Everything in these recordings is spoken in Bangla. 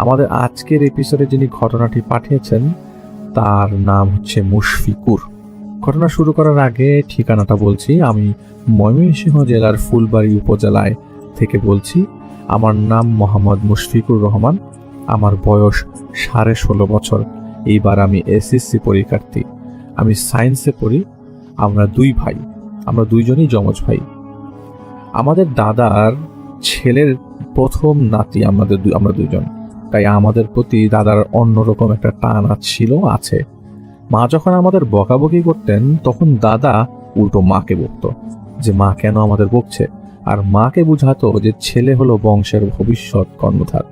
আমাদের আজকের এপিসোডে যিনি ঘটনাটি পাঠিয়েছেন তার নাম হচ্ছে মুশফিকুর। ঘটনা শুরু করার আগে ঠিকানাটা বলছি। আমি ময়মনসিংহ জেলার ফুলবাড়ী উপজেলায় থেকে বলছি। আমার নাম মোহাম্মদ মুশফিকুর রহমান। আমার বয়স 16.5 বছর। এইবার আমি এসএসসি পরীক্ষার্থী। আমি সায়েন্সে পড়ি। আমরা দুই ভাই, আমরা দুইজনই যমজ ভাই। আমাদের দাদার ছেলের প্রথম নাতি আমরা দুইজন, তাই আমাদের প্রতি দাদার অন্যরকম একটা টান আছে। মা যখন আমাদের বকাবকি করতেন তখন দাদা উল্টো মাকে বকতো যে মা কেন আমাদের বকছে, আর মাকে বুঝাতো যে ছেলে হলো বংশের ভবিষ্যৎ কর্ণধার।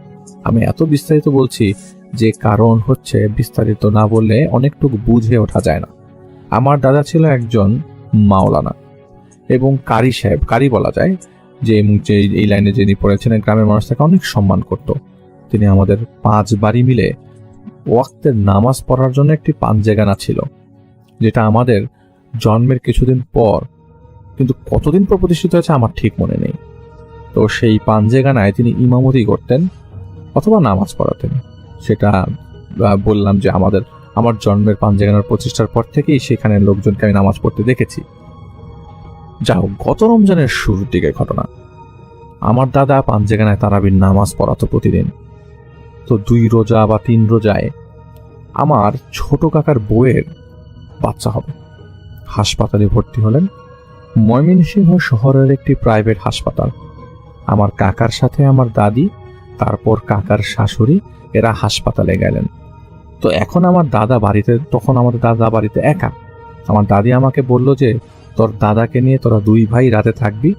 আমি এত বিস্তারিত বলছি যে কারণ হচ্ছে বিস্তারিত না বললে অনেকটুকু বুঝে ওঠা যায় না। আমার দাদা ছিল একজন মাওলানা এবং কারি সাহেব, কারি বলা যায়, যে এই লাইনে যিনি পড়েছেন গ্রামের মানুষ তাকে অনেক সম্মান করত। তিনি আমাদের 5 বাড়ি মিলে ওয়াক্তের নামাজ পড়ার জন্য একটি পাঞ্জেগানা ছিল, যেটা আমাদের জন্মের কিছুদিন পর, কিন্তু কতদিন পর প্রতিষ্ঠিত হয়েছে আমার ঠিক মনে নেই। তো সেই পাঞ্জেগানায় তিনি ইমামতি করতেন অথবা নামাজ পড়াতেন। সেটা বললাম যে আমার জন্মের পাঞ্জেগানার প্রতিষ্ঠার পর থেকেই সেখানে লোকজনকে আমি নামাজ পড়তে দেখেছি। যাও, গত রমজানের শুরুর দিকে ঘটনা। আমার দাদা পাঞ্জেগানায় তারাবির নামাজ পড়াতো প্রতিদিন। তো 2 রোজা বা 3 রোজায় আমার ছোট কাকার বউয়ের বাচ্চা হবে। হাসপাতালে ভর্তি হলেন। ময়মনসিংহ শহরের একটি প্রাইভেট হাসপাতাল। আমার কাকার সাথে আমার দাদি, তারপর কাকার শাশুড়ি, এরা হাসপাতালে গেলেন। তো এখন তখন আমাদের দাদা বাড়িতে একা। আমার দাদি আমাকে বলল যে তোর দাদাকে নিয়ে তোরা 2 ভাই রাতে থাকবি।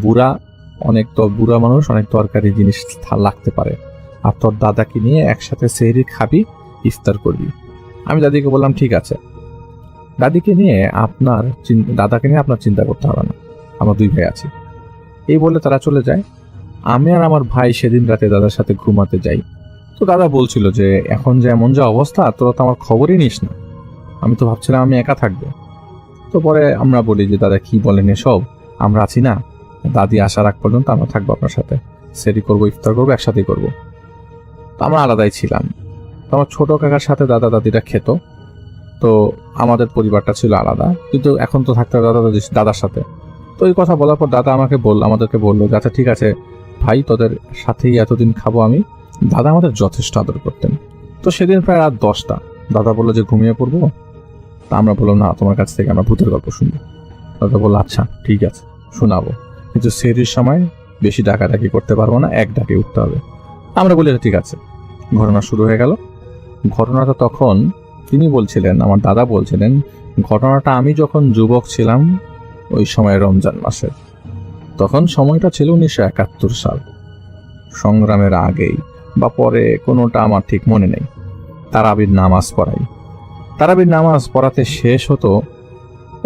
বুড়া মানুষ, অনেক তরকারি জিনিস লাগতে পারে, আর তোর দাদাকে নিয়ে একসাথে সেহরি খাবি, ইফতার করবি। আমি দাদিকে বললাম ঠিক আছে, দাদাকে নিয়ে আপনার চিন্তা করতে হবে না, আমরা 2 ভাই আছি। এই বলে তারা চলে যায়। আমি আর আমার ভাই সেদিন রাতে দাদার সাথে ঘুমাতে যাই। তো দাদা বলছিল যে এখন যে এমন যে অবস্থা, তোরা তো আমার খবরই নিস না। আমি তো ভাবছিলাম আমি একা থাকবো। তো পরে আমরা বলি যে দাদা কি বলেন এসব, আমরা আছি না, দাদি আসার আগ পর্যন্ত আমরা থাকবো আপনার সাথে, সেরি করবো, ইফতার করবো, একসাথেই করবো। তো আমরা আলাদাই ছিলাম। তো আমার ছোট কাকার সাথে দাদিরা খেত। তো আমাদের পরিবারটা ছিল আলাদা, কিন্তু এখন তো থাকতে দাদার সাথে। তো এই কথা বলার পর দাদা আমাদেরকে বললো যে আচ্ছা ঠিক আছে ভাই, তোদের সাথেই এতদিন খাবো আমি। দাদা আমাদের যথেষ্ট আদর করতেন। তো সেদিন প্রায় রাত 10টা। দাদা বললো যে ঘুমিয়ে পড়বো। তা আমরা বললাম না, তোমার কাছ থেকে আমরা ভূতের গল্প শুনবো। দাদা বললো আচ্ছা ঠিক আছে শোনাবো, কিন্তু সেহরির সময় বেশি ডাকাডাকি করতে পারবো না, 1 ডাকে উঠতে হবে। আমরা বলি ঠিক আছে। ঘটনা শুরু হয়ে গেল। ঘটনাটা তখন আমার দাদা বলছিলেন, ঘটনাটা আমি যখন যুবক ছিলাম ওই সময় রমজান মাসের। তখন সময়টা ছিল 1971 সাল, সংগ্রামের আগেই বা পরে কোনোটা আমার ঠিক মনে নেই। তারাবির নামাজ পড়াতে শেষ হতো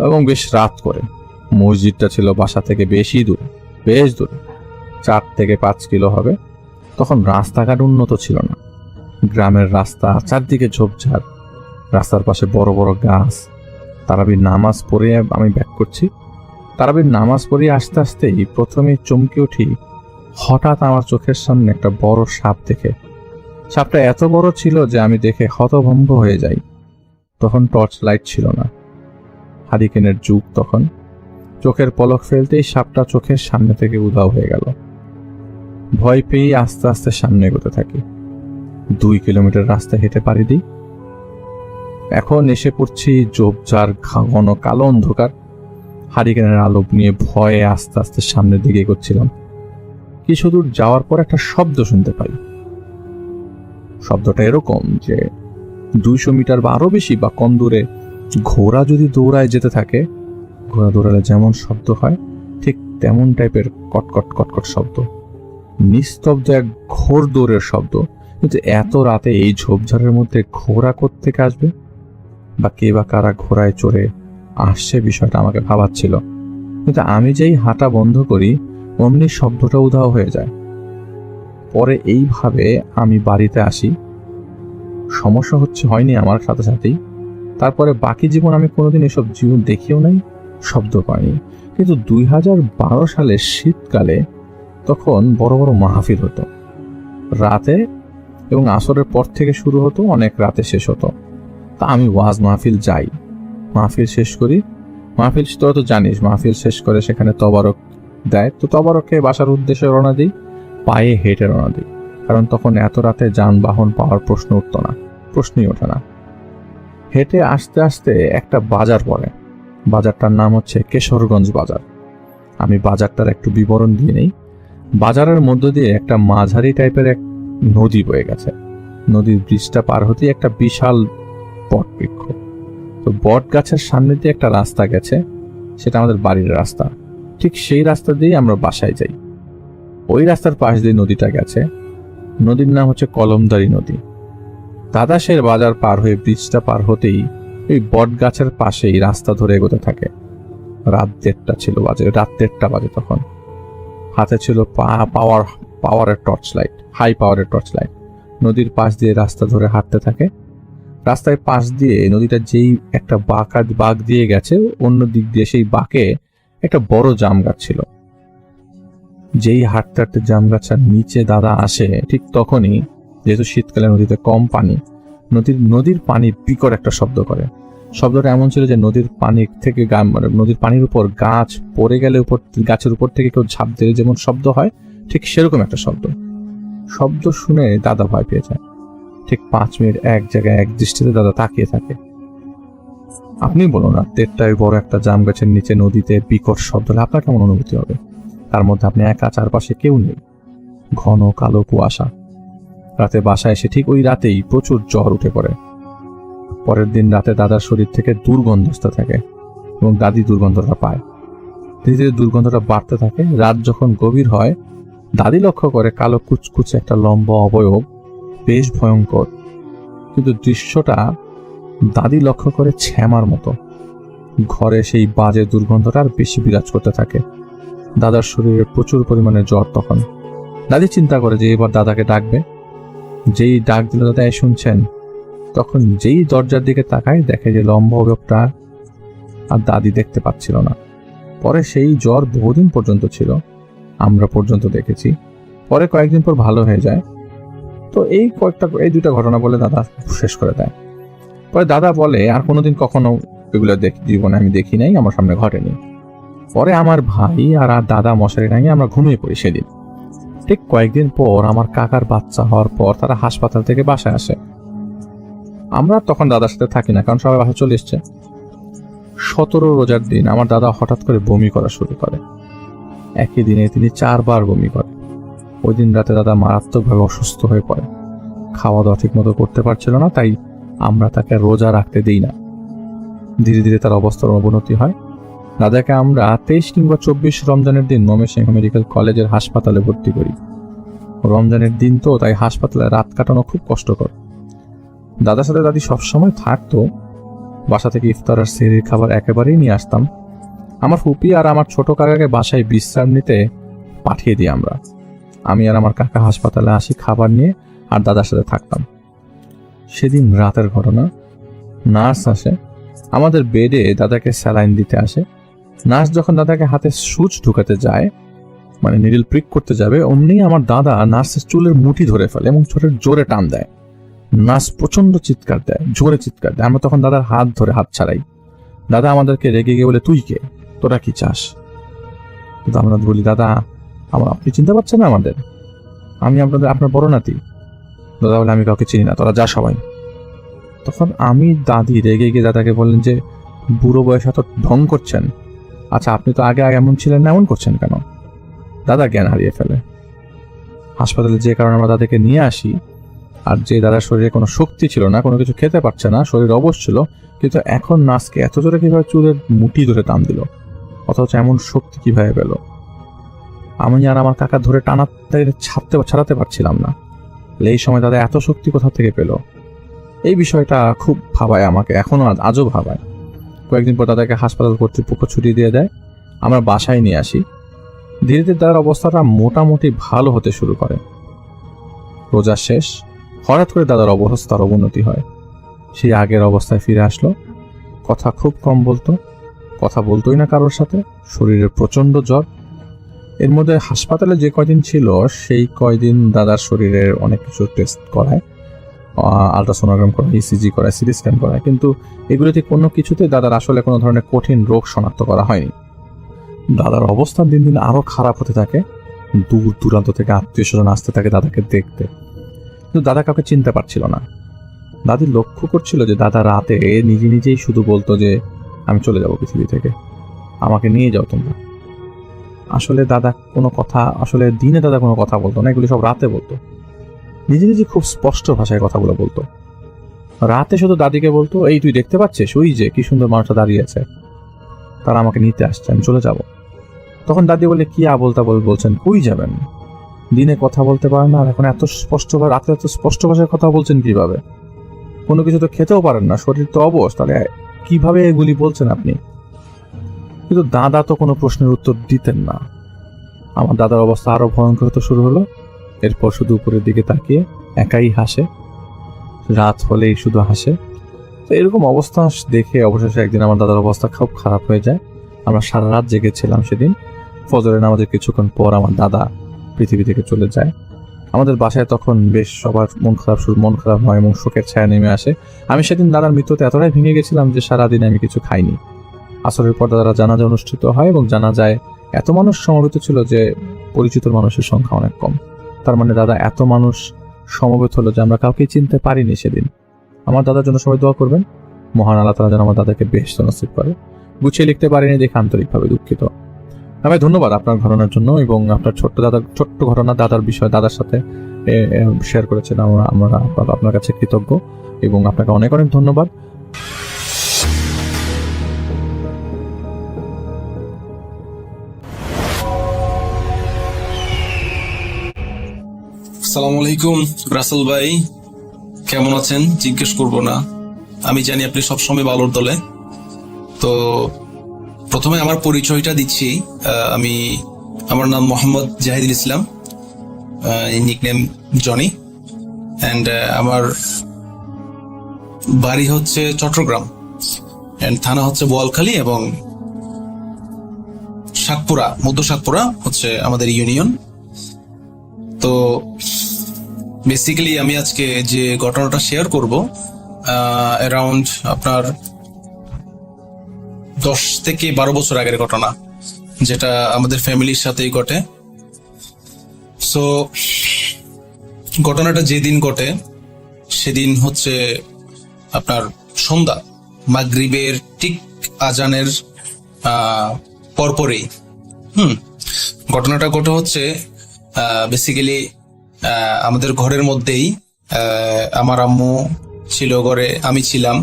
এবং বেশ রাত করে। মসজিদটা ছিল বাসা থেকে বেশ দূরে, 4 থেকে 5 কিলো হবে। তখন রাস্তাঘাট উন্নত ছিল না। গ্রামের রাস্তা, চারদিকে ঝোপঝাড়, রাস্তার পাশে বড় বড় গাছ। তারাবির নামাজ পড়ে আমি ব্যাক করছি। তারাবির নামাজ পড়ে আস্তে আস্তেই প্রথমে চমকে উঠি, হঠাৎ আমার চোখের সামনে একটা বড় সাপ দেখে। সাপটা এত বড় ছিল যে আমি দেখে হতভম্ব হয়ে যাই। তখন টর্চ লাইট ছিল না, হারিকেনের যুগ তখন। চোখের পলক ফেলতেই সাপটা চোখের সামনে থেকে উধাও হয়ে গেল। ভয় পেয়ে আস্তে আস্তে সামনে এগোতে থাকি। 2 কিলোমিটার রাস্তা হেঁটে পাড়ি দিই। এখন এসে পড়ছি ঝোপঝাড়, ঘন কালো অন্ধকার। হারিকেনের আলো নিয়ে ভয়ে আস্তে আস্তে সামনের দিকে এগোচ্ছিলাম। কিছু দূর যাওয়ার পর একটা শব্দ শুনতে পাই। শব্দটা এরকম যে 200 মিটার বা আরো বেশি বা কম দূরে ঘোড়া যদি দৌড়ায় যেতে থাকে, ঘোড়া দৌড়ালে যেমন শব্দ হয় ঠিক তেমন টাইপের কটকট কটকট শব্দ। নিস্তব্ধ এক ঘোর দৌড়ের শব্দ। কিন্তু এত রাতে এই ঝোপঝাড়ের মধ্যে ঘোড়া কোত্থেকে আসবে, বা কে বা কারা ঘোড়ায় চড়ে আসছে, বিষয়টা আমাকে ভাবাচ্ছিল। কিন্তু আমি যেই হাঁটা বন্ধ করি অমনি শব্দটা উধাও হয়ে যায়। পরে এইভাবে আমি বাড়িতে আসি। সমস্যা হয়নি আমার সাথে সাথেই। তারপরে বাকি জীবন আমি কোনোদিন এসব জীবন দেখিও নাই, শব্দ পাইনি। কিন্তু 2012 সালের শীতকালে তখন বড় বড় মাহফিল হতো রাতে, এবং আসরের পর থেকে শুরু হতো, অনেক রাতে শেষ হতো। তা আমি ওয়াজ মাহফিল যাই, মাহফিল শেষ করি। মাহফিল তোরা তো জানিস, মাহফিল শেষ করে সেখানে তবারক দেয়, তো তবারকে বাসার উদ্দেশ্যে রওনা দিই, পায়ে হেঁটে রওনা দিই, কারণ তখন এত রাতে যানবাহন পাওয়ার প্রশ্নই ওঠে না। হেঁটে আসতে আসতে একটা বাজার পড়ে, বাজারটার নাম হচ্ছে কেশরগঞ্জ বাজার। আমি বাজারটার একটু বিবরণ দিয়ে নেই। বাজারের মধ্য দিয়ে একটা মাঝারি টাইপের এক নদী বয়ে গেছে। নদীর ব্রিজটা পার হতেই একটা বিশাল বট বৃক্ষ, তো বট গাছের সামনে দিয়ে একটা রাস্তা গেছে, সেটা আমাদের বাড়ির রাস্তা। ঠিক সেই রাস্তা দিয়েই আমরা বাসায় যাই। ওই রাস্তার পাশ দিয়ে নদীটা গেছে, নদীর নাম হচ্ছে কলমদারি নদী। দাদা সে বাজার পার হয়ে ব্রিজটা পার হতেই ওই বট গাছের পাশেই রাস্তা ধরে এগোতে থাকে। রাত 1:30 বাজে তখন। হাতে ছিল পাওয়ারের টর্চ লাইট, হাই পাওয়ারের টর্চ লাইট। নদীর পাশ দিয়ে রাস্তা ধরে হাঁটতে থাকে। রাস্তায় পাশ দিয়ে নদীটা যেই একটা বাঁক দিয়ে গেছে, অন্য দিক দিয়ে সেই বাঁকে একটা বড় জাম গাছ ছিল। যেই হাঁটতে হাঁটতে জাম গাছটার নিচে দাদা আসে, ঠিক তখনই, যেহেতু শীতকালে নদীতে কম পানি, নদীর পানি বিকট একটা শব্দ করে। শব্দটা এমন ছিল যে নদীর পানি থেকে নদীর পানির উপর গাছ পড়ে গেলে গাছের উপর থেকে কেউ ঝাঁপ দিলে যেমন শব্দ হয়, ঠিক সেরকম একটা শব্দ শুনে দাদা ভয় পেয়ে যায়। ঠিক 5 মিনিট এক জায়গায় এক দৃষ্টিতে দাদা তাকিয়ে থাকে। আপনি বলুন না, 1:30টায় বড় একটা জাম গাছের নিচে নদীতে বিকট শব্দ হলে আপনার কেমন অনুভূতি হবে? তার মধ্যে আপনি একা, চারপাশে কেউ নেই, ঘন কালো কুয়াশা। রাতে বাসায় এসে ঠিক ওই রাতেই প্রচুর জ্বর উঠে পড়ে। পরের দিন রাতে দাদার শরীর থেকে দুর্গন্ধ আসতে থাকে এবং দাদি দুর্গন্ধটা পায়। ধীরে ধীরে দুর্গন্ধটা বাড়তে থাকে। রাত যখন গভীর হয়, দাদি লক্ষ্য করে কালো কুচকুচে একটা লম্বা অবয়ব, বেশ ভয়ঙ্কর, কিন্তু দৃশ্যটা দাদি লক্ষ্য করে ছ্যামার মতো। ঘরে সেই বাজে দুর্গন্ধটা আর বেশি বিরাজ করতে থাকে। দাদার শরীরে প্রচুর পরিমাণে জ্বর তখন। দাদি চিন্তা করে যে এবার দাদাকে ডাকবে। যেই ডাক দিল, দাদা শুনছেন, তখন যেই দরজার দিকে তাকায়, দেখে যে লম্বা অবয়বটা আর দাদি দেখতে পাচ্ছিল না। পরে সেই জ্বর বহুদিন পর্যন্ত ছিল, আমরা পর্যন্ত দেখেছি। পরে কয়েকদিন পর ভালো হয়ে যায়। তো এই 2টা ঘটনা বলে দাদা শেষ করে দেয়। পরে দাদা বলে, আর কোনোদিন কখনো এগুলো জীবনে আমি দেখি নাই, আমার সামনে ঘটেনি। পরে আমার ভাই আর দাদা মশারি টাঙিয়ে আমরা ঘুমিয়ে পড়ি সেদিন। ঠিক কয়েকদিন পর আমার কাকার বাচ্চা হওয়ার পর তারা হাসপাতাল থেকে বাসায় আসে। আমরা তখন দাদার সাথে থাকি না, কারণ সবাই বাসায় চলে এসছে। 17 রোজার দিন আমার দাদা হঠাৎ করে বমি করা শুরু করে। একই দিনে তিনি 4 বার বমি করে। ওই দিন রাতে দাদা মারাত্মকভাবে অসুস্থ হয়ে পড়ে। খাওয়া দাওয়া ঠিক মতো করতে পারছিল না, তাই আমরা তাকে রোজা রাখতে দিই না। ধীরে ধীরে তার অবস্থার অবনতি হয়। দাদাকে আমরা 23 কিংবা 24 রমজানের দিন ময়মনসিংহ মেডিকেল কলেজের হাসপাতালে ভর্তি করি। রমজানের দিন তো, তাই হাসপাতালে রাত কাটানো খুব কষ্টকর। দাদার সাথে দাদি সবসময় থাকতো। বাসা থেকে ইফতার আর সেহরির খাবার একেবারেই নিয়ে আসতাম। আমার ফুপি আর আমার ছোট কাকাকে বাসায় বিশ্রাম নিতে পাঠিয়ে দিই আমরা। আমি আর আমার কাকা হাসপাতালে আসি খাবার নিয়ে, আর দাদার সাথে থাকতাম। সেদিন রাতের ঘটনা, নার্স আসে আমাদের বেডে, দাদাকে স্যালাইন দিতে আসে। নার্স যখন দাদাকে হাতে সুচ ঢুকাতে যায়, মানে নিডল প্রিক করতে যাবে, অমনি আমার দাদা নার্সের চুলের মুঠি ধরে ফেলে এবং জোরে টান দেয়। নার্স প্রচন্ড চিৎকার দেয়, জোরে চিৎকার দেয়। আমরা তখন দাদার হাত ধরে হাত ছাড়াই। দাদা আমাদেরকে রেগে গিয়ে বলে, তুই কে, তোরা কি চাস? কিন্তু আমরা বলি, দাদা আপনি চিনতে পারছেন না আমাদের, আমি আপনার বড় নাতি। দাদা বলে, আমি কাউকে চিনি না, তোরা যা সবাই। তখন আমি দাদি রেগে গিয়ে দাদাকে বললেন যে, বুড়ো বয়সে এত ঢং করছেন, আচ্ছা আপনি তো আগে এমন ছিলেন না, এমন করছেন কেন? দাদা জ্ঞান হারিয়ে ফেলে। হাসপাতালে যে কারণে আমরা দাদাকে নিয়ে আসি, আর যে দাদার শরীরে কোনো শক্তি ছিল না, কোনো কিছু খেতে পারছে না, শরীর অবশ ছিল, কিন্তু এখন নার্সকে এত জোরে কিভাবে চুলের মুঠি ধরে টান দিল, অথচ এমন শক্তি কিভাবে পেল? আমি আর আমার কাকা ধরে ছাড়াতে পারছিলাম না। এই সময় দাদা এত শক্তি কোথা থেকে পেল? এই বিষয়টা খুব ভাবায় আমাকে, এখনো আজও ভাবায়। কয়েকদিন পর দাদাকে হাসপাতাল কর্তৃপক্ষ ছুটি দিয়ে দেয়। আমরা বাসায় নিয়ে আসি। ধীরে ধীরে দাদার অবস্থাটা মোটামুটি ভালো হতে শুরু করে। রোজা শেষ, হঠাৎ করে দাদার অবস্থার অবনতি হয়। সেই আগের অবস্থায় ফিরে আসলো। কথা খুব কম বলতো, কথা বলতোই না কারোর সাথে, শরীরে প্রচন্ড জ্বর। এর মধ্যে হাসপাতালে যে কয়দিন ছিল সেই কয়দিন দাদার শরীরের অনেক কিছু টেস্ট করায়, আলট্রাসোনোগ্রাম করায়, ইসিজি করায়, সিটি স্ক্যান করায়, কিন্তু এগুলোতে কোনো কিছুতে দাদার আসলে কোনো ধরনের কঠিন রোগ শনাক্ত করা হয়নি। দাদার অবস্থা দিন দিন আরো খারাপ হতে থাকে, দূর দূরান্ত থেকে আত্মীয় স্বজন আসতে থাকে দাদাকে দেখতে, কিন্তু দাদা কাউকে চিনতে পারছিল না। দাদি লক্ষ্য করছিল যে দাদা রাতে নিজে নিজেই শুধু বলতো যে আমি চলে যাব পৃথিবী থেকে, আমাকে নিয়ে যাও তোমরা। আসলে দাদা কোনো কথা, আসলে দিনে দাদা কোনো কথা বলতো না, এগুলি সব রাতে বলতো। নিজে নিজে খুব স্পষ্ট ভাষায় কথাগুলো বলতো। রাতে শুধু দাদিকে বলতো, এই তুই দেখতে পাচ্ছিস ওই যে কি সুন্দর মানুষটা দাঁড়িয়ে আছে, তারা আমাকে নিতে আসছে, আমি চলে যাব। তখন দাদি বলে, কি আবোল তাবোল বলছেন, কই যাবেন? দিনে কথা বলতে পারেন না, আর এখন এত স্পষ্ট, রাতে এত স্পষ্ট ভাষায় কথা বলছেন কিভাবে? কোনো কিছু তো খেতেও পারেন না, শরীর তো অবশ, তাহলে কিভাবে এগুলি বলছেন আপনি? কিন্তু দাদা তো কোনো প্রশ্নের উত্তর দিতেন না। আমার দাদার অবস্থা আরো ভয়ঙ্কর হতে শুরু হলো। এরপর শুধু উপরের দিকে তাকিয়ে একাই হাসে, রাত হলেই শুধু হাসে। তো এরকম অবস্থা দেখে অবশেষে একদিন আমার দাদার অবস্থা খুব খারাপ হয়ে যায়। আমরা সারা রাত জেগেছিলাম সেদিন। ফজরের নামাজের কিছুক্ষণ পর আমার দাদা পৃথিবী থেকে চলে যায়। আমাদের বাসায় তখন বেশ সবার মন খারাপ হয় এবং শোকের ছায়া নেমে আসে। আমি সেদিন দাদার মৃত্যুতে এতটাই ভেঙে গেছিলাম যে সারাদিন আমি কিছু খাইনি। আসরের পর দাদার জানাজা অনুষ্ঠিত হয় এবং জানাজায় এত মানুষ সমবেত ছিল যে পরিচিত মানুষের সংখ্যা অনেক কম। তার মানে দাদা এত মানুষ সমবেত হলো যে আমরা কাউকে চিনতে পারিনি সেদিন। আমার দাদার জন্য সবাই দোয়া করবেন, মহান আল্লাহ তাআলা যেন আমার দাদাকে বেহেশত নসিব করে। গুছিয়ে লিখতে পারিনি দেখে আন্তরিকভাবে দুঃখিত। ভাই ধন্যবাদ আপনার ঘটনার জন্য এবং আপনার ছোট্ট ঘটনা দাদার বিষয় দাদার সাথে শেয়ার করেছেন। আমরা আপনার কাছে কৃতজ্ঞ এবং আপনাকে অনেক অনেক ধন্যবাদ। আসসালামু আলাইকুম রাসেল ভাই, কেমন আছেন জিজ্ঞেস করবো না, আমি জানি আপনি সবসময় ভালোর দলে। তো প্রথমে আমার পরিচয়টা দিচ্ছি। আমার নাম মোহাম্মদ জাহিদুল ইসলাম, নিকনেম জনি, অ্যান্ড আমার বাড়ি হচ্ছে চট্টগ্রাম, অ্যান্ড থানা হচ্ছে বোয়ালখালী এবং শাকপুরা, মধ্য শাকপুরা হচ্ছে আমাদের ইউনিয়ন। তো বেসিক্যালি আমি আজকে যে ঘটনাটা শেয়ার করব অ্যারাউন্ড আপনার 10 থেকে 12 বছর আগের ঘটনা, যেটা আমাদের ফ্যামিলির সাথেই ঘটে। সো ঘটনাটা যেদিন ঘটে সেদিন হচ্ছে আপনার সন্ধ্যা, মাগরিবের ঠিক আজানের পরপরেই ঘটনাটা ঘটে হচ্ছে বেসিক্যালি আমাদের ঘরের মধ্যেই। আমার আম্মু ছিল ঘরে, আমি ছিলাম,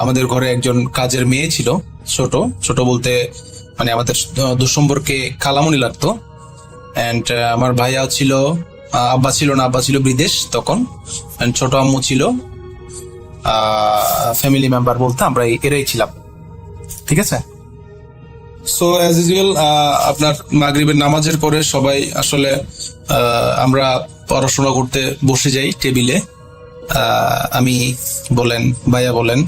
আমাদের ঘরে একজন কাজের মেয়ে ছিল, ছোট বলতে মানে আমাদের দুঃসম্পর্কে খালামণি লাগতো। অ্যান্ড আমার ভাইয়া ছিল, আব্বা ছিল না, আব্বা ছিল বিদেশ তখন, অ্যান্ড ছোট আম্মু ছিল। ফ্যামিলি মেম্বার বলতে আমরা এরাই ছিলাম, ঠিক আছে। সো অ্যাজ ইউজুয়াল আপনার মাগরিবের নামাজের পরে সবাই আসলে আমরা পড়াশোনা করতে বসে যাই টেবিলে, আমি বলেন ভাইয়া বলেন।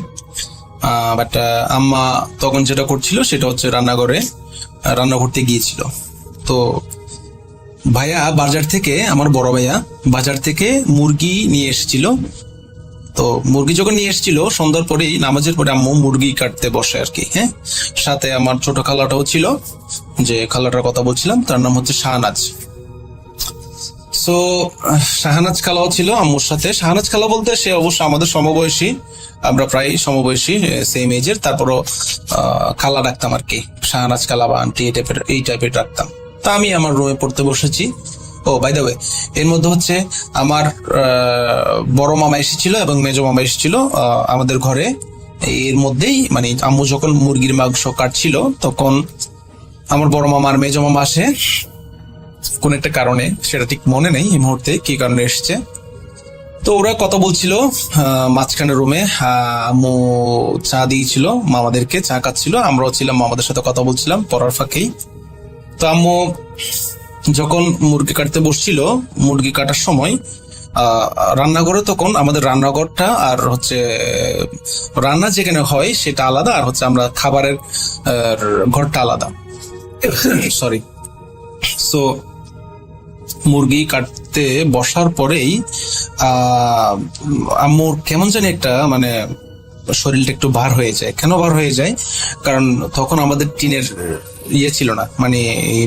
বাট আম্মা তখন যেটা করছিল সেটা হচ্ছে রান্নাঘরে রান্না করতে গিয়েছিল। তো ভাইয়া আমার বড় ভাইয়া বাজার থেকে মুরগি নিয়ে এসেছিল। তো মুরগি যখন নিয়ে এসেছিল সন্ধ্যার পরেই, নামাজের পরে আম্মু মুরগি কাটতে বসে আর কি। হ্যাঁ, সাথে আমার ছোট খালাটাও ছিল, যে খালাটার কথা বলছিলাম তার নাম হচ্ছে শাহনাজ। সো শাহনাজ খালাও ছিল আম্মুর সাথে। শাহনাজ খালা বলতে সে অবশ্য আমাদের সমবয়সী, আমরা প্রায় সমবয়সী, সেম এজের। তারপরও খালা ডাকতাম আর কি, শাহনাজ খালা বা আন্টি এই টাইপের ডাকতাম। তা আমি আমার রুমে পড়তে বসেছি। ও বাই দ্য ওয়ে, এর মধ্যে হচ্ছে আমার বড় মামা এসেছিল এবং মেজো মামা এসেছিল আমাদের ঘরে। এর মধ্যেই মানে আম্মু যখন মুরগির মাংস কাটছিল তখন আমার বড় মামা আর মেজো মামা আসে কোন একটা কারণে, সেটা ঠিক মনে নেই এই মুহূর্তে কি কারণে এসছে। তো ওরা কথা বলছিল মাঝখানে রুমে। আম্মু চা দিয়েছিল মামাদেরকে, চা খাচ্ছিল, আমরাও ছিলাম মামাদের সাথে কথা বলছিলাম পড়ার ফাঁকেই। তো আম্মু যখন মুরগি কাটতে বসছিল, মুরগি কাটার সময় রান্নাঘরে, তখন আমাদের রান্নাঘরটা আর হচ্ছে রান্না যেখানে হয় সেটা আলাদা, আর হচ্ছে আমরা খাবারের ঘরটা আলাদা। সরি। সো মুরগি কাটতে বসার পরেই আম্মুর কেমন জানি একটা মানে শরীরটা একটু ভার হয়ে যায়। কেন ভার হয়ে যায়? কারণ তখন আমাদের টিনের ইয়ে ছিল না, মানে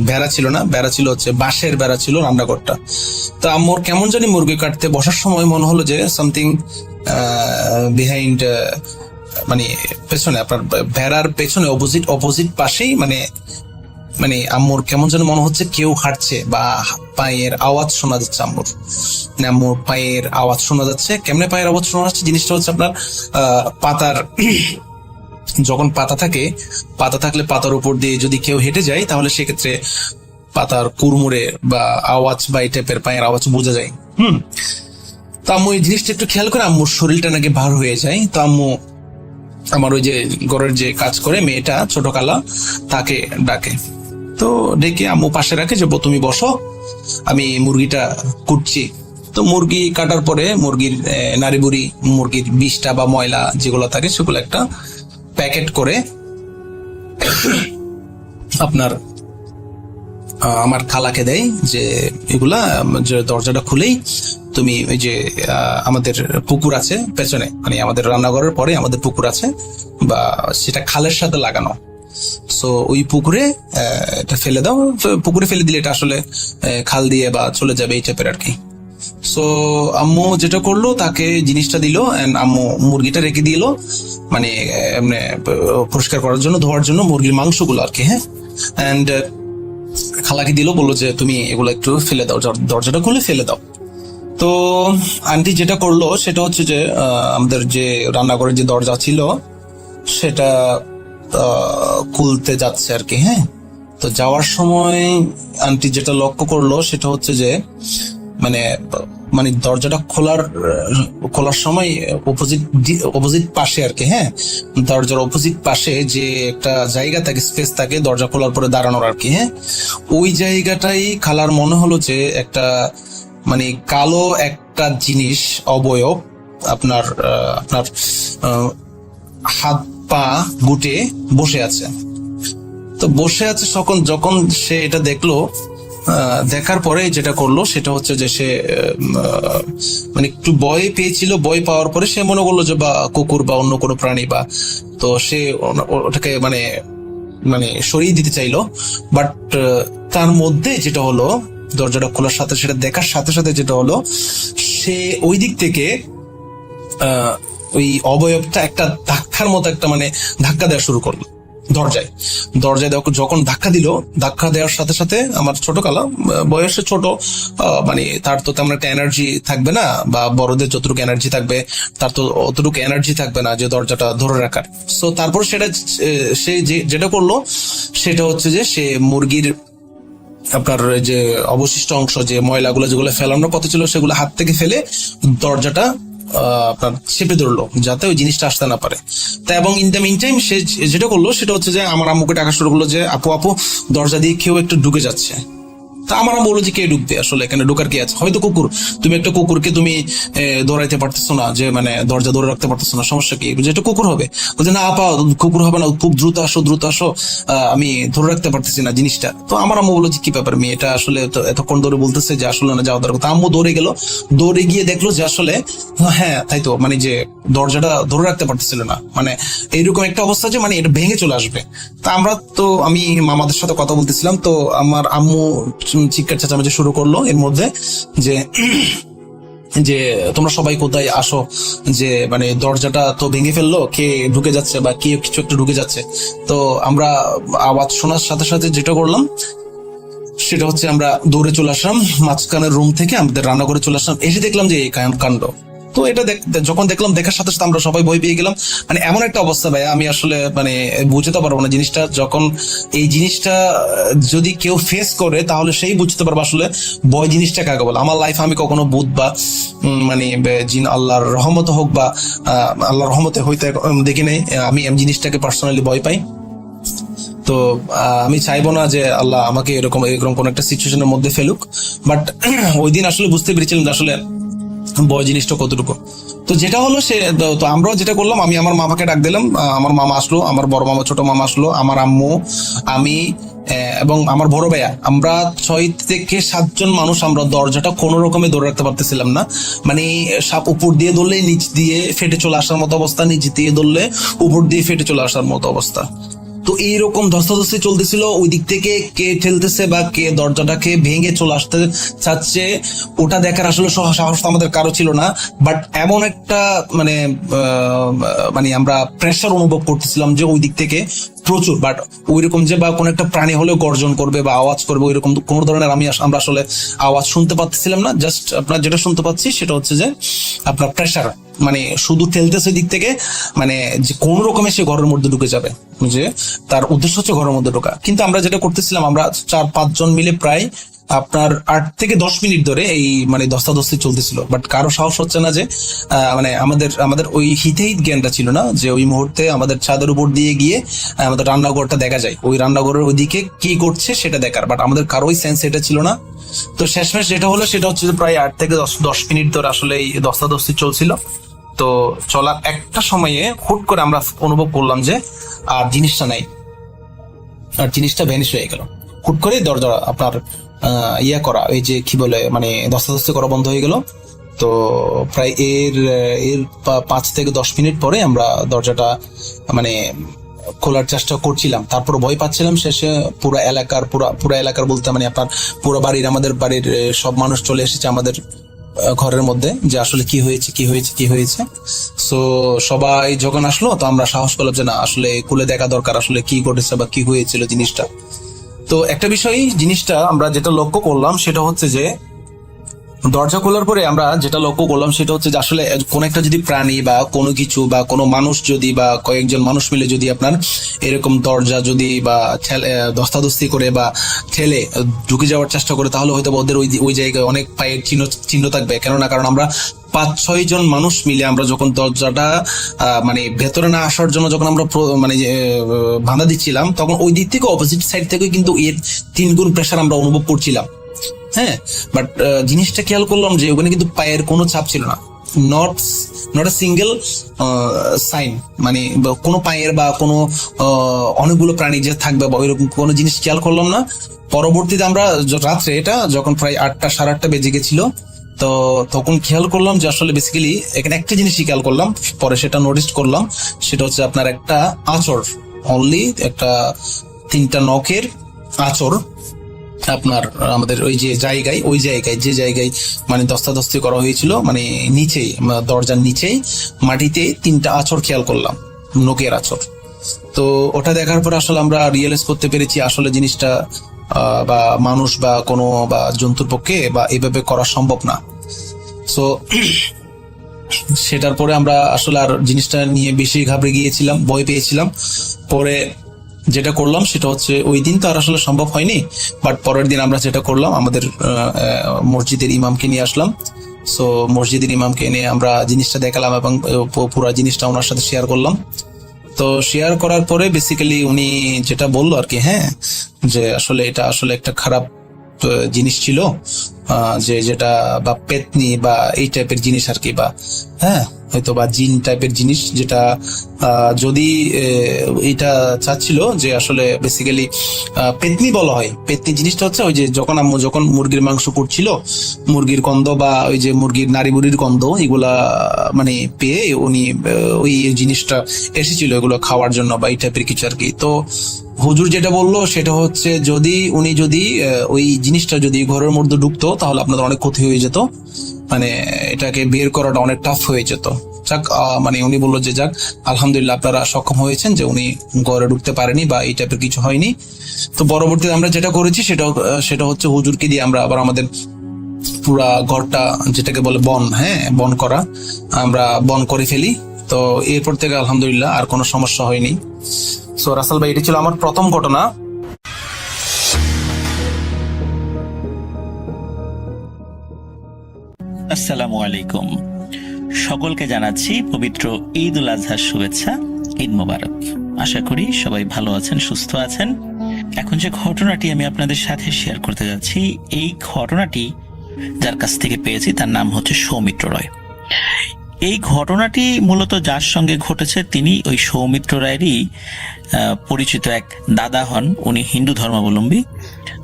বেড়া ছিল না, বেড়া ছিল হচ্ছে বাঁশের বেড়া ছিল রান্নাঘরটা। তো আম্মুর কেমন জানি মুরগি কাটতে বসার সময় মনে হলো যে সামথিং বিহাইন্ড, মানে পেছনে আপনার ভেড়ার পেছনে অপোজিট পাশেই মানে মানে আম্মুর কেমন যেন মনে হচ্ছে কেউ হাঁটছে বা পায়ের আওয়াজ শোনা যাচ্ছে। আম্মুর পায়ের আওয়াজ শোনা যাচ্ছে। কেমনে পায়ের আওয়াজ শোনা যাচ্ছে? জিনিসটা হচ্ছে আপনার পাতার যখন পাতা থাকলে পাতার উপর দিয়ে যদি কেউ হেঁটে যায় তাহলে সেক্ষেত্রে পাতার কুড়মুড়ে বা আওয়াজ বা এই টাইপের পায়ের আওয়াজ বোঝা যায়। তো আম্মু এই জিনিসটা একটু খেয়াল করে আম্মুর শরীরটা নাকি ভার হয়ে যায়। তো আম্মু আমার ওই যে ঘরের যে কাজ করে মেয়েটা ছোট কালা, তাকে ডাকে। তো ডেকে আম্মু পাশে রাখে যে তুমি বসো, আমি মুরগিটা কুটছি। তো মুরগি কাটার পরে মুরগির নাড়ি বুড়ি, মুরগির বিষটা বা ময়লা যেগুলো থাকে সেগুলো একটা প্যাকেট করে আপনার আমার খালাকে দেয় যে এগুলা যে দরজাটা খুলেই তুমি ওই যে আমাদের পুকুর আছে পেছনে, মানে আমাদের রান্নাঘরের পরে আমাদের পুকুর আছে, বা সেটা খালের সাথে লাগানো। সো ওই পুকুরে এটা ফেলে দাও। পুকুরে ফেলে দিলে এটা আসলে খাল দিয়ে বা চলে যাবে এই টাইপের আর কি। সো আম্মু যেটা করলো, তাকে জিনিসটা দিল, এন্ড আম্মু মুরগিটা রেখে দিল, মানে পরিষ্কার করার জন্য, ধোয়ার জন্য মুরগির মাংসগুলো আর কি। হ্যাঁ, এন্ড খালাকে দিল, বললো যে তুমি এগুলো একটু ফেলে দাও, দরজাটা খুলে ফেলে দাও। তো আন্টি যেটা করলো সেটা হচ্ছে যে আমাদের যে রান্নাঘরের যে দরজা ছিল সেটা খুলতে যাচ্ছে আর কি। হ্যাঁ, তো যাওয়ার সময় আন্টি যেটা লক্ষ্য করলো সেটা হচ্ছে যে মানে মানে দরজাটা খোলার সময় অপোজিট পাশে আর কি। হ্যাঁ, দরজার অপোজিট পাশে যে একটা জায়গা থাকে, স্পেস থাকে দরজা খোলার পরে দাঁড়ানোর আর কি। হ্যাঁ, ওই জায়গাটাই খালার মনে হলো যে একটা মানে কালো একটা জিনিস, অবয়ব আপনার হাত পা গুটে বসে আছে। তো বসে আছে যখন সে এটা দেখলো, দেখার পরে যেটা করলো সেটা হচ্ছে যে সে মানে একটু ভয় পেয়েছিল। ভয় পাওয়ার পরে সে মনে করলো যে বা কুকুর বা অন্য কোনো প্রাণী, বা তো সে ওটাকে মানে মানে সরিয়ে দিতে চাইলো। বাট তার মধ্যে যেটা হলো, দরজাটা খোলার সাথে সেটা দেখার সাথে সাথে যেটা হলো, সে ওই দিক থেকে ওই অবয়বটা একটা ধাক্কার মতো একটা মানে ধাক্কা দেওয়া শুরু করলো দরজায়। যখন ধাক্কা দেওয়ার সাথে সাথে আমার ছোট কালা, বয়সে ছোট, মানে তার তো তেমন একটা এনার্জি থাকবে না, বা বড়দের যতটুকু এনার্জি থাকবে তার তো অতটুকু এনার্জি থাকবে না যে দরজাটা ধরে রাখার। সো তারপর সে যেটা করলো সেটা হচ্ছে যে সে মুরগির আপনার যে অবশিষ্ট অংশ, যে ময়লাগুলো যেগুলো ফেলানোর পথে ছিল সেগুলো হাত থেকে ফেলে দরজাটা আপনার চেপে ধরলো যাতে ওই জিনিসটা আসতে না পারে। তা এবং ইন দ্য মিন টাইম সে যেটা করলো সেটা হচ্ছে যে আমার আম্মুকে ডাকা শুরু করলো যে আপু দরজা দিয়ে কেউ একটু ঢুকে যাচ্ছে। তা আমার আম্মু বললো যে কে ঢুকবে, আসলে এখানে ঢোকার কি আছে? হয়তো কুকুর, তুমি একটা কুকুরকে তুমি দৌড়াইতে পারতেছো না, যে মানে দরজা ধরে রাখতে পারতেছো না, সমস্যা কি? যেটা কুকুর হবে। বলছে না আপা, কুকুর হবে না, খুব দ্রুত আসো, আমি ধরে রাখতে পারতেছি না জিনিসটা। তো আমার আম্মু বললো যে কি ব্যাপার মেয়েটা আসলে এতক্ষণ ধরে বলতেছে যে আসলে না যাওয়া দরকার। আম্মু দৌড়ে গিয়ে দেখলো যে আসলে হ্যাঁ তাই তো, মানে যে দরজাটা ধরে রাখতে পারতেছিল না, মানে এইরকম একটা অবস্থা যে মানে এটা ভেঙে চলে আসবে। তা আমি মামাদের সাথে কথা বলতেছিলাম, তো আমার আম্মু চিৎকার চেঁচামেচি শুরু করলো এর মধ্যে যে তোমরা সবাই কোথায় আসো, যে মানে দরজাটা তো ভেঙে ফেললো, কে ঢুকে যাচ্ছে বা কে কিছু একটা ঢুকে যাচ্ছে। তো আমরা আওয়াজ শোনার সাথে সাথে যেটা করলাম সেটা হচ্ছে আমরা দৌড়ে চলে আসলাম মাঝখানের রুম থেকে, আমাদের রান্নাঘরে চলে আসলাম। এসে দেখলাম যে এই কাণ্ড। তো এটা যখন দেখলাম, দেখার সাথে সাথে আমরা সবাই ভয় পেয়ে গেলাম। মানে এমন একটা অবস্থা ভাই, আমি আসলে মানে বুঝতে পারবো না জিনিসটা। যখন এই জিনিসটা যদি কেউ ফেস করে তাহলে সেই বুঝতে পারবো আসলে ভয় জিনিসটা কাকে বলে। আমার লাইফে আমি কখনো ভূত বা মানে জিন, আল্লাহর রহমত হোক বা আল্লাহর রহমতে হইতে দেখি নাই। আমি জিনিসটাকে পার্সোনালি ভয় পাই। তো আমি চাইবো না যে আল্লাহ আমাকে এরকম কোন একটা সিচুয়েশনের মধ্যে ফেলুক। বাট ওই দিন আসলে বুঝতে পেরেছিলাম যে আসলে ভয় জিনিসটা কতটুকু। তো যেটা হলো তো আমরাও যেটা করলাম, আমি আমার মামাকে ডাক দিলাম। আমার মামা আসলো, আমার বড় মামা ছোট মামা আসলো, আমার আম্মু, আমি এবং আমার বড় ভাইয়া, আমরা 6 থেকে 7 জন মানুষ আমরা দরজাটা কোনো রকমে ধরে রাখতে পারতেছিলাম না। মানে সাপ উপর দিয়ে ধরলে নিচ দিয়ে ফেটে চলে আসার মতো অবস্থা, নিচ দিয়ে ধরলে উপর দিয়ে ফেটে চলে আসার মতো অবস্থা। তো এইরকম ধস্তাধস্তি চলতেছিল, ওই দিক থেকে কে ঠেলতেছে বা কে দরজাটাকে ভেঙে চলে আসতে চাচ্ছে ওটা দেখার আসলে সাহস তো আমাদের কারো ছিল না। বাট এমন একটা মানে মানে আমরা প্রেসার অনুভব করতেছিলাম যে ওই দিক থেকে প্রচুর, বাট ওইরকম যে বা কোনো একটা প্রাণী হলেও গর্জন করবে বা আওয়াজ করবে ওইরকম কোনো ধরনের আমরা আসলে আওয়াজ শুনতে পাচ্ছিলাম না। জাস্ট আপনার যেটা শুনতে পাচ্ছি সেটা হচ্ছে যে আপনার প্রেসার, মানে শুধু ঠেলতেছে দিক থেকে, মানে যে কোন রকমে সে ঘরের মধ্যে ঢুকে যাবে, যে তার উদ্দেশ্য হচ্ছে ঘরের মধ্যে ঢোকা। কিন্তু আমরা যেটা করতেছিলাম, আমরা 4-5 জন মিলে প্রায় আপনার 8 থেকে 10 মিনিট ধরে এই মানে ধস্তাধস্তি চলতেছিল। বাট কারো সাহস হচ্ছে না যে মানে আমাদের ওই হিতে জ্ঞানটা ছিল না যে ওই মুহূর্তে আমাদের ছাদের উপর দিয়ে গিয়ে আমাদের রান্নাঘরটা দেখা যায়, ওই রান্নাঘরের ওইদিকে কি করছে সেটা দেখার। বাট আমাদের কারোই সেন্স এটা ছিল না। তো শেষমেশ যেটা হলো সেটা হচ্ছে যে প্রায় 8 থেকে 10 মিনিট ধরে আসলে এই ধস্তাধস্তি চলছিল। তো চলার একটা সময়ে হুট করে আমরা অনুভব করলাম যে আর জিনিসটা নাই, আর জিনিসটা ভ্যানিশ হয়ে গেল। হুট করে দরজা আপনার করা, এই যে কি বলে মানে ধস্তাধস্তি করা বন্ধ হয়ে গেল। তো প্রায় এর 5 থেকে 10 মিনিট পরে আমরা দরজাটা মানে খোলার চেষ্টা করছিলাম, তারপর ভয় পাচ্ছিলাম। শেষে পুরো এলাকার বলতে মানে আপনার পুরো আমাদের বাড়ির সব মানুষ চলে এসেছে আমাদের ঘরের মধ্যে, যে আসলে কি হয়েছে। সো সবাই যখন আসলো তো আমরা সাহস পেলাম যে না, আসলে খুলে দেখা দরকার আসলে কি ঘটেছে বা কি হয়েছিল জিনিসটা। তো একটা বিষয়, জিনিসটা আমরা যেটা লক্ষ্য করলাম সেটা হচ্ছে যে দরজা খোলার পরে আমরা যেটা লক্ষ্য করলাম সেটা হচ্ছে যে আসলে কোন একটা যদি প্রাণী বা কোনো কিছু বা কোনো মানুষ যদি বা কয়েকজন মানুষ মিলে যদি আপনার এরকম দরজা যদি বা ধস্তাধস্তি করে বা ঠেলে ঢুকে যাওয়ার চেষ্টা করে, তাহলে হয়তো ওদের ওই জায়গায় অনেক পায়ের চিহ্ন থাকবে। কারণ আমরা 5-6 জন মানুষ মিলে আমরা যখন দরজাটা মানে ভেতরে না আসার জন্য যখন আমরা মানে বাধা দিচ্ছিলাম, তখন ওই দিক থেকে অপোজিট সাইড থেকে কিন্তু এর 3 গুণ প্রেসার আমরা অনুভব করছিলাম। হ্যাঁ, বাট জিনিসটা খেয়াল করলাম যে ওখানে কিন্তু পায়ের কোনো ছাপ ছিল না, নট এ সিঙ্গেল সাইন, মানে কোনো পায়ের বা কোনো অনেকগুলো প্রাণী যে থাকবে বা ওইরকম কোনো জিনিস খেয়াল করলাম না। পরবর্তীতে আমরা রাত্রে, এটা যখন প্রায় 8টা বেজে গেছিল, তো তখন খেয়াল করলাম যে আসলে বেসিক্যালি এখানে একটা জিনিসই খেয়াল করলাম, পরে সেটা নোটিস করলাম, সেটা হচ্ছে আপনার একটা আঁচড়, অনলি একটা 3টা নখের আঁচড় আপনার আমাদের ওই জায়গায় যে জায়গায় মানে ধস্তাধস্তি করা হয়েছিল, মানে নিচেই দরজার নিচেই মাটিতে 3টা আঁচড় খেয়াল করলাম, নখের আঁচড়। তো ওটা দেখার পর আসলে আমরা রিয়েলাইজ করতে পেরেছি আসলে জিনিসটা বা মানুষ বা কোনো বা জন্তুর পক্ষে বা এইভাবে করা সম্ভব না। সো সেটার পরে আমরা আসলে আর জিনিসটা নিয়ে বেশি ঘাবড়ে গিয়েছিলাম, ভয় পেয়েছিলাম। পরে যেটা করলাম সেটা হচ্ছে ওই দিন তো আর আসলে সম্ভব হয়নি, বাট পরের দিন আমরা যেটা করলাম, আমাদের মসজিদের ইমামকে নিয়ে আসলাম। সো মসজিদের ইমামকে এনে আমরা জিনিসটা দেখালাম এবং পুরো জিনিসটা ওনার সাথে শেয়ার করলাম। তো শেয়ার করার পরে বেসিক্যালি উনি যেটা বললো আর কি, হ্যাঁ, যে আসলে এটা আসলে একটা খারাপ জিনিস ছিল, যে যেটা বা পেতনি বা এই টাইপের জিনিস আর কি, বা হ্যাঁ হয়তো বা জিন টাইপের জিনিস, যেটা যদি এটা চাচ্ছিল যে আসলে বেসিক্যালি পেতনি বলা হয়। পেতনি জিনিসটা হচ্ছে ওই যে যখন মুরগির মাংস করছিল, মুরগির গন্ধ বা ওই যে মুরগির নারী বুড়ির গন্ধ এগুলা মানে পেয়ে উনি ওই জিনিসটা এসেছিল এগুলো খাওয়ার জন্য বা এই টাইপের কিছু আর কি। তো হুজুর যেটা বললো সেটা হচ্ছে উনি যদি ওই জিনিসটা যদি ঘরের মধ্যে ঢুকতো তাহলে আপনাদের অনেক ক্ষতি হয়ে যেত, মানে এটাকে বের করাটা অনেক টাফ হয়ে যেত। যাক, মানে উনি বললো যে যাক আলহামদুলিল্লাহ আপনারা সক্ষম হয়েছেন যে উনি ঘরে ঢুকতে পারেনি বা এই টাইপের কিছু হয়নি। তো পরবর্তীতে আমরা যেটা করেছি সেটা হচ্ছে হুজুরকে দিয়ে আমরা আবার আমাদের পুরা ঘরটা, যেটাকে বলে বন করা, আমরা বন করে ফেলি। তো এরপর থেকে আলহামদুলিল্লাহ আর কোনো সমস্যা হয়নি। সো রাসেল ভাই, এটি ছিল আমার প্রথম ঘটনা। আসসালামু আলাইকুম, সকলকে জানাচ্ছি পবিত্র ঈদ উল আজহার শুভেচ্ছা। ঈদ মোবারক। আশা করি সবাই ভালো আছেন, সুস্থ আছেন। এখন যে ঘটনাটি আমি আপনাদের সাথে শেয়ার করতে যাচ্ছি, এই ঘটনাটি যার কাছ থেকে পেয়েছি তার নাম হচ্ছে সৌমিত্র রয়। এই ঘটনাটি মূলত যার সঙ্গে ঘটেছে তিনি ওই সৌমিত্র রায়েরই পরিচিত এক দাদা হন, উনি হিন্দু ধর্মাবলম্বী।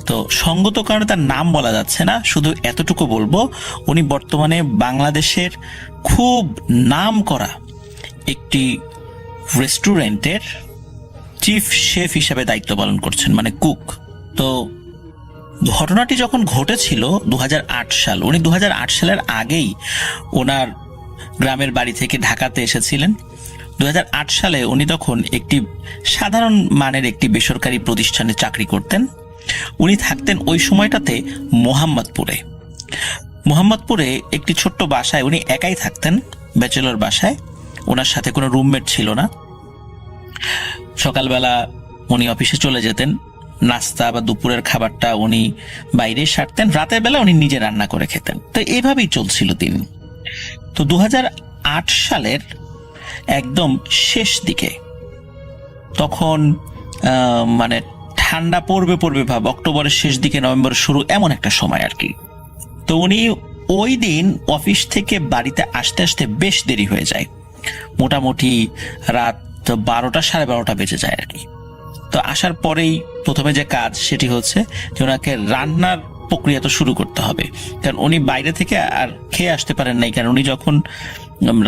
তো সঙ্গত কারণে তার নাম বলা যাচ্ছে না, শুধু এতটুকু বলবো উনি বর্তমানে বাংলাদেশের খুব নাম করা একটি রেস্টুরেন্টের চিফ শেফ হিসেবে দায়িত্ব পালন করছেন, মানে কুক। তো ঘটনাটি যখন ঘটেছিল 2008 সাল, উনি 2008 সালের আগেই ওনার গ্রামের বাড়ি থেকে ঢাকাতে এসেছিলেন। 2008 সালে উনি তখন একটি সাধারণ মানের একটি বেসরকারি প্রতিষ্ঠানে চাকরি করতেন। উনি থাকতেন ওই সময়টাতে মোহাম্মদপুরে একটি ছোট্ট বাসায় উনি একাই থাকতেন, ব্যাচেলর বাসায়। ওনার সাথে কোনো রুমমেট ছিল না। সকালবেলা উনি অফিসে চলে যেতেন, নাস্তা বা দুপুরের খাবারটা উনি বাইরে সারতেন, রাতের বেলা উনি নিজে রান্না করে খেতেন। তো এইভাবেই চলছিল দিন। তো 2008 সালের একদম শেষ দিকে, তখন মানে ঠান্ডা পড়বে ভাব, অক্টোবরের শেষ দিকে নভেম্বরের শুরু, এমন একটা সময় আর কি। তো উনি ওই দিন অফিস থেকে বাড়িতে আসতে আসতে বেশ দেরি হয়ে যায়, মোটামুটি রাত 12টা 12:30 বেজে যায় আর কি। তো আসার পরেই প্রথমে যে কাজ সেটি হচ্ছে যে ওনাকে রান্নার প্রক্রিয়া তো শুরু করতে হবে, কারণ উনি বাইরে থেকে আর খেয়ে আসতে পারেন নাই। কারণ উনি যখন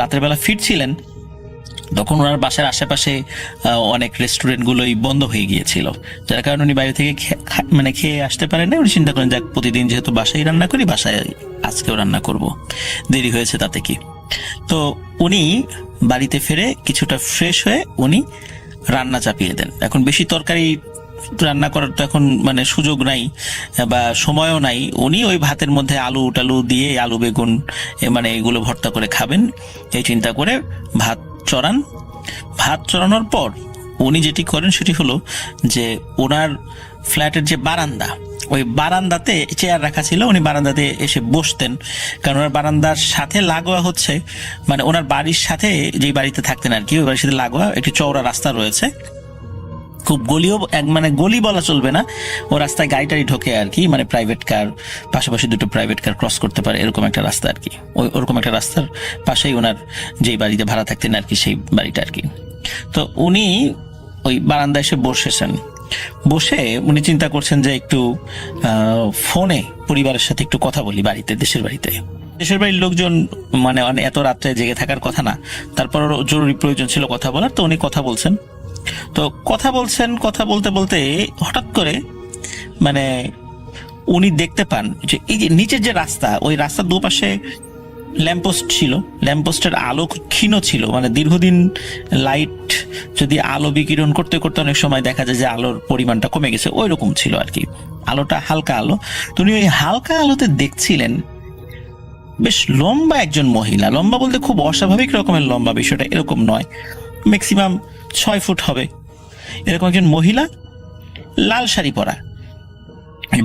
রাতের বেলা ফিরছিলেন তখন ওনার বাসার আশেপাশে অনেক রেস্টুরেন্টগুলোই বন্ধ হয়ে গিয়েছিল, যার কারণে উনি বাইরে থেকে মানে খেয়ে আসতে পারেন না। উনি চিন্তা করেন যাক, প্রতিদিন যেহেতু বাসায় রান্না করি, বাসায় আজকেও রান্না করব, দেরি হয়েছে তাতে কি। তো উনি বাড়িতে ফিরে কিছুটা ফ্রেশ হয়ে উনি রান্না চাপিয়ে দেন। এখন বেশি তরকারি রান্না করার তো এখন মানে সুযোগ নাই বা সময়ও নাই। উনি ওই ভাতের মধ্যে আলু টালু দিয়ে, আলু বেগুন মানে এগুলো ভর্তা করে খাবেন এই চিন্তা করে ভাত চড়ানোর পর উনি যেটি করেন সেটি হলো যে ওনার ফ্ল্যাটের যে বারান্দা, ওই বারান্দাতে চেয়ার রাখা ছিল, উনি বারান্দাতে এসে বসতেন। কারণ ওনার বারান্দার সাথে লাগোয়া হচ্ছে, মানে ওনার বাড়ির সাথে যেই বাড়িতে থাকতেন আর কি, ওই বাড়ির সাথে লাগোয়া একটি চওড়া রাস্তা রয়েছে। খুব গলিও, মানে গলি বলা চলবে না, ও রাস্তায় গাড়ি টাড়ি ঢোকে আর কি, মানে প্রাইভেট কার, পাশাপাশি দুটো প্রাইভেট কার ক্রস করতে পারে এরকম একটা রাস্তা আর কি। ওরকম একটা রাস্তার পাশেই ওনার যেই বাড়িতে ভাড়া থাকতেন আর কি, সেই বাড়িটা আর কি। তো উনি ওই বারান্দায় এসে বসে উনি চিন্তা করছেন যে একটু ফোনে পরিবারের সাথে একটু কথা বলি বাড়িতে, দেশের বাড়ির লোকজন মানে এত রাত্রে জেগে থাকার কথা না, তারপর জরুরি প্রয়োজন ছিল কথা বলার। তো উনি কথা বলছেন, কথা বলতে বলতে হঠাৎ করে মানে উনি দেখতে পান যে এই যে নিচের যে রাস্তা, ওই রাস্তার দুপাশে ল্যাম্পপোস্ট ছিল, ল্যাম্পপোস্টের আলো ক্ষীণ ছিল, মানে দীর্ঘদিন লাইট যদি আলো বিকিরণ করতে করতে অনেক সময় দেখা যায় যে আলোর পরিমাণটা কমে গেছে, ওই রকম ছিল আর কি, আলোটা হালকা আলো। তো উনি ওই হালকা আলোতে দেখছিলেন বেশ লম্বা একজন মহিলা, লম্বা বলতে খুব অস্বাভাবিক রকমের লম্বা, বিষয়টা এরকম নয়, ম্যাক্সিমাম 6 ফুট হবে এরকম একজন মহিলা, লাল শাড়ি পরা,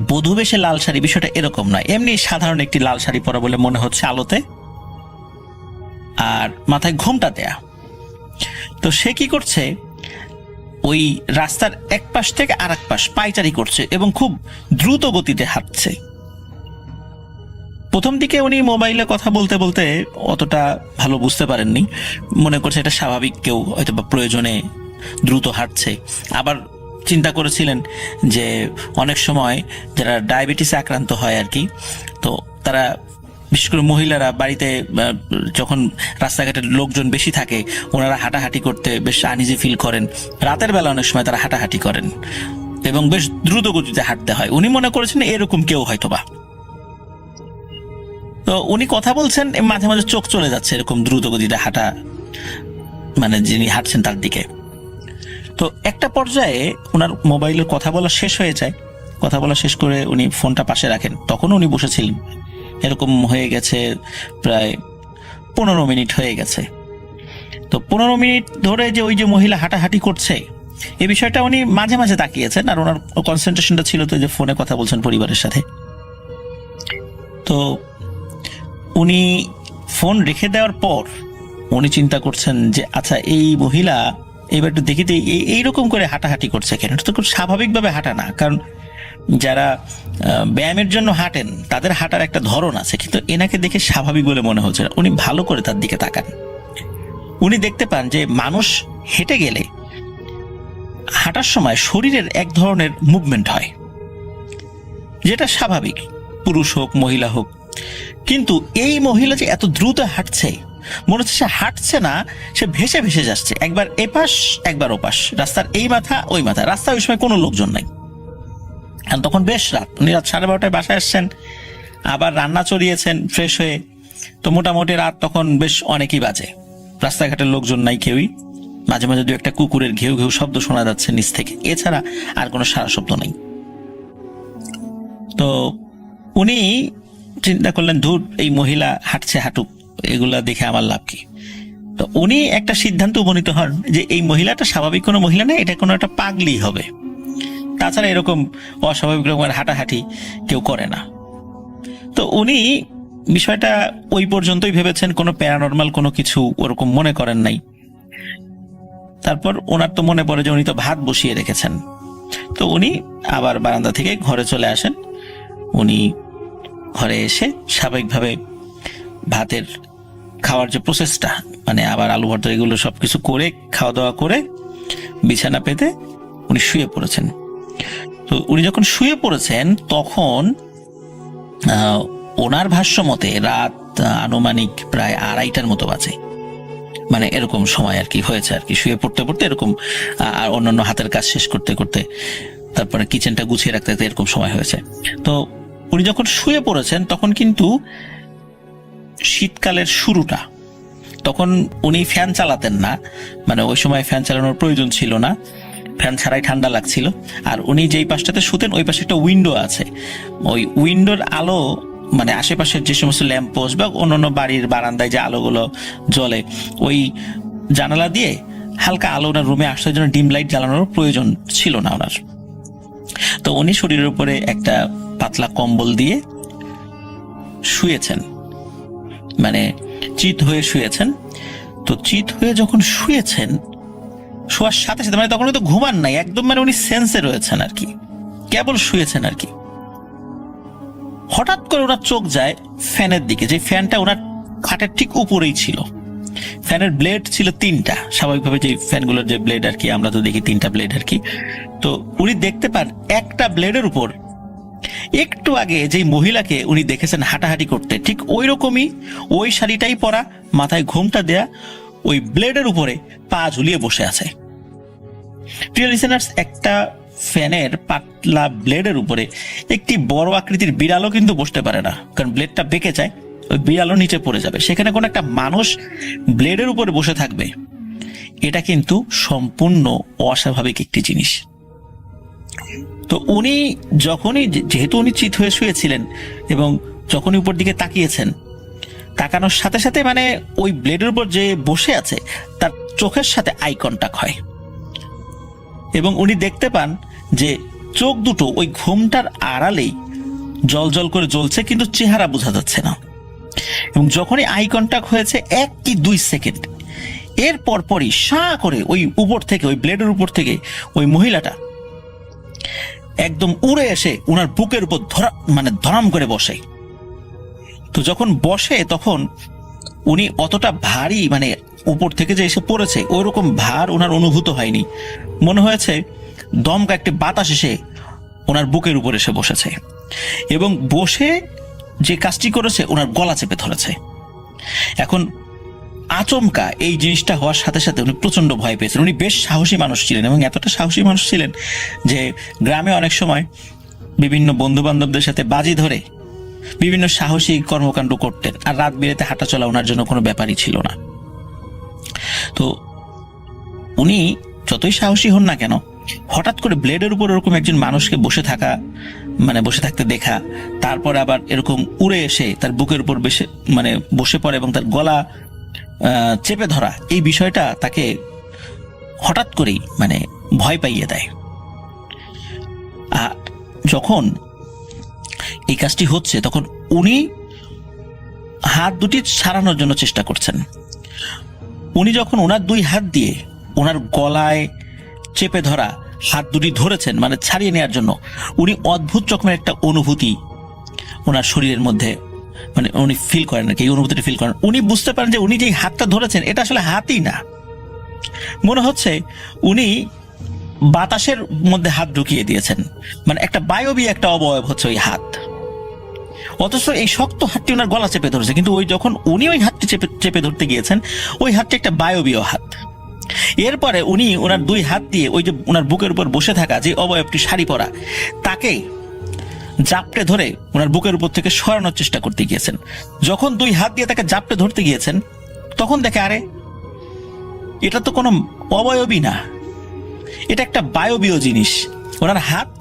বধূ বেশে লাল শাড়ি, বিষয়টা এরকম নয়, এমনি সাধারণ একটি লাল শাড়ি পরা বলে মনে হচ্ছে আলোতে, আর মাথায় ঘোমটা দেয়া। তো সে কি করছে, ওই রাস্তার এক পাশ থেকে আর এক পাশ পায়চারি করছে এবং খুব দ্রুত গতিতে হাঁটছে। প্রথম দিকে উনি মোবাইলে কথা বলতে বলতে অতটা ভালো বুঝতে পারেননি, মনে করছে এটা স্বাভাবিক, কেউ হয়তো বা প্রয়োজনে দ্রুত হাঁটছে। আবার চিন্তা করেছিলেন যে অনেক সময় যারা ডায়াবেটিসে আক্রান্ত হয় আর কি, তো তারা বিশেষ করে মহিলারা বাড়িতে যখন রাস্তাঘাটের লোকজন বেশি থাকে, ওনারা হাঁটাহাঁটি করতে বেশ আনইজি ফিল করেন, রাতের বেলা অনেক সময় তারা হাঁটাহাঁটি করেন এবং বেশ দ্রুত গতিতে হাঁটতে হয়। উনি মনে করেছেন এরকম কেউ হয়তোবা। তো উনি কথা বলছেন, মাঝে মাঝে চোখ চলে যাচ্ছে এরকম দ্রুত গতিতে হাঁটা, মানে যিনি হাঁটছেন তার দিকে। তো একটা পর্যায়ে ওনার মোবাইলের কথা বলা শেষ হয়ে যায়, কথা বলা শেষ করে উনি ফোনটা পাশে রাখেন, তখন উনি বসেছিলেন, এরকম হয়ে গেছে প্রায় 15 মিনিট হয়ে গেছে। তো 15 মিনিট ধরে যে ওই যে মহিলা হাঁটাহাঁটি করছে এই বিষয়টা উনি মাঝে মাঝে তাকিয়েছেন, আর ওনার কনসেন্ট্রেশনটা ছিল তো যে ফোনে কথা বলছেন পরিবারের সাথে। তো উনি ফোন রেখে দেওয়ার পর উনি চিন্তা করছেন যে আচ্ছা, এই মহিলা এবার একটু দেখিতে এইরকম করে হাঁটাহাঁটি করছে কেন, এটা তো খুব স্বাভাবিকভাবে হাঁটা না, কারণ যারা ব্যায়ামের জন্য হাঁটেন তাদের হাঁটার একটা ধরন আছে, কিন্তু এনাকে দেখে স্বাভাবিক বলে মনে হচ্ছে না। উনি ভালো করে তার দিকে তাকান, উনি দেখতে পান যে মানুষ হেঁটে গেলে হাঁটার সময় শরীরের এক ধরনের মুভমেন্ট হয়, যেটা স্বাভাবিক, পুরুষ হোক মহিলা হোক। কিন্তু এই মহিলা যে এত দ্রুত হাঁটছে, মনে হচ্ছে সে হাঁটছে না, সে ভেসে ভেসে যাচ্ছে, একবার এপাশ একবার ওপাশ, রাস্তার এই মাথা ওই মাথা। রাস্তায় ওই সময় কোনো লোকজন নাই, আর তখন বেশ রাত, উনি রাত 12:30 বাসায় আসছেন, আবার রান্না চড়িয়েছেন ফ্রেশ হয়ে। তো মোটামুটি রাত তখন বেশ অনেকই বাজে, রাস্তাঘাটের লোকজন নাই কেউই, মাঝে মাঝে দু একটা কুকুরের ঘেউ ঘেউ শব্দ শোনা যাচ্ছে নিচ থেকে, এছাড়া আর কোনো সারা শব্দ নেই। তো উনি চিন্তা করলেন, ধুর, এই মহিলা হাঁটছে হাঁটুক, এগুলা দেখে আমার লাভ কি। তো উনি একটা সিদ্ধান্ত উপনীত হন যে এই মহিলাটা স্বাভাবিক কোনো মহিলা নেই, এটা কোনো একটা পাগলি হবে, তাছাড়া এরকম অস্বাভাবিক রকমের হাঁটাহাঁটি কেউ করে না। তো উনি বিষয়টা ওই পর্যন্তই ভেবেছেন, কোনো প্যারানর্মাল কোনো কিছু ওরকম মনে করেন নাই। তারপর ওনার তো মনে পড়ে যে উনি তো ভাত বসিয়ে রেখেছেন, তো উনি আবার বারান্দা থেকে ঘরে চলে আসেন। উনি ঘরে এসে স্বাভাবিকভাবে ভাতের খাওয়ার যে প্রসেসটা, মানে আবার আলু ভর্তা এগুলো সবকিছু করে খাওয়া দাওয়া করে বিছানা পেতে উনি শুয়ে পড়েছেন। তো উনি যখন শুয়ে পড়েছেন তখন ওনার ভাষ্য মতে রাত আনুমানিক প্রায় 2:30টার মতো বাজে, মানে এরকম সময় আর কি হয়েছে আর কি, শুয়ে পড়তে পড়তে এরকম, আর অন্যান্য হাতের কাজ শেষ করতে করতে, তারপরে কিচেনটা গুছিয়ে রাখতে রাখতে এরকম সময় হয়েছে। তো উনি যখন শুয়ে পড়েছেন তখন কিন্তু শীতকালের শুরুটা, তখন উনি ফ্যান চালাতেন না, মানে ওই সময় ফ্যান চালানোর প্রয়োজন ছিল না, ফ্যান ছাড়াই ঠান্ডা লাগছিল। আর উনি যেই পাশটাতে শুতেন ওই পাশে একটা উইন্ডো আছে, ওই উইন্ডোর আলো, মানে আশেপাশের যে সমস্ত ল্যাম্প পোস্ট বা অন্যান্য বাড়ির বারান্দায় যে আলোগুলো জ্বলে, ওই জানালা দিয়ে হালকা আলো ওনার রুমে আসার জন্য ডিম লাইট জ্বালানোর প্রয়োজন ছিল না ওনার। তো উনি শরীরের উপরে একটা পাতলা কম্বল দিয়ে শুয়েছেন, মানে চিত হয়ে শুয়েছেন। তো চিত হয়ে যখন শুয়েছেন, শোয়ার সাথে সাথে, মানে তখন তো ঘুমান নাই একদম, মানে উনি সেন্সে রয়েছেন আর কি, কেবল শুয়েছেন আর কি। হঠাৎ করে ওনার চোখ যায় ফ্যানের দিকে, যে ফ্যানটা ওনার খাটের ঠিক উপরেই ছিল। ফ্যানের ব্লেড ছিল 3টা, স্বাভাবিকভাবে যে ফ্যানগুলোর যে ব্লেড আর কি, আমরা তো দেখি 3টা ব্লেড আর কি। তো উনি দেখতে পান একটা ব্লেডের উপর একটু আগে যেই মহিলাকে উনি দেখেছেন হাঁটাহাঁটি করতে, ঠিক ওই রকমই, ওই শাড়িটাই পরা, মাথায় ঘোমটা দেয়া, ওই ব্লেডের উপরে পা ঝুলিয়ে বসে আছে। প্রিয় লিসেনার্স, একটা ফ্যানের পাতলা ব্লেডের উপরে একটি বড় আকৃতির বিড়ালও কিন্তু বসতে পারে না, কারণ ব্লেডটা বেঁকে যায়, ওই বিড়ালও নিচে পড়ে যাবে। সেখানে কোনো একটা মানুষ ব্লেডের উপরে বসে থাকবে, এটা কিন্তু সম্পূর্ণ অস্বাভাবিক একটি জিনিস। তো উনি যখনই, যেহেতু উনি চিত হয়ে শুয়েছিলেন এবং যখনই উপর দিকে তাকিয়েছেন, তাকানোর সাথে সাথে মানে ওই ব্লেডের উপর যে বসে আছে তার চোখের সাথে আই কন্টাক্ট হয়, এবং উনি দেখতে পান যে চোখ দুটো ওই ঘুমটার আড়ালেই জল জল করে জ্বলছে, কিন্তু চেহারা বোঝা যাচ্ছে না। এবং যখনই আই কন্টাক্ট হয়েছে 1 কি 2 সেকেন্ড, এর পরপরই সাঁ করে ওই উপর থেকে, ওই ব্লেডের উপর থেকে ওই মহিলাটা একদম উড়ে এসে ওনার বুকের উপর ধরাম করে বসে। তো যখন বসে তখন উনি অতটা ভারী, মানে উপর থেকে যে এসে পড়েছে ওইরকম ভার ওনার অনুভূত হয়নি, মনে হয়েছে দমকা একটা বাতাস এসে ওনার বুকের উপর এসে বসেছে, এবং বসে যে কাজটি করেছে ওনার গলা চেপে ধরেছে। এখন আচমকা এই জিনিসটা হওয়ার সাথে সাথে উনি প্রচন্ড ভয় পেয়েছেন। উনি বেশ সাহসী মানুষ ছিলেন, এবং এতটা সাহসী মানুষ ছিলেন যে গ্রামে অনেক সময় বিভিন্ন বন্ধু বান্ধবদের সাথে বাজি ধরে বিভিন্ন সাহসী কর্মকাণ্ড করতেন, আর রাত বিরেতে হাঁটা চলা ওনার জন্য কোনো ব্যাপারই ছিল না। তো উনি যতই সাহসী হন না কেন, হঠাৎ করে ব্লেডের উপর এরকম একজন মানুষকে বসে থাকতে দেখা, তারপরে আবার এরকম উড়ে এসে তার বুকের উপর বসে পড়ে এবং তার গলা চেপে ধরা, এই বিষয়টা তাকে হঠাৎ করেই ভয় পাইয়ে দেয়। আর যখন এই কাজটি হচ্ছে তখন উনি হাত দুটি ছাড়ানোর জন্য চেষ্টা করছেন। উনি যখন ওনার 2 হাত দিয়ে ওনার গলায় চেপে ধরা হাত দুটি ধরেছেন মানে ছাড়িয়ে নেওয়ার জন্য, উনি অদ্ভুত রকমের একটা অনুভূতি ওনার শরীরের মধ্যে মানে উনি ফিল করেন আর কি, এই অনুভূতিটা ফিল করেন। উনি বুঝতে পারেন যে উনি যে হাতটা ধরেছেন এটা আসলে হাতই না, মনে হচ্ছে উনি বাতাসের মধ্যে হাত ঢুকিয়ে দিয়েছেন, মানে একটা বায়বীয় একটা অবয়ব হচ্ছে ওই হাত। অথচ এই শক্ত হাতটি ওনার গলা চেপে ধরেছে, কিন্তু ওই যখন উনি ওই হাতটি চেপে ধরতে গিয়েছেন ওই হাতটি একটা বায়বীয় হাত। এরপরে উনি ওনার দুই হাত দিয়ে ওই যে ওনার বুকের উপর বসে থাকা যে অবয়বটি শাড়ি পরা তাকে জাপটে ধরে ওনার বুকের উপর থেকে সরানোর চেষ্টা করতে গিয়েছেন। যখন দুই হাত দিয়ে তাকে জাপটে ধরতে গিয়েছেন তখন দেখে আরে এটা তো কোনো অবয়বই না, এটা একটা বায়বীয় জিনিস। ওনার হাত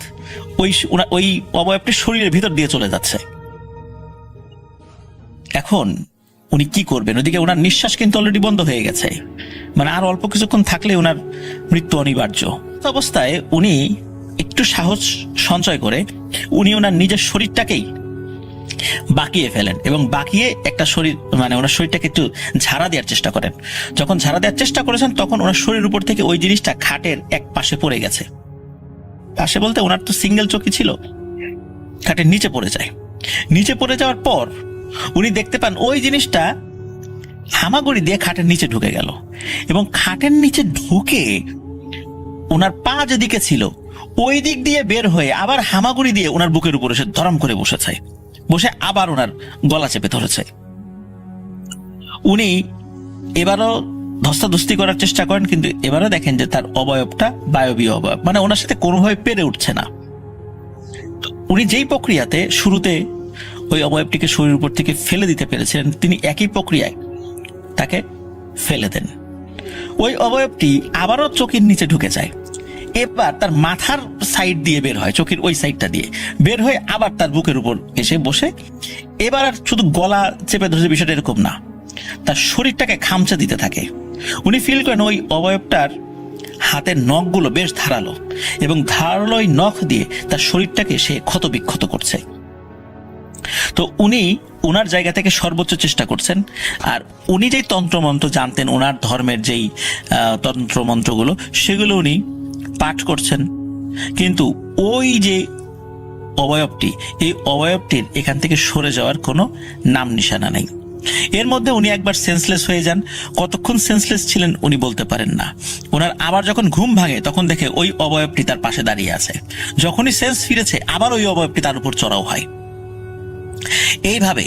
ওই অবয়বটি শরীরের ভিতর দিয়ে চলে যাচ্ছে। এখন উনি কি করবেন? ওদিকে ওনার নিঃশ্বাস কিন্তু অলরেডি বন্ধ হয়ে গেছে, মানে আর অল্প কিছুক্ষণ থাকলে ওনার মৃত্যু অনিবার্য অবস্থায় উনি একটু সাহস সঞ্চয় করে উনি ওনার নিজের শরীরটাকেই বাঁকিয়ে ফেলেন এবং বাঁকিয়ে একটা শরীর মানে ওনার শরীরটাকে একটু ঝাড়া দেওয়ার চেষ্টা করেন। যখন ঝাড়া দেওয়ার চেষ্টা করেছেন তখন ওনার শরীরের উপর থেকে ওই জিনিসটা খাটের এক পাশে পড়ে গেছে। পাশে বলতে ওনার তো সিঙ্গেল চৌকি ছিল, খাটের নিচে পড়ে যায়। নিচে পড়ে যাওয়ার পর উনি দেখতে পান ওই জিনিসটা হামাগুড়ি দিয়ে খাটের নিচে ঢুকে গেল এবং খাটের নিচে ঢুকে ওনার পা যেদিকে ছিল ওই দিক দিয়ে বের হয়ে আবার হামাগুড়ি দিয়ে ওনার বুকের উপর এসে ধরম করে বসেছে, বসে আবার ওনার গলা চেপে ধরেছে। উনি এবারও ধস্তাধস্তি করার চেষ্টা করেন, কিন্তু এবারও দেখেন যে তার অবয়বটা বায়বীয় অবয়ব, মানে ওনার সাথে কোনোভাবে পেরে উঠছে না। উনি যেই প্রক্রিয়াতে শুরুতে ওই অবয়বটিকে শরীরের উপর থেকে ফেলে দিতে পেরেছিলেন তিনি একই প্রক্রিয়ায় তাকে ফেলে দেন। ওই অবয়বটি আবারও চোখের নিচে ঢুকে যায়, এবার তার মাথার সাইড দিয়ে বের হয়, চোখের ওই সাইডটা দিয়ে বের হয়ে আবার তার বুকের উপর এসে বসে। এবার আর শুধু গলা চেপে ধরেছে বিষয়টা এরকম না, তার শরীরটাকে খামচা দিতে থাকে। উনি ফিল করেন ওই অবয়বটার হাতের নখগুলো বেশ ধারালো এবং ধারালো ওই নখ দিয়ে তার শরীরটাকে সে ক্ষত বিক্ষত করছে। তো উনি ওনার জায়গা থেকে সর্বোচ্চ চেষ্টা করছেন। আর উনি যেই তন্ত্রমন্ত্র জানতেন, ওনার ধর্মের যেই তন্ত্রমন্ত্রগুলো সেগুলো উনি পাঠ করছেন, কিন্তু ওই যে অবয়বটি এই অবয়বটির এখান থেকে সরে যাওয়ার কোনো নাম নিশানা নেই। এর মধ্যে উনি একবার সেন্সলেস হয়ে যান। কতক্ষণ সেন্সলেস ছিলেন উনি বলতে পারেন না। ওনার আবার যখন ঘুম ভাঙে তখন দেখে ওই অবয়বটি তার পাশে দাঁড়িয়ে আছে। যখনই সেন্স ফিরেছে আবার ওই অবয়বটি তার উপর চড়াও হয়। এইভাবে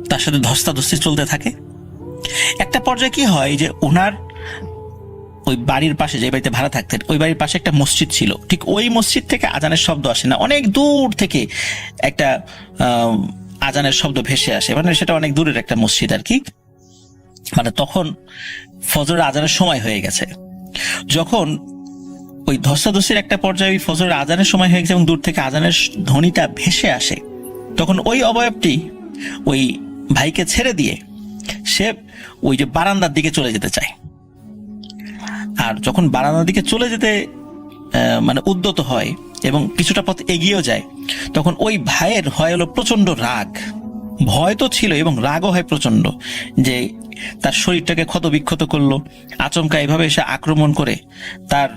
তার সাথে ধস্তাধস্তি চলতে থাকে। একটা পর্যায়ে কি হয় যে ওনার ওই বাড়ির পাশে, যে বাড়িতে ভাড়া থাকতেন ওই বাড়ির পাশে একটা মসজিদ ছিল। ঠিক ওই মসজিদ থেকে আজানের শব্দ আসে না, অনেক দূর থেকে একটা আজানের শব্দ ভেসে আসে, মানে সেটা অনেক দূরের একটা মসজিদ আর কি। মানে তখন ফজরের আজানের সময় হয়ে গেছে। যখন ওই ধস্তাধস্তির একটা পর্যায়ে ওই ফজরের আজানের সময় হয়ে গেছে এবং দূর থেকে আজানের ধ্বনিটা ভেসে আসে, তখন ওই অবয়বটি ওই ভাইকে ছেড়ে দিয়ে সে ওই যে বারান্দার দিকে চলে যেতে চায়। আর যখন বারান্দার দিকে চলে যেতে মানে উদ্যত হয় এবং কিছুটা পথ এগিয়েও যায়, তখন ওই ভাইয়ের হয় হলো প্রচন্ড রাগ। ভয় তো ছিল এবং রাগও হয় প্রচন্ড, যে তার শরীরটাকে ক্ষত বিক্ষত করলো, আচমকা এভাবে এসে আক্রমণ করে তার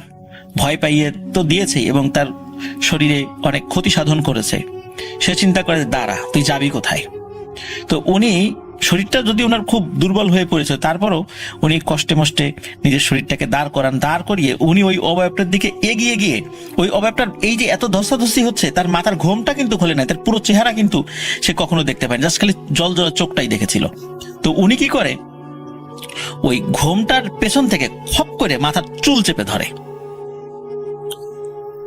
ভয় পাইয়ে তো দিয়েছে এবং তার শরীরে অনেক ক্ষতি সাধন করেছে। সে চিন্তা করে, দাঁড়া তুই যাবি কোথায়। তো উনি শরীরটা যদি ওনার খুব দুর্বল হয়ে পড়েছে, তারপরও উনি কষ্টে মষ্টে নিজের শরীরটাকে দাঁড় করান। দাঁড় করিয়ে উনি ওই অবয়বটার দিকে এগিয়ে গিয়ে ওই অবয়বটার এই যে এত ধস্তাধস্তি হচ্ছে তার মাথার ঘোমটা কিন্তু খোলে নাই, তার পুরো চেহারা কিন্তু সে কখনো দেখতে পায়নি, জাস্ট খালি জল জল চোখটাই দেখেছিল। তো উনি কি করে, ওই ঘোমটার পেছন থেকে খপ করে মাথার চুল চেপে ধরে।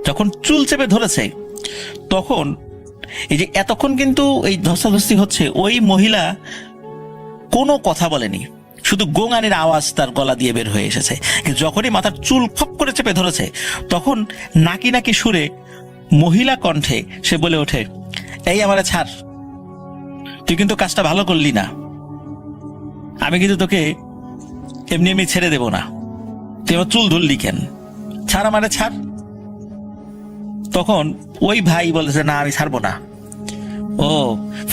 যখন চুল চেপে ধরেছে তখন এই যে এতক্ষণ কিন্তু এই ধস্তাধস্তি হচ্ছে, ওই মহিলা কোনো কথা বলেনি, শুধু গোঙানির আওয়াজ তার গলা দিয়ে বের হয়ে এসেছে। কিন্তু যখনই মাথার চুল খপ করে চেপে ধরেছে তখন নাকি নাকি সুরে মহিলা কণ্ঠে সে বলে ওঠে, এই আমারে ছাড়, তুই কিন্তু কাজটা ভালো করলি না, আমি কিন্তু তোকে এমনি এমনি ছেড়ে দেব না, তুই আমার চুল ধরলি কেন, ছাড় আমারে ছাড়। তখন ওই ভাই বলেছে, না আমি ছাড়বো না। ও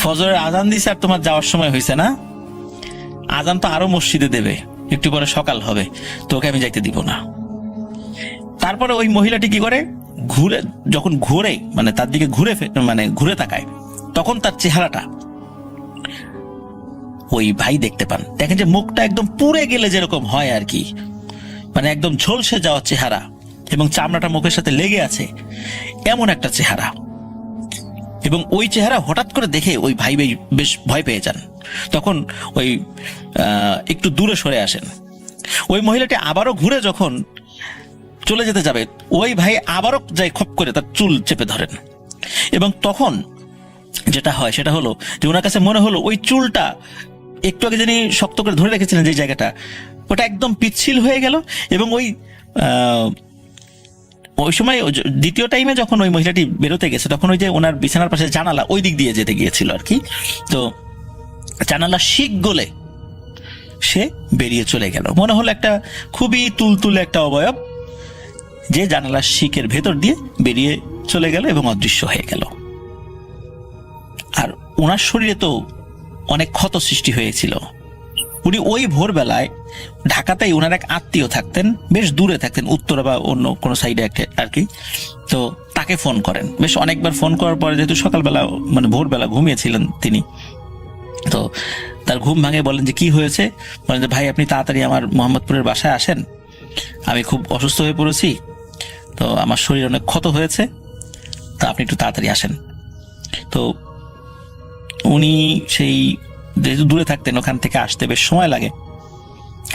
ফজরের আজান দিছে আর তোমার যাওয়ার সময় হয়েছে না, আজান তো আরো মসজিদে দেবে, একটু পরে সকাল হবে, তোকে আমি যাইতে দিব না। তারপরে ওই মহিলাটি কি করে, যখন ঘুরে মানে তার দিকে ঘুরে তাকায়, তখন তার চেহারাটা ওই ভাই দেখতে পান। দেখেন যে মুখটা একদম পুড়ে গেলে যেরকম হয় আর কি, মানে একদম ঝলসে যাওয়া চেহারা এবং চামড়াটা মুখের সাথে লেগে আছে, এমন একটা চেহারা। এবং ওই চেহারা হঠাৎ করে দেখে ওই ভাই বেশ ভয় পেয়ে যান। তখন ওই একটু দূরে সরে আসেন। ওই মহিলাটি আবারও ঘুরে যখন চলে যেতে যাবে, ওই ভাই আবারও যাই খপ করে তার চুল চেপে ধরেন। এবং তখন যেটা হয় সেটা হলো যে ওনার কাছে মনে হলো ওই চুলটা একটু আগে যিনি শক্ত করে ধরে রেখেছিলেন যে জায়গাটা, ওটা একদম পিচ্ছিল হয়ে গেল। এবং ওই সময় দ্বিতীয় টাইমে যখন ওই মহিলাটি বেরোতে গেছে, তখন ওই যে ওনার বিছানার পাশে জানালা, ওই দিক দিয়ে যেতে গিয়েছিল আর কি। তো জানালা শিক গলে সে বেরিয়ে চলে গেল। মনে হলো একটা খুবই তুলতুলে একটা অবয়ব যে জানালার শিকের ভেতর দিয়ে বেরিয়ে চলে গেল এবং অদৃশ্য হয়ে গেল। আর ওনার শরীরে তো অনেক ক্ষত সৃষ্টি হয়েছিল। উনি ওই ভোরবেলায় ঢাকাতেই ওনার এক আত্মীয় থাকতেন, বেশ দূরে থাকতেন, উত্তরা বা অন্য কোনো সাইডে আর কি। তো তাকে ফোন করেন, বেশ অনেকবার ফোন করার পরে, যেহেতু সকালবেলা মানে ভোরবেলা ঘুমিয়েছিলেন তিনি, তো তার ঘুম ভাঙে বলেন যে কি হয়েছে। বলেন যে ভাই আপনি তাড়াতাড়ি আমার মোহাম্মদপুরের বাসায় আসেন, আমি খুব অসুস্থ হয়ে পড়েছি, তো আমার শরীর অনেক ক্ষত হয়েছে, তা আপনি একটু তাড়াতাড়ি আসেন। তো উনি সেই যেহেতু দূরে থাকতেন, ওখান থেকে আসতে বেশ সময় লাগে।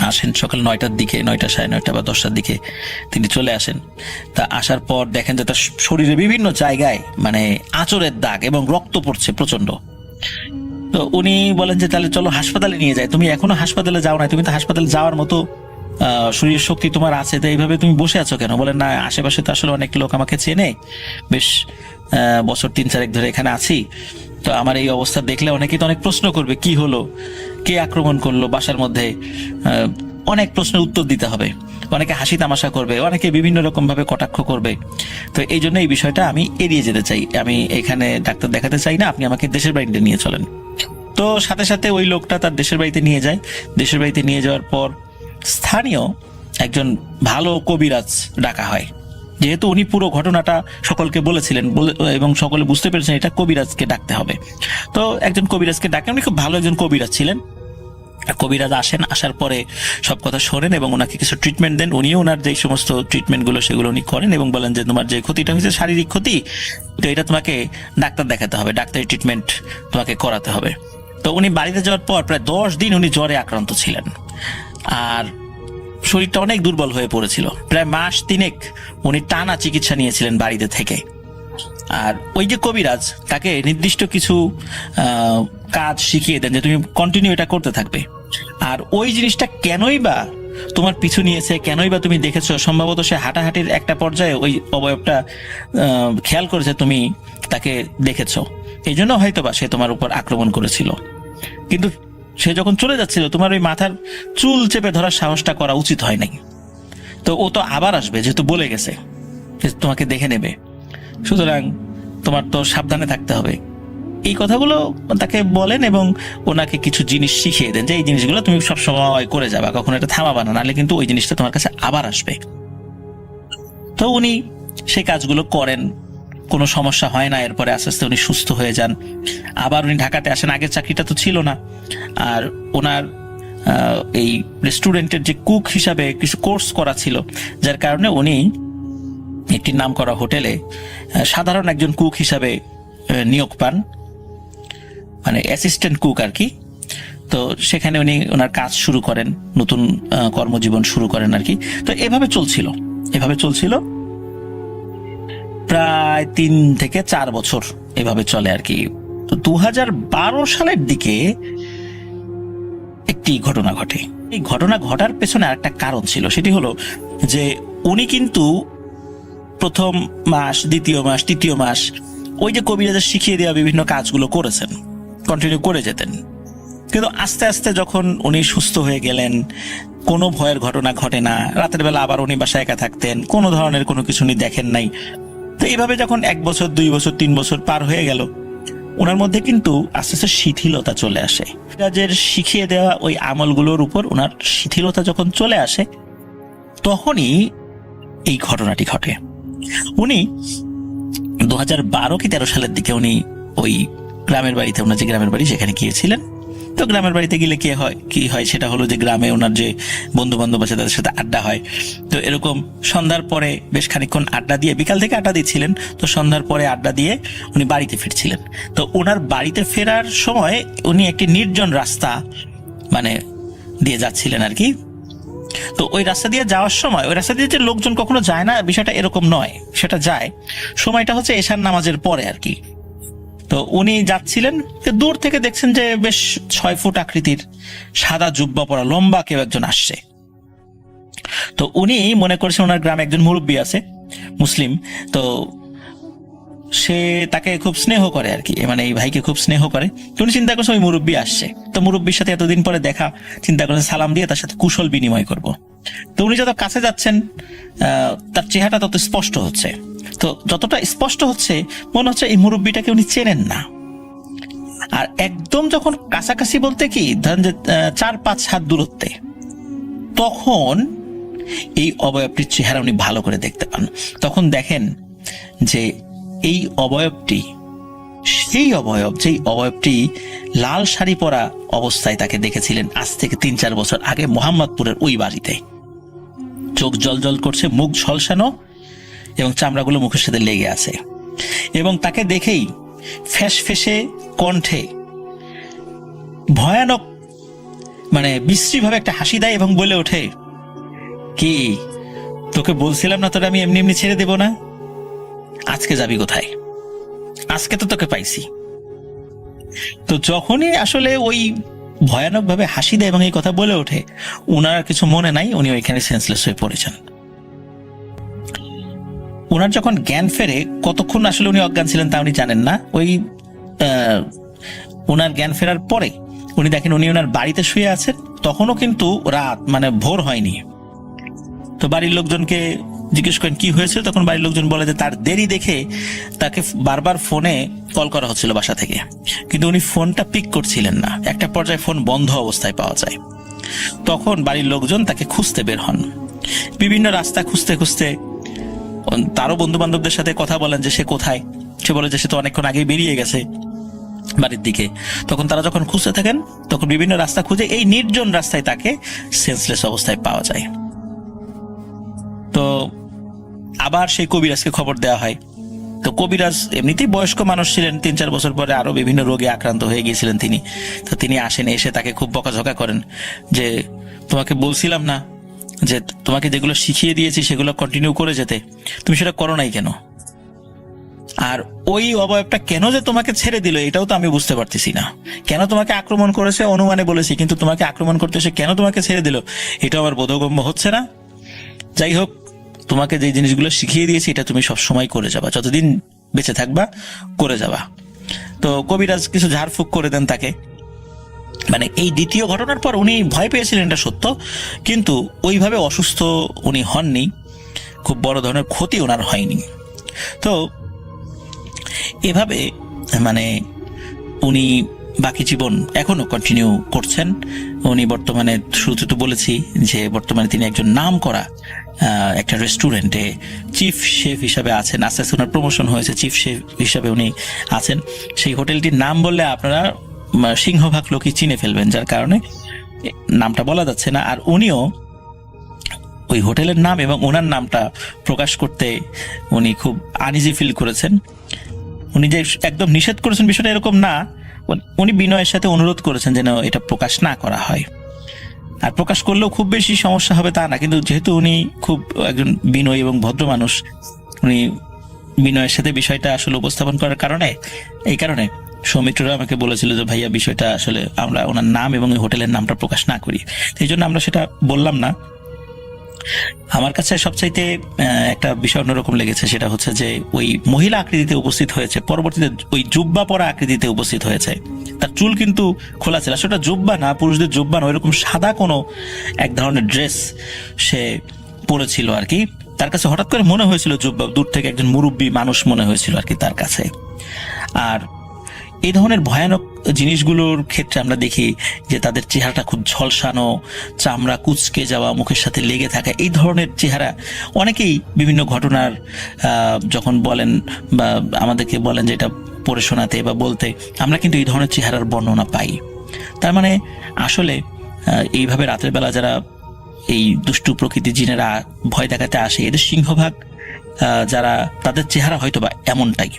আসেন সকাল 9টার দিকে, 9টা, 9:30 বা 10টার দিকে তিনি চলে আসেন। তা আসার পর দেখেন যে তার শরীরে বিভিন্ন জায়গায় মানে আঁচড়ের দাগ এবং রক্ত পড়ছে প্রচন্ড। তো উনি বলেন যে তাহলে চলো হাসপাতালে নিয়ে যায়, তুমি এখনো হাসপাতালে যাও না, তুমি তো হাসপাতালে যাওয়ার মতো শরীর শক্তি তোমার আছে, তো এইভাবে তুমি বসে আছো কেন? বলেন না, আশেপাশে তো আসলে অনেক লোক আমাকে চেনে, বেশ বছর 3-4 ধরে এখানে আছি, তো আমার এই অবস্থা দেখলে অনেকেই তো অনেক প্রশ্ন করবে, কি হলো, কে আক্রমণ করলো বাসার মধ্যে, অনেক প্রশ্নের উত্তর দিতে হবে, অনেকে হাসি তামাশা করবে, অনেকে বিভিন্ন রকম ভাবে কটাক্ষ করবে। তো এই জন্য এই বিষয়টা আমি এড়িয়ে যেতে চাই, আমি এখানে ডাক্তার দেখাতে চাই না, আপনি আমাকে দেশের বাড়িতে নিয়ে চলেন। তো সাথে সাথে ওই লোকটা তার দেশের বাড়িতে নিয়ে যায়। দেশের বাড়িতে নিয়ে যাওয়ার পর স্থানীয় একজন ভালো কবিরাজ ডাকা হয়, যেহেতু উনি পুরো ঘটনাটা সকলকে বলেছিলেন এবং সকলে বুঝতে পেরেছেন এটা কবিরাজকে ডাকতে হবে। তো একজন কবিরাজকে ডাকেন, উনি খুব ভালো একজন কবিরাজ ছিলেন। কবিরাজ আসেন, আসার পরে সব কথা শোনেন এবং ওনাকে কিছু ট্রিটমেন্ট দেন। উনিও ওনার যে সমস্ত ট্রিটমেন্টগুলো সেগুলো উনি করেন এবং বলেন যে তোমার যে ক্ষতিটা হয়েছে শারীরিক ক্ষতি, তো এটা তোমাকে ডাক্তার দেখাতে হবে, ডাক্তারি ট্রিটমেন্ট তোমাকে করাতে হবে। তো উনি বাড়িতে যাওয়ার পর প্রায় 10 দিন উনি জ্বরে আক্রান্ত ছিলেন আর শরীরটা অনেক দুর্বল হয়ে পড়েছিল। প্রায় মাস 3 উনি টানা চিকিৎসা নিয়েছিলেন বাড়িতে থেকে। আর ওই যে কবিরাজ তাকে নির্দিষ্ট কিছু কাজ শিখিয়ে দেন যে তুমি কন্টিনিউ এটা করতে থাকবে। আর ওই জিনিসটা কেনই বা তোমার পিছু নিয়েছে, কেনই বা তুমি দেখেছো, সম্ভবত সে হাঁটাহাঁটির একটা পর্যায়ে ওই অবয়বটা খেয়াল করেছে, তুমি তাকে দেখেছো, এই জন্য হয়তোবা সে তোমার উপর আক্রমণ করেছিল। কিন্তু সে যখন চলে যাচ্ছিল তোমার ওই মাথার চুল চেপে ধরার সাহসটা করা উচিত হয় নাই। তো ও তো আবার আসবে, যেহেতু বলে গেছে যে তোমাকে দেখে নেবে, সুতরাং তোমার তো সাবধানে থাকতে হবে। এই কথাগুলো তাকে বলেন এবং ওনাকে কিছু জিনিস শিখিয়ে দেন যে এই জিনিসগুলো তুমি সবসময় করে যাবা, কখনো এটা থামাবা না, নাহলে কিন্তু ওই জিনিসটা তোমার কাছে আবার আসবে। তো উনি সেই কাজগুলো করেন, কোনো সমস্যা হয় না। এরপরে আস্তে আস্তে উনি সুস্থ হয়ে যান। আবার উনি ঢাকাতে আসেন, আগের চাকরিটা তো ছিল না। আর ওনার এই রেস্টুরেন্টের যে কুক হিসাবে কিছু কোর্স করা ছিল, যার কারণে উনি একটি নামকরা হোটেলে সাধারণ একজন কুক হিসাবে নিয়োগ পান, মানে অ্যাসিস্ট্যান্ট কুক আর কি। তো সেখানে উনি ওনার কাজ শুরু করেন, নতুন কর্মজীবন শুরু করেন আর কি। তো এভাবে চলছিল প্রায় 3 থেকে 4 বছর এভাবে চলে আর কি। তো 2012 সালের দিকে একটি ঘটনা ঘটে। এই ঘটনা ঘটার পেছনে আরেকটা কারণ ছিল, সেটি হলো যে উনি কিন্তু প্রথম মাস, দ্বিতীয় মাস, তৃতীয় মাস ওই যে কবিরাজের শিখিয়ে দেওয়া বিভিন্ন কাজগুলো করেছেন, কন্টিনিউ করে যেতেন। কিন্তু আস্তে আস্তে যখন উনি সুস্থ হয়ে গেলেন, কোনো ভয়ের ঘটনা ঘটে না, রাতের বেলা আবার উনি বাসায় একা থাকতেন, কোনো ধরনের কোনো কিছু উনি দেখেন নাই। তো এইভাবে যখন 1 বছর, 2 বছর, 3 বছর পার হয়ে গেল, ওনার মধ্যে কিন্তু আস্তে আস্তে শিথিলতা চলে আসে। কবিরাজের শিখিয়ে দেওয়া ওই আমলগুলোর উপর ওনার শিথিলতা যখন চলে আসে, তখনই এই ঘটনাটি ঘটে। উনি 2012 কি 13 সালের দিকে উনি ওই গ্রামের বাড়িতে, ওনার যে গ্রামের বাড়ি সেখানে গিয়েছিলেন। তো গ্রামের বাড়িতে গেলে কি হয় সেটা হলো যে গ্রামে ওনার যে বন্ধু বান্ধব আছে তাদের সাথে আড্ডা হয়। তো এরকম সন্ধ্যার পরে বেশ খানিকক্ষণ আড্ডা দিয়ে, বিকাল থেকে আড্ডা দিচ্ছিলেন, তো সন্ধ্যার পরে আড্ডা দিয়ে উনি বাড়িতে ফিরছিলেন। তো ওনার বাড়িতে ফেরার সময় উনি একটি নির্জন রাস্তা মানে দিয়ে যাচ্ছিলেন আর কি। তো ওই রাস্তা দিয়ে যাওয়ার সময়, ওই রাস্তা দিয়ে যে লোকজন কখনো যায় না বিষয়টা এরকম নয়, সেটা যায়। সময়টা হচ্ছে এশার নামাজের পরে আর কি। তো উনি যাচ্ছিলেন, দূর থেকে দেখছেন যে বেশ 6 ফুট আকৃতির সাদা জুব্বা পরা লম্বা কেউ একজন আসছে। তো উনি মনে করছেন ওনার গ্রামে একজন মুরব্বী আছে মুসলিম, তো সে তাকে খুব স্নেহ করে আর কি, মানে এই ভাইকে খুব স্নেহ করে। তো উনি চিন্তা করছেন ওই মুরব্বী আসছে, তো মুরব্বীর সাথে এতদিন পরে দেখা, চিন্তা করছেন সালাম দিয়ে তার সাথে কুশল বিনিময় করব। তো উনি যত কাছে যাচ্ছেন তার চেহারাটা তত স্পষ্ট হচ্ছে। তো যতটা স্পষ্ট হচ্ছে মনে হচ্ছে এই মুরব্বীটাকে উনি চেনেন না। আর একদম যখন কাছাকাছি বলতে কি ধরেন যে 4-5 হাত দূরত্বে, তখন এই অবয়বটির চেহারা উনি ভালো করে দেখতে পান। তখন দেখেন যে এই অবয়বটি সেই অবয়ব, যেই অবয়বটি লাল শাড়ি পরা অবস্থায় তাকে দেখেছিলেন আজ থেকে 3-4 বছর আগে মোহাম্মদপুরের ওই বাড়িতে। চোখ জল করছে, মুখ ঝলসানো এবং চামড়াগুলো মুখের সাথে লেগে আছে। এবং তাকে দেখেই ফ্যাসফেসে কণ্ঠে ভয়ানক মানে বিশ্রীভাবে একটা হাসি দেয় এবং বলে ওঠে, কি তোকে বলছিলাম না তোরা আমি এমনি এমনি ছেড়ে দেব না? আজকে যাবি কোথায়? আজকে তো তোকে পাইছি। তো যখনই আসলে ওই ভয়ানক ভাবে হাসি দেয় এবং এই কথা বলে ওঠে, উনার কিছু মনে নাই, উনি ওইখানে সেন্সলেস হয়ে পড়েছেন। ওনার যখন জ্ঞান ফেরে, কতক্ষণ আসলে উনি অজ্ঞান ছিলেন তা উনি জানেন না। ওই ওনার জ্ঞান ফেরার পরে উনি দেখেন উনি ওনার বাড়িতে শুয়ে আছেন, তখনও কিন্তু রাত মানে ভোর হয়নি। তো বাড়ির লোকজনকে জিজ্ঞেস করেন কি হয়েছে, তখন বাড়ির লোকজন বলে যে তার দেরি দেখে তাকে বারবার ফোনে কল করা হচ্ছিল বাসা থেকে, কিন্তু উনি ফোনটা পিক করছিলেন না। একটা পর্যায়ে ফোন বন্ধ অবস্থায় পাওয়া যায়। তখন বাড়ির লোকজন তাকে খুঁজতে বের হন, বিভিন্ন রাস্তা খুঁজতে খুঁজতে তারও বন্ধু বান্ধবদের সাথে কথা বলেন যে সে কোথায়। সে বলে যে সে তো অনেকক্ষণ আগেই বেরিয়ে গেছে বাড়ির দিকে। তখন তারা যখন খুঁজতে থাকেন, তখন বিভিন্ন রাস্তা খুঁজে এই নির্জন রাস্তায় তাকে সেন্সলেস অবস্থায় পাওয়া যায়। তো আবার সেই কবিরাজকে খবর দেওয়া হয়। তো কবিরাজ এমনিতেই বয়স্ক মানুষ ছিলেন, 3-4 বছর পরে আরো বিভিন্ন রোগে আক্রান্ত হয়ে গিয়েছিলেন তিনি। তো তিনি আসেন, এসে তাকে খুব বকাঝকা করেন যে তোমাকে বলছিলাম না যে তোমাকে যেগুলো শিখিয়ে দিয়েছি সেগুলো কন্টিনিউ করে যেতে, তুমি সেটা করো নাই কেন? আর ওই অবয়বটা কেন যে তোমাকে ছেড়ে দিল এটাও তো আমি বুঝতে পারতেছি না। কেন তোমাকে আক্রমণ করেছে অনুমানে বলেছি, কিন্তু তোমাকে আক্রমণ করতে এসে কেন তোমাকে ছেড়ে দিল এটাও আমার বোধগম্য হচ্ছে না। যাই হোক, তোমাকে যে জিনিসগুলো শিখিয়ে দিয়েছি এটা তুমি সব সময় করে যাবা, যতদিন বেঁচে থাকবা করে যাবা। তো কবিরাজ কিছু ঝাড়ফুঁক করে দেন তাকে। মানে এই দ্বিতীয় ঘটনার পর উনি ভয় পেয়েছিলেন, এটা সত্য, কিন্তু ওইভাবে অসুস্থ উনি হননি, খুব বড় ধরনের ক্ষতি ওনার হয়নি। তো এভাবে মানে উনি বাকি জীবন এখনো কন্টিনিউ করছেন। উনি বর্তমানে শুরুতে তো বলেছি যে বর্তমানে তিনি একজন নামকরা একটা রেস্টুরেন্টে চিফ শেফ হিসাবে আছেন। আস্তে আস্তে ওনার প্রমোশন হয়েছে, চিফ শেফ হিসাবে উনি আছেন। সেই হোটেলটির নাম বললে আপনারা সিংহভাগ লোকই চিনে ফেলবেন, যার কারণে নামটা বলা যাচ্ছে না। আর উনিও ওই হোটেলের নাম এবং ওনার নামটা প্রকাশ করতে উনি খুব আনইজি ফিল করেছেন। উনি যে একদম নিষেধ করেছেন বিষয়টা এরকম না, উনি বিনয়ের সাথে অনুরোধ করেছেন যেন এটা প্রকাশ না করা হয়। আর প্রকাশ করলেও খুব বেশি সমস্যা হবে তা না, কিন্তু যেহেতু উনি খুব একজন বিনয়ী এবং ভদ্র মানুষ, উনি বিনয়ের সাথে বিষয়টা আসলে উপস্থাপন করার কারণে, এই কারণে সৌমিত্ররা আমাকে বলেছিল যে ভাইয়া বিষয়টা আসলে আমরা ওনার নাম এবং ওই হোটেলের নামটা প্রকাশ না করি, এই জন্য আমরা সেটা বললাম না। আমার কাছে সবচাইতে একটা বিষয় অন্যরকম লেগেছে, সেটা হচ্ছে যে ওই মহিলা আকৃতিতে উপস্থিত হয়েছে, পরবর্তীতে ওই জুব্বা পরা আকৃতিতে উপস্থিত হয়েছে। তার চুল কিন্তু খোলা ছিল, সেটা জুব্বা না, পুরুষদের জুব্বা না, ওইরকম সাদা কোনো এক ধরনের ড্রেস সে পরেছিল আর কি। তার কাছে হঠাৎ করে মনে হয়েছিল জুব্বা, দূর থেকে একজন মুরব্বী মানুষ মনে হয়েছিল আর কি তার কাছে। আর এই ধরনের ভয়ানক জিনিসগুলোর ক্ষেত্রে আমরা দেখি যে তাদের চেহারাটা খুব ঝলসানো, চামড়া কুঁচকে যাওয়া, মুখের সাথে লেগে থাকা, এই ধরনের চেহারা অনেকেই বিভিন্ন ঘটনার যখন বলেন বা আমাদেরকে বলেন যে এটা পড়ে শোনাতে বা বলতে, আমরা কিন্তু এই ধরনের চেহারার বর্ণনা পাই। তার মানে আসলে এইভাবে রাতের বেলা যারা এই দুষ্টু প্রকৃতির জিনেরা ভয় দেখাতে আসে, এদের সিংহভাগ যারা তাদের চেহারা হয়তো বা এমনটাই,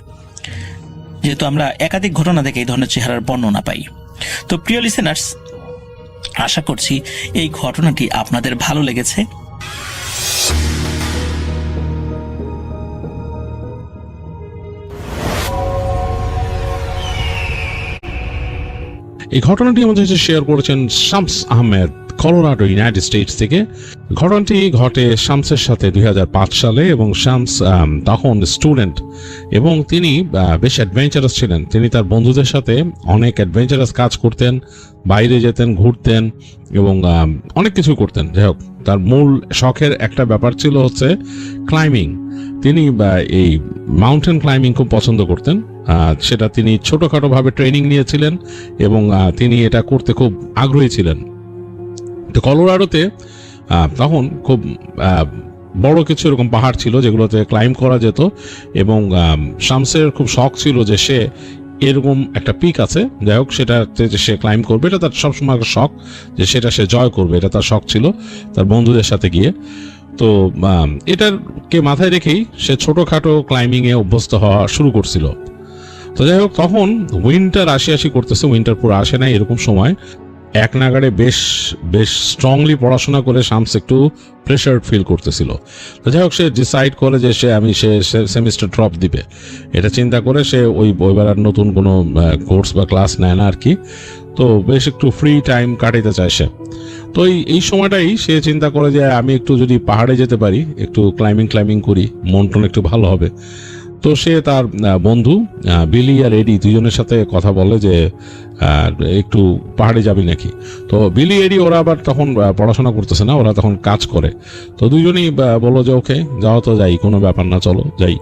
যেহেতু আমরা একাধিক ঘটনা থেকে এই ধরনের চেহারার বর্ণনা পাই। তো প্রিয় লিসেনার্স, আশা করছি এই ঘটনাটি আপনাদের ভালো লেগেছে। এই ঘটনাটি আমাদের সাথে শেয়ার করেছেন Shams Ahmed, Colorado, United states থেকে। ঘটনাটি ঘটে শামসের সাথে 2005 সালে এবং শামস তখন স্টুডেন্ট এবং তিনি বেশ অ্যাডভেঞ্চারাস ছিলেন। তিনি তার বন্ধুদের সাথে অনেক অ্যাডভেঞ্চারাস কাজ করতেন, বাইরে যেতেন, ঘুরতেন এবং অনেক কিছু করতেন। যাই হোক, তার মূল শখের একটা ব্যাপার ছিল হচ্ছে ক্লাইম্বিং। তিনি এই মাউন্টেন ক্লাইম্বিং খুব পছন্দ করতেন। সেটা তিনি ছোটখাটো ভাবে ট্রেনিং নিয়েছিলেন এবং তিনি এটা করতে খুব আগ্রহী ছিলেন। তো কলোরাডোতে তখন খুব বড় কিছু এরকম পাহাড় ছিল যেগুলোতে ক্লাইম্ব করা যেত এবং শামসের খুব শখ ছিল যে সে এরকম একটা পিক আছে, যাই হোক সেটাতে যে সে ক্লাইম্ব করবে, এটা তার সবসময় শখ যে সেটা সে জয় করবে, এটা তার শখ ছিল তার বন্ধুদের সাথে গিয়ে। তো এটাকে মাথায় রেখেই সে ছোটখাটো ক্লাইম্বিংয়ে অভ্যস্ত হওয়া শুরু করছিল। তো যাই হোক, তখন উইন্টার আসি করতেছে, উইন্টার পুরো আসে না, এরকম সময় এক নাগাড়ে বেশ স্ট্রংলি পড়াশোনা করে শামস একটু প্রেশার ফিল করতেছিল। তো যাই হোক, সে ডিসাইড করে যে সে সেমিস্টার ড্রপ দিবে। এটা চিন্তা করে সে ওইবার আর নতুন কোনো কোর্স বা ক্লাস নেয় না আর কি। তো বেশ একটু ফ্রি টাইম কাটাইতে চায় সে। তো এই সময়টাই সে চিন্তা করে যে আমি একটু যদি পাহাড়ে যেতে পারি, একটু ক্লাইম্বিং করি, মন টন একটু ভালো হবে। তো সে তার বন্ধু বিলি আর এডি দুজনের সাথে কথা বলে যে একটু পাহাড়ে যাবি নাকি। তো বিলি এডি ওরা আবার তখন পড়াশোনা করতেছে না, ওরা তখন কাজ করে। তো দুজনেই বললো যে ওকে যাও, তো যাই, কোনো ব্যাপার না, চলো যাই।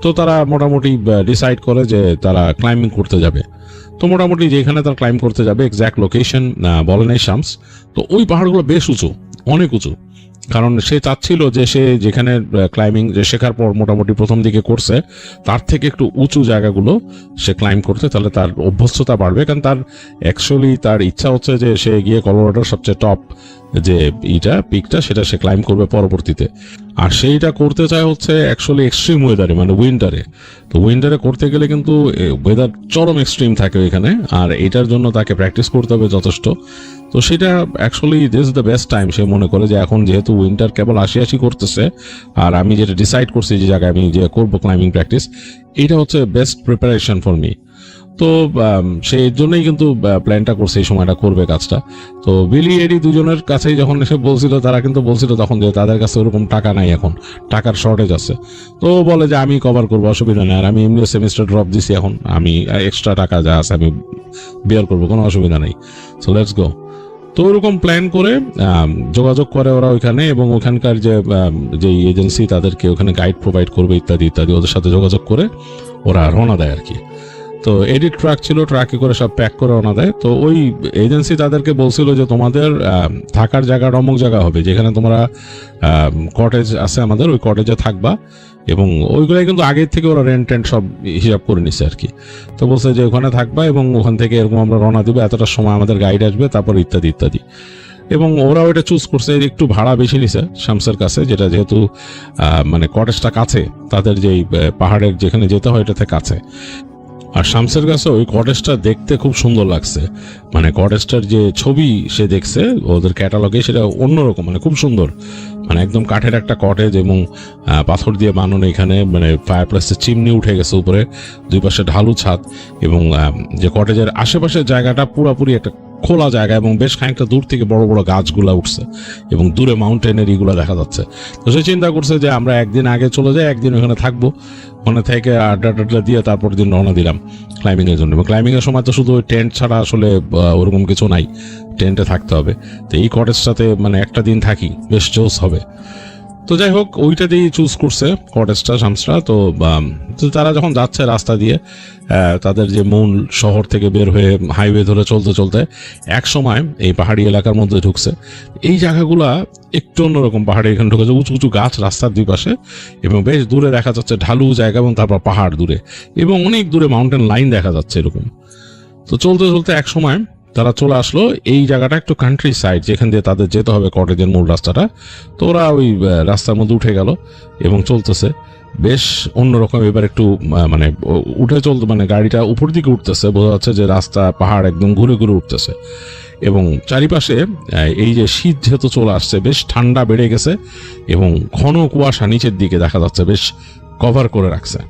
তো তারা মোটামুটি ডিসাইড করে যে তারা ক্লাইম্বিং করতে যাবে। তো মোটামুটি যেখানে তারা ক্লাইম্ব করতে যাবে এক্স্যাক্ট লোকেশন বলে নাই শামস। তো ওই পাহাড়গুলো বেশ উঁচু, অনেক উঁচু, কারণ সে চাচ্ছিল যে সে যেখানে ক্লাইম্বিং শেখার পর মোটামুটি প্রথম দিকে করছে তার থেকে একটু উঁচু জায়গাগুলো সে ক্লাইম্ব করতে, তাহলে তার অভ্যস্ততা বাড়বে। কারণ তার অ্যাকচুয়ালি তার ইচ্ছা হচ্ছে যে সে গিয়ে কলোরাডোর সবচেয়ে টপ যে পিকটা সেটা সে ক্লাইম্ব করবে পরবর্তীতে। আর সেইটা করতে চায় হচ্ছে অ্যাকচুয়ালি এক্সট্রিম ওয়েদারে, মানে উইন্টারে। তো উইন্টারে করতে গেলে কিন্তু ওয়েদার চরম এক্সট্রিম থাকে ওইখানে, আর এটার জন্য তাকে প্র্যাকটিস করতে হবে যথেষ্ট। তো সেটা actually this the best time. সে মনে করে যে এখন যেহেতু উইন্টার কেবল আসি করতেছে আর আমি যেটা ডিসাইড করছি যে জায়গায় আমি যে করবো ক্লাইম্বিং প্র্যাকটিস, এটা হচ্ছে বেস্ট প্রিপারেশন ফর মি। তো সেই জন্যই কিন্তু প্ল্যানটা করছে, এই সময়টা করবে কাজটা। তো বিলি এডি দুজনের কাছেই যখন এসে বলছিল, তারা কিন্তু বলছিল তখন যে তাদের কাছে ওরকম টাকা নাই, এখন টাকার শর্টেজ আছে। তো বলে যে আমি কভার করবো, অসুবিধা নেই, আর আমি এমনিও সেমিস্টার ড্রপ দিছি, এখন আমি এক্সট্রা টাকা যা আছে আমি বেয়ার করবো, কোনো অসুবিধা নেই, সো লেটস গো। তো ওরকম প্ল্যান করে যোগাযোগ করে ওরা ওইখানে, এবং ওখানকার যে এজেন্সি তাদেরকে ওখানে গাইড প্রোভাইড করবে ইত্যাদি ইত্যাদি, ওদের সাথে যোগাযোগ করে ওরা রওনা দেয় আর কি। তো এডিট ট্রাক ছিল, ট্রাকে করে সব প্যাক করে রওনা দেয়। তো ওই এজেন্সি তাদেরকে বলছিল যে তোমাদের থাকার জায়গা অমুক জায়গা হবে, যেখানে তোমরা কটেজ আছে আমাদের, ওই কটেজে থাকবা, এবং ওইগুলাই কিন্তু আগের থেকে ওরা রেন্ট সব হিসাব করে নিছে আর কি। তো বলছে যে ওখানে থাকবা এবং ওখান থেকে এরকম আমরা রওনা দিব, এতটার সময় আমাদের গাইড আসবে, তারপর ইত্যাদি ইত্যাদি। এবং ওরা ওইটা চুজ করছে, একটু ভাড়া বেশি নিছে শামসের কাছে, যেটা যেহেতু মানে কটেজটা কাছে, তাদের যেই পাহাড়ের যেখানে যেতে হয় এটাতে কাছে। আর শামসের কাছে ওই কটেজটা দেখতে খুব সুন্দর লাগছে, মানে কটেজটার যে ছবি সে দেখছে ওদের ক্যাটালগে, সেটা অন্যরকম, মানে খুব সুন্দর, মানে একদম কাঠের একটা কটেজ এবং পাথর দিয়ে বানানো। এখানে মানে ফায়ার প্লেসের চিমনি উঠে গেছে উপরে, দুই পাশে ঢালু ছাদ, এবং যে কটেজের আশেপাশের জায়গাটা পুরোপুরি একটা খোলা জায়গা, এবং বেশ খানিকটা দূর থেকে বড় বড় গাছগুলা উঠছে এবং দূরে মাউন্টেনের এগুলো দেখা যাচ্ছে। তো সে চিন্তা করছে যে আমরা একদিন আগে চলে যাই, একদিন ওখানে থাকবো, ওখানে থেকে আড্ডা দিয়ে তারপর দিন রওনা দিলাম ক্লাইম্বিং এর জন্য। এবং ক্লাইম্বিং এর সময় তো শুধু ওই টেন্ট ছাড়া আসলে ওরকম কিছু নাই, টেন্টে থাকতে হবে। তো এই কটেজটাতে মানে একটা দিন থাকি, বেশ জোস হবে। তো যাই হোক ওইটাতেই চুজ করছে কটেজটা শামসরা। তো তারা যখন যাচ্ছে রাস্তা দিয়ে তাদের যে মূল শহর থেকে বের হয়ে হাইওয়ে ধরে চলতে চলতে এক সময় এই পাহাড়ি এলাকার মধ্যে ঢুকছে। এই জায়গাগুলা একটু অন্যরকম, পাহাড়ে এখানে ঢুকেছে উঁচু উঁচু গাছ রাস্তার দুই পাশে, এবং বেশ দূরে দেখা যাচ্ছে ঢালু জায়গা এবং তারপর পাহাড় দূরে, এবং অনেক দূরে মাউন্টেন লাইন দেখা যাচ্ছে এরকম। তো চলতে চলতে এক সময় তারা চলে আসলো এই জায়গাটা একটু কান্ট্রি সাইড, যেখান দিয়ে তাদের যেতে হবে কটেজের মূল রাস্তাটা। তো ওরা ওই রাস্তার মধ্যে উঠে গেল এবং চলতেছে বেশ অন্যরকম। এবার একটু মানে উঠে চলতে, মানে গাড়িটা উপর দিকে উঠতেছে, বোঝা যাচ্ছে যে রাস্তা পাহাড় একদম ঘুরে ঘুরে উঠতেছে, এবং চারিপাশে এই যে শীত যেহেতু চলে আসছে, বেশ ঠান্ডা বেড়ে গেছে এবং ঘন কুয়াশা নিচের দিকে দেখা যাচ্ছে, বেশ কভার করে রাখছে।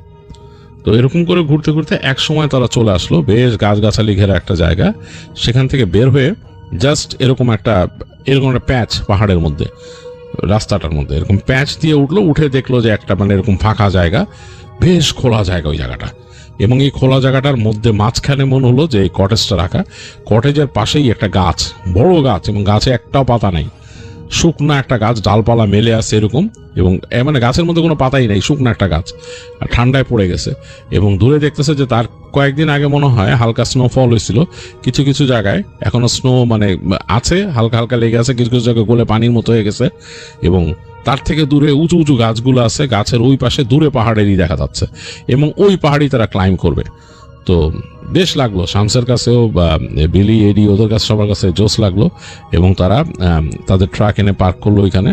তো এরকম করে ঘুরতে ঘুরতে এক সময় তারা চলে আসলো বেশ গাছগাছালি ঘেরা একটা জায়গা। সেখান থেকে বের হয়ে জাস্ট এরকম একটা প্যাচ পাহাড়ের মধ্যে, রাস্তাটার মধ্যে এরকম প্যাচ দিয়ে উঠলো, উঠে দেখলো যে একটা মানে এরকম ফাঁকা জায়গা, বেশ খোলা জায়গা ওই জায়গাটা। এবং এই খোলা জায়গাটার মধ্যে মাঝখানে মনে হলো যে এই কটেজটা রাখা, কটেজের পাশেই একটা গাছ, বড় গাছ, এবং গাছে একটাও পাতা নেই, শুকনো একটা গাছ, ডালপালা মেলে আছে এরকম, এবং মানে গাছের মধ্যে কোনো পাতাই নেই, শুকনো একটা গাছ, আর ঠান্ডায় পড়ে গেছে। এবং দূরে দেখতেছে যে তার কয়েকদিন আগে মনে হয় হালকা স্নোফল হয়েছিল, কিছু কিছু জায়গায় এখনো স্নো মানে আছে, হালকা হালকা লেগে আছে, কিছু কিছু জায়গায় গলে পানির মতো হয়ে গেছে। এবং তার থেকে দূরে উঁচু উঁচু গাছগুলো আছে, গাছের ওই পাশে দূরে পাহাড়েরই দেখা যাচ্ছে, এবং ওই পাহাড়ি তারা ক্লাইম্ব করবে। তো বেশ লাগলো শামসের কাছেও, বা বিলি, এডি, ওদের কাছে সবার কাছে জোস লাগলো, এবং তারা তাদের ট্রাক এনে পার্ক করলো ওইখানে।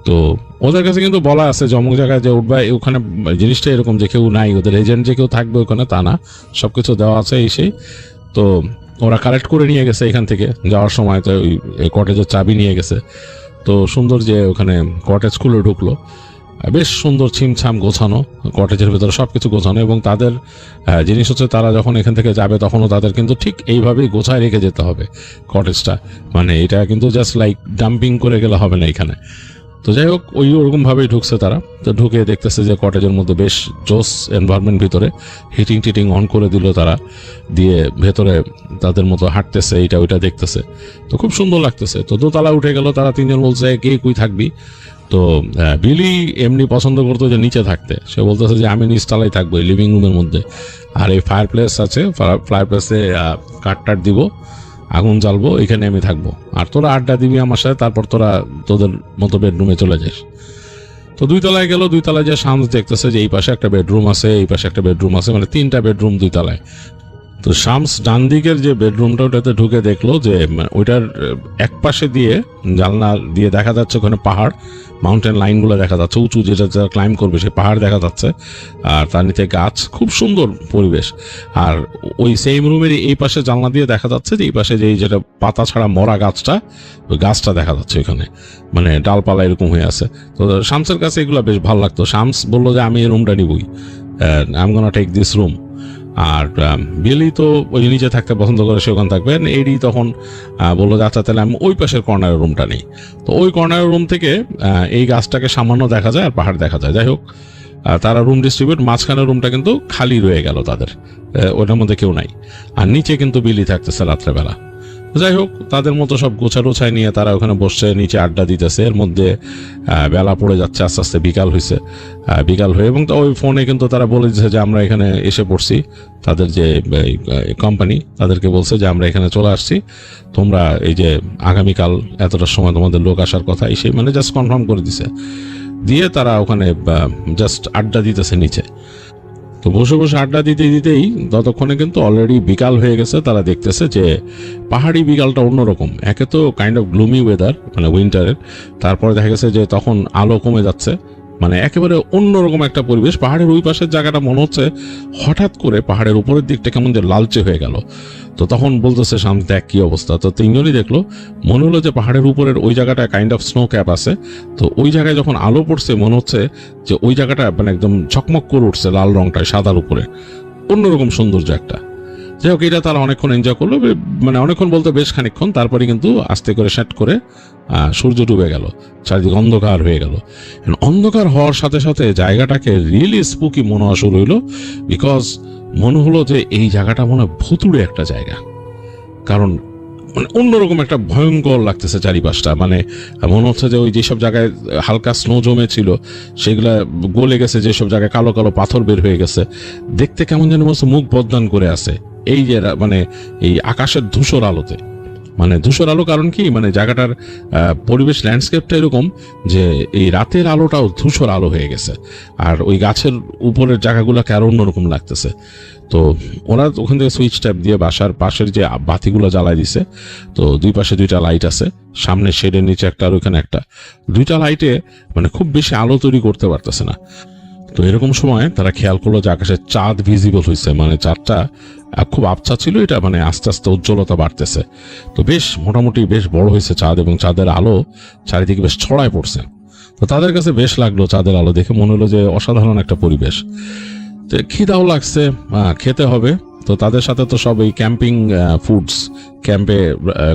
তো ওদের কাছে কিন্তু বলা আছে যে অমুক জায়গায় যে উঠবে, ওখানে জিনিসটা এরকম যে কেউ নাই, ওদের এজেন্ট যে কেউ থাকবে ওখানে তা না, সবকিছু দেওয়া আছে এই সেই। তো ওরা কালেক্ট করে নিয়ে গেছে এখান থেকে যাওয়ার সময়, তো ওই কটেজের চাবি নিয়ে গেছে। তো সুন্দর যে ওখানে কটেজ খুলে ঢুকলো, বেশ সুন্দর ছিমছাম গোছানো, কটেজের ভেতরে সবকিছু গোছানো। এবং তাদের জিনিস হচ্ছে তারা যখন এখান থেকে যাবে তখনও তাদের কিন্তু ঠিক এইভাবেই গোছায় রেখে যেতে হবে কটেজটা, মানে এটা কিন্তু জাস্ট লাইক ডাম্পিং করে গেলে হবে না এখানে। তো যাই হোক ওরকম ভাবেই ঢুকছে তারা। তো ঢুকে দেখতেছে যে কটেজের মধ্যে বেশ জোস এনভায়রনমেন্ট, ভিতরে হিটিং টিটিং অন করে দিল তারা, দিয়ে ভেতরে তাদের মতো হাঁটতেছে, এইটা ওইটা দেখতেছে। তো খুব সুন্দর লাগতেছে। তো দোতলা উঠে গেল, তারা তিনজন বলছে কে কুই থাকবি। তো বিলি এমনি পছন্দ করতো যে নিচে থাকতে, সে বলতেছে যে আমি নিচতলায় থাকবো এই লিভিং রুমের মধ্যে, আর এই ফায়ার প্লেস আছে, ফায়ার প্লেসে কাঠ দিব, আগুন জ্বালবো, এখানে আমি থাকবো, আর তোরা আড্ডা দিবি আমার সাথে, তারপর তোরা তোদের মতো বেডরুমে চলে যাস। তো দুই তলায় গেল, দুই তলায় যে শামস দেখতেছে যে এই পাশে একটা বেডরুম আছে, এই পাশে একটা বেডরুম আছে, মানে 3টা বেডরুম দুই তলায়। তো শামস ডান দিকের যে বেডরুমটা ওটাতে ঢুকে দেখলো যে ওইটার এক পাশে দিয়ে জানলা দিয়ে দেখা যাচ্ছে ওখানে পাহাড়, মাউন্টেন লাইনগুলো দেখা যাচ্ছে, উঁচু যেটা যারা ক্লাইম্ব করবে সেই পাহাড় দেখা যাচ্ছে, আর তার নিচে গাছ, খুব সুন্দর পরিবেশ। আর ওই সেম রুমের এই পাশে জানলা দিয়ে দেখা যাচ্ছে যে এই পাশে যেটা পাতা ছাড়া মরা গাছটা, ওই গাছটা দেখা যাচ্ছে ওইখানে, মানে ডালপালা এরকম হয়ে আছে। তো শামসের কাছে এগুলো বেশ ভালো লাগতো। শামস বললো যে আমি এই রুমটা নিবই, I am gonna take this room. আর বিলি তো ওই নিচে থাকতে পছন্দ করে, সে ওখানে থাকবে। এডি তখন বললো যে আচ্ছা তাহলে আমি ওই পাশের কর্নারের রুমটা নেই। তো ওই কর্নারের রুম থেকে এই গাছটাকে সামান্য দেখা যায় আর পাহাড় দেখা যায়। যাই হোক তারা রুম ডিস্ট্রিবিউট, মাঝখানের রুমটা কিন্তু খালি রয়ে গেল তাদের, ওটার মধ্যে কেউ নাই, আর নিচে কিন্তু বিলি থাকতেছে রাত্রেবেলা। যাই হোক তাদের মতো সব গোছায় নিয়ে তারা ওখানে বসে নিচে আড্ডা দিতেছে। এর মধ্যে বেলা পড়ে যাচ্ছে, আস্তে আস্তে বিকাল হয়েছে, বিকাল হয়ে, এবং ওই ফোনে কিন্তু তারা বলে দিচ্ছে যে আমরা এখানে এসে পড়ছি, তাদের যে কোম্পানি তাদেরকে বলছে যে আমরা এখানে চলে আসছি, তোমরা এই যে আগামীকাল এতটার সময় তোমাদের লোক আসার কথা, এই সেই মানে জাস্ট কনফার্ম করে দিছে। দিয়ে তারা ওখানে জাস্ট আড্ডা দিতেছে নিচে। তো বসে বসে আড্ডা দিতেই ততক্ষণে কিন্তু অলরেডি বিকাল হয়ে গেছে। তারা দেখতেছে যে পাহাড়ি বিকালটা অন্যরকম, একে তো কাইন্ড অফ গ্লুমি ওয়েদার, মানে উইন্টারের, তারপরে দেখা গেছে যে তখন আলো কমে যাচ্ছে, মানে একেবারে অন্যরকম একটা পরিবেশ। পাহাড়ের ওই পাশের জায়গাটা মনে হচ্ছে হঠাৎ করে পাহাড়ের উপরের দিকটা কেমন যে লালচে হয়ে গেল। তো তখন বলতেছে শামস দেখ কি অবস্থা। তো তিনজনই দেখলো, মনে হলো যে পাহাড়ের উপরের ওই জায়গাটা কাইন্ড অফ স্নো ক্যাপ আছে। তো ওই জায়গায় যখন আলো পড়ছে মনে হচ্ছে যে ওই জায়গাটা মানে একদম ঝকমক করে উঠছে লাল রংটায় সাদার উপরে, অন্যরকম সৌন্দর্য একটা। যাই হোক এটা তারা অনেকক্ষণ এনজয় করলো, মানে অনেকক্ষণ বলতে বেশ খানিকক্ষণ। তারপরে কিন্তু আস্তে করে সেট করে সূর্য ডুবে গেল, চারিদিকে অন্ধকার হয়ে গেল। অন্ধকার হওয়ার সাথে সাথে জায়গাটাকে রিয়েলি স্পুকি মনে হওয়া শুরু হইলো, বিকজ মনে হলো যে এই জায়গাটা মনে হয় ভুতুড়ে একটা জায়গা। কারণ মানে অন্যরকম একটা ভয়ঙ্কর লাগতেছে চারিপাশটা, মানে মনে হচ্ছে যে ওই যেসব জায়গায় হালকা স্নো জমেছিল সেগুলা গলে গেছে, যেসব জায়গায় কালো কালো পাথর বের হয়ে গেছে, দেখতে কেমন যেন মনে হচ্ছে মুখ বদনান করে আছে এই যে মানে এই আকাশের ধূসর আলোতে। মানে ধূসর আলো কারণ কি, মানে জায়গাটার পরিবেশ ল্যান্ডস্কেপটা এরকম যে এই রাতের আলোটাও ধূসর আলো হয়ে গেছে, আর ওই গাছের উপরের জায়গাগুলোকে আরো অন্যরকম লাগতেছে। তো ওরা ওখান থেকে সুইচ ট্যাপ দিয়ে বাসার পাশের যে বাতিগুলো জ্বালাই দিছে, তো দুই পাশে 2টা লাইট আছে, সামনে শেডের নিচে একটা আর ওইখানে একটা, 2টা লাইটে মানে খুব বেশি আলো তৈরি করতে পারতেছে না। তো এরকম সময় তারা খেয়াল করলো যে আকাশে চাঁদ ভিজিবল হয়েছে, মানে চাঁদটা খুব আবছা ছিল, এটা মানে আস্তে আস্তে উজ্জ্বলতা বাড়তেছে। তো বেশ মোটামুটি বেশ বড় হয়েছে চাঁদ, এবং চাঁদের আলো চারিদিকে বেশ ছড়ায় পড়ছে। তো তাদের কাছে বেশ লাগলো চাঁদের আলো দেখে, মনে হলো যে অসাধারণ একটা পরিবেশ। তো খিদাও লাগছে, খেতে হবে। তো তাদের সাথে তো সব এই ক্যাম্পিং ফুডস ক্যাম্পে